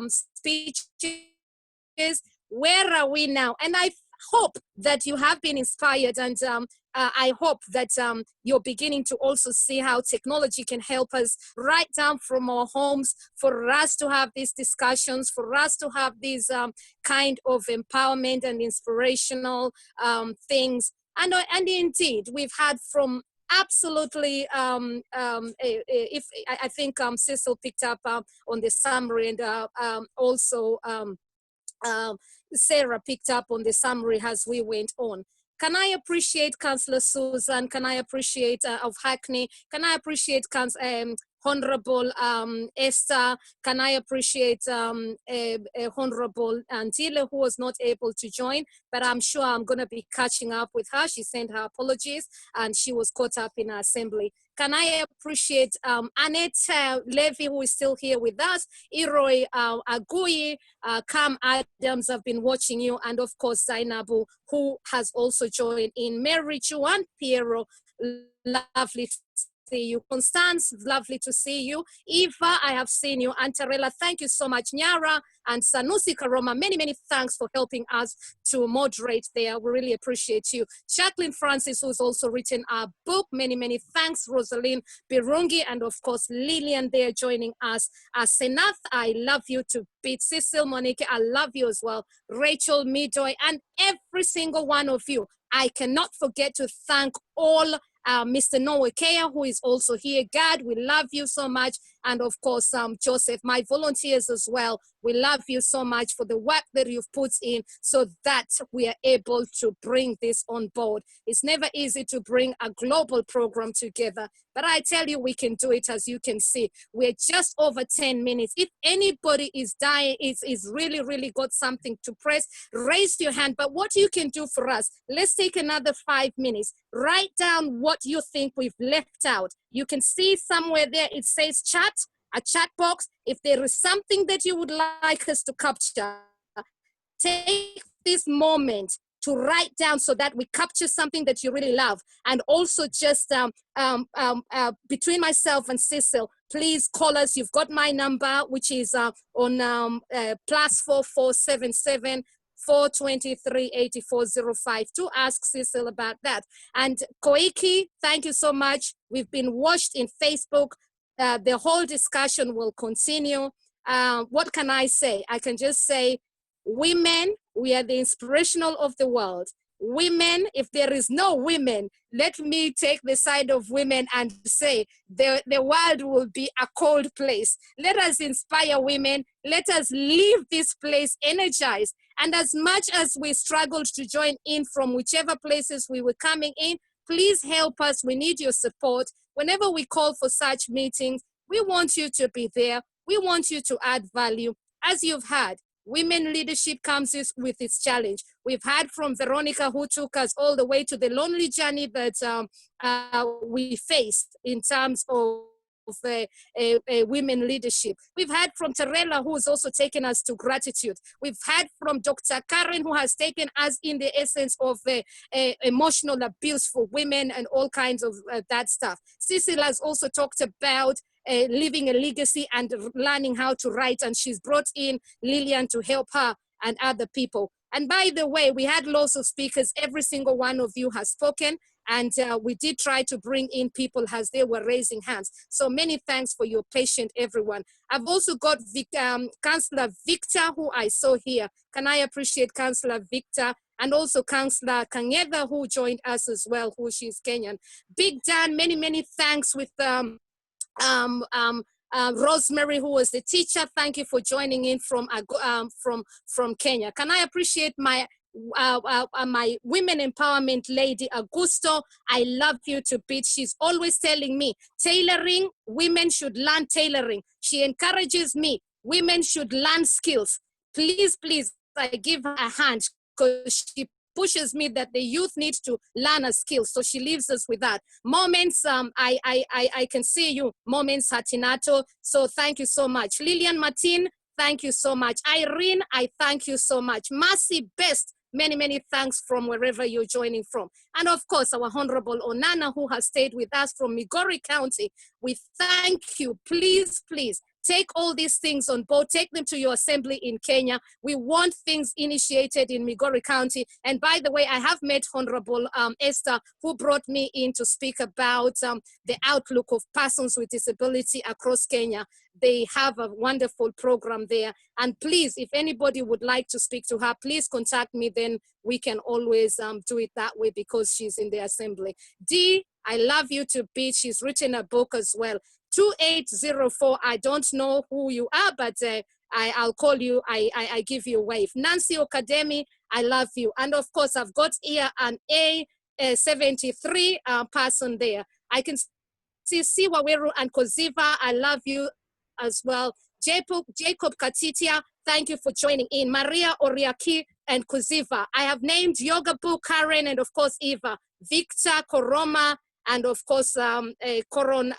speeches, where are we now? And I hope that you have been inspired, and I hope that you're beginning to also see how technology can help us right down from our homes, for us to have these discussions, for us to have these kind of empowerment and inspirational things. And indeed, we've had from absolutely, if I think Cecil picked up on the summary, and also Sarah picked up on the summary as we went on. Can I appreciate Councillor Susan? Can I appreciate of Hackney? Can I appreciate Honorable Esther? Can I appreciate Honorable Antile, who was not able to join, but I'm sure I'm going to be catching up with her. She sent her apologies and she was caught up in our assembly. Can I appreciate Annette Levy, who is still here with us, Iroy Agui, Cam Adams, I've been watching you, and of course Zainabu, who has also joined in. Mary Juan Piero, lovely to see you. Constance, lovely to see you. Eva, I have seen you. Antarella, thank you so much. Nyara and Sanusi Karoma, many, many thanks for helping us to moderate there. We really appreciate you. Jacqueline Francis, who's also written our book, many, many thanks. Rosalind Birungi, and of course Lillian there joining us. Senath, I love you to beat. Cecil, Monique, I love you as well. Rachel, Midoy, and every single one of you. I cannot forget to thank all Mr. Noah Kea, who is also here. God, we love you so much. And of course, Joseph, my volunteers as well. We love you so much for the work that you've put in so that we are able to bring this on board. It's never easy to bring a global program together, but I tell you, we can do it. As you can see, we're just over 10 minutes. If anybody is dying, is really, really got something to press, raise your hand. But what you can do for us, let's take another 5 minutes. Write down what you think we've left out. You can see somewhere there, it says chat, a chat box. If there is something that you would like us to capture, take this moment to write down so that we capture something that you really love. And also just between myself and Cecil, please call us. You've got my number, which is on +4477 423 8405 to ask Cecil about that. And Koiki, thank you so much. We've been watched in Facebook. The whole discussion will continue. What can I say? I can just say, women, we are the inspirational of the world. women, if there is no women, let me take the side of women and say the world will be a cold place. Let us inspire women. Let us leave this place energized. And as much as we struggled to join in from whichever places we were coming in, please help us. We need your support. Whenever we call for such meetings, we want you to be there. We want you to add value. As you've heard, women leadership comes with its challenge. We've heard from Veronica, who took us all the way to the lonely journey that we faced in terms of women leadership. We've heard from Terella, who has also taken us to gratitude. We've heard from Dr. Karen, who has taken us in the essence of emotional abuse for women and all kinds of that stuff. Cecil has also talked about leaving a legacy and learning how to write, and she's brought in Lillian to help her and other people. And by the way, we had lots of speakers. Every single one of you has spoken, and we did try to bring in people as they were raising hands. So many thanks for your patience, everyone. I've also got Councillor Victor, who I saw here. Can I appreciate Councillor Victor? And also Councillor Kangeda, who joined us as well, who she's Kenyan. Big Dan, many, many thanks with Rosemary, who was the teacher. Thank you for joining in from Kenya. Can I appreciate my women empowerment lady, Augusto? I love you to bits. She's always telling me tailoring, women should learn tailoring. She encourages me, women should learn skills. Please, please, I give her a hand because she pushes me that the youth need to learn a skill. So she leaves us with that. Moments, I can see you. Moments Hatinato. So thank you so much. Lillian Martin, thank you so much. Irene, I thank you so much. Mercy Best, many, many thanks from wherever you're joining from. And of course, our Honorable Onana, who has stayed with us from Migori County. We thank you. Please, please, take all these things on board, take them to your assembly in Kenya. We want things initiated in Migori County. And by the way, I have met Honorable Esther, who brought me in to speak about the outlook of persons with disability across Kenya. They have a wonderful program there. And please, if anybody would like to speak to her, please contact me, then we can always do it that way because she's in the assembly. Dee, I love you to bits. She's written a book as well. 2804, I don't know who you are, but I'll call you, I give you a wave. Nancy Okademi, I love you. And of course, I've got here an A73 person there. I can see Siwaweru and Koziva, I love you as well. Jacob Katitia, thank you for joining in. Maria Oriaki and Koziva. I have named Yoga Boo, Karen, and of course, Eva. Victor, Koroma, and of course, Koron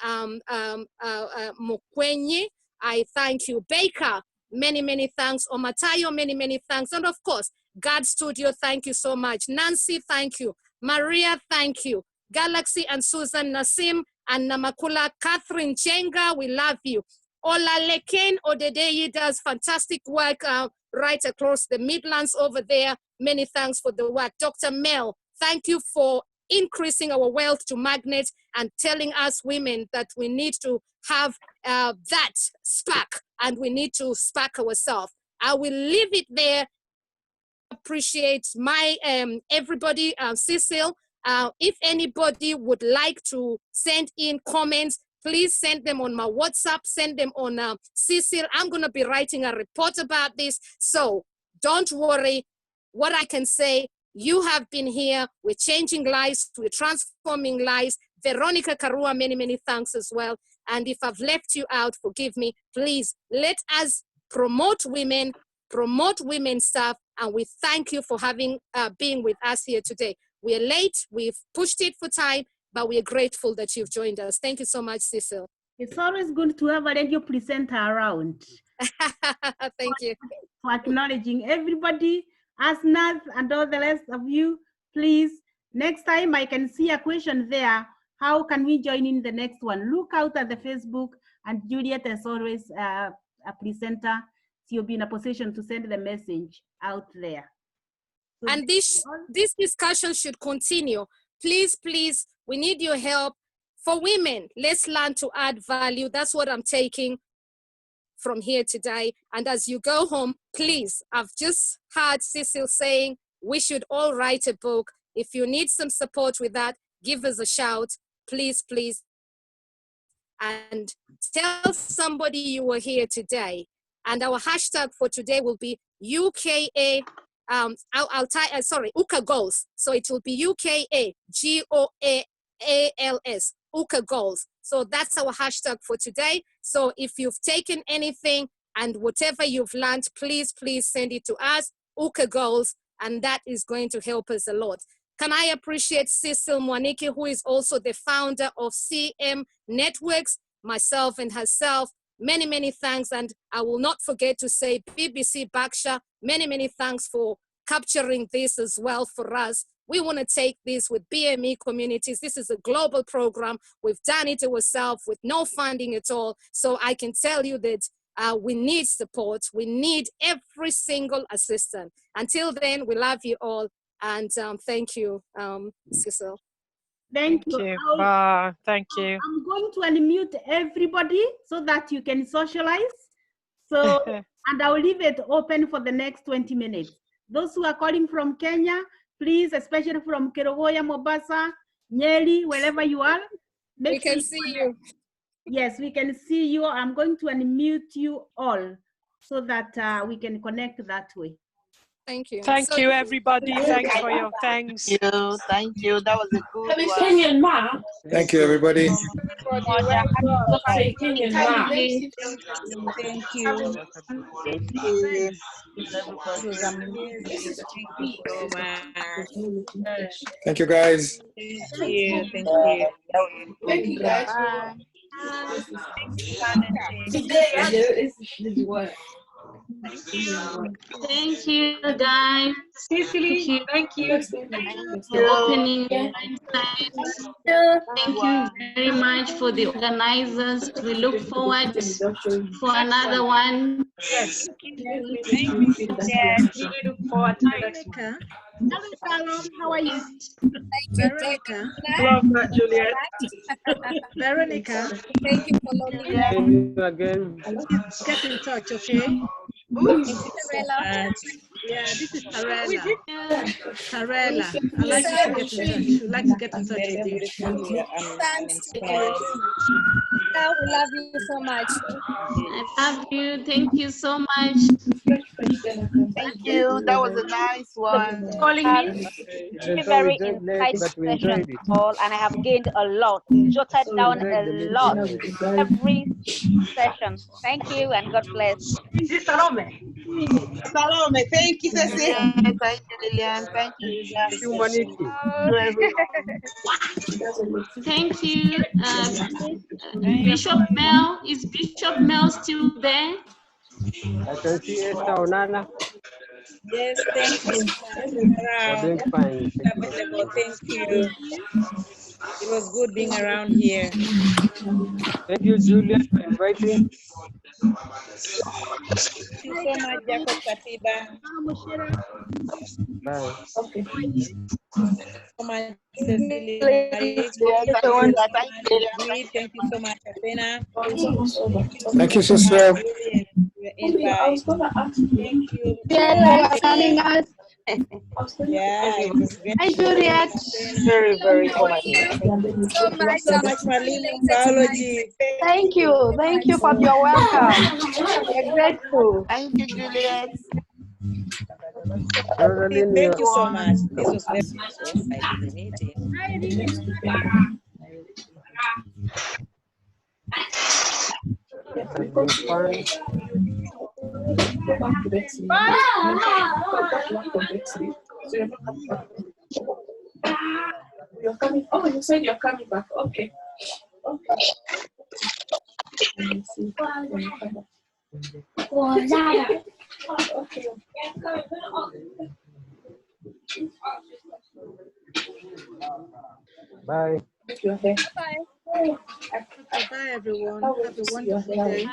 Mukwenyi, I thank you. Baker, many, many thanks. Omatayo, many, many thanks. And of course, God Studio, thank you so much. Nancy, thank you. Maria, thank you. Galaxy and Susan Nasim and Namakula, Catherine Chenga, we love you. Ola Leken Odedeyi does fantastic work right across the Midlands over there. Many thanks for the work. Dr. Mel, thank you for increasing our wealth to magnet and telling us women that we need to have that spark and we need to spark ourselves. I will leave it there. Appreciate my everybody, Cecil. If anybody would like to send in comments, please send them on my WhatsApp, send them on Cecil. I'm going to be writing a report about this. So don't worry. What I can say, you have been here. We're changing lives. We're transforming lives. Veronica Karua, many, many thanks as well. And if I've left you out, forgive me. Please let us promote women stuff. And we thank you for having being with us here today. We're late. We've pushed it for time, but we're grateful that you've joined us. Thank you so much, Cecil. It's always good to have a radio presenter around. Thank you. For acknowledging everybody, Asnath and all the rest of you, please, next time I can see a question there. How can we join in the next one? Look out at the Facebook, and Juliet is always a presenter. So you'll be in a position to send the message out there. So and this discussion should continue. Please, please, we need your help. For women, let's learn to add value. That's what I'm taking from here today. And as you go home, please, I've just heard Cecil saying, We should all write a book. If you need some support with that, give us a shout, please, please. And tell somebody you were here today. And our hashtag for today will be UKA, UKA Goals. So it will be UKA GOALS, UKA Goals. So that's our hashtag for today. So if you've taken anything and whatever you've learned, please, please send it to us, UKA Goals, and that is going to help us a lot. Can I appreciate Cecil Mwaniki, who is also the founder of CM Networks, myself and herself. Many, many thanks. And I will not forget to say BBC Baksha, many, many thanks for capturing this as well for us. We want to take this with BME communities. This is a global program. We've done it ourselves with no funding at all. So I can tell you that we need support. We need every single assistant. Until then, we love you all. And thank you, Cecil. Thank you. Bye. Thank you. I'm going to unmute everybody so that you can socialize. So, and I'll leave it open for the next 20 minutes. Those who are calling from Kenya, please, especially from Kerogoya, Mombasa, Nyeri, wherever you are. We can see you. Yes, we can see you. I'm going to unmute you all so that we can connect that way. Thank you. Thank you, everybody. Thanks for your thanks. Thank you. That was a good one. Thank you, everybody. Thank you. Thank you, guys. Thank you. Thank you, guys. Bye. Thank you, guys. Cecily, thank you. For opening. Thank you very much for the organizers. We look forward for another one. Yes. Thank you. We look forward to next one. Hello, Salom. How are you? Veronica. Hello, Juliet. Veronica. Thank you for logging in. Again. Get in touch, okay? Yeah, this is Tarella. Tarella. I'd like to get in touch. We'd like to get in touch with you. Thanks. We love you so much. I love you. Thank you so much. Thank you. That was a nice one. Calling me. It's a very insightful session all, and I have gained a lot, jotted down a lot every session. Thank you and God bless. Salome, thank you, Cecily. Thank you, Lillian. Thank you, Thank you. Bishop Mel, is Bishop Mel still there? I can see Esther Onana. Yes, thank you. Doing fine. Thank you. It was good being around here. Thank you, Juliet, for inviting. Thank you so much, Jacob Katiba. Bye. Okay. So much, Cecily. Thank you so much, Athena. Thank you, sister. Invite. Thank you. Yeah, it was great. Hi, Juliet. Very, very Thank you so much. so much, Marlene, biology. Thank you for your welcome. We're grateful. Thank you, Juliet. Rosaline, Thank you so much. This was very fascinating. You're coming. Oh, you said you're coming back. Okay. Okay. Bye. Okay. Bye, everyone. Have a wonderful day.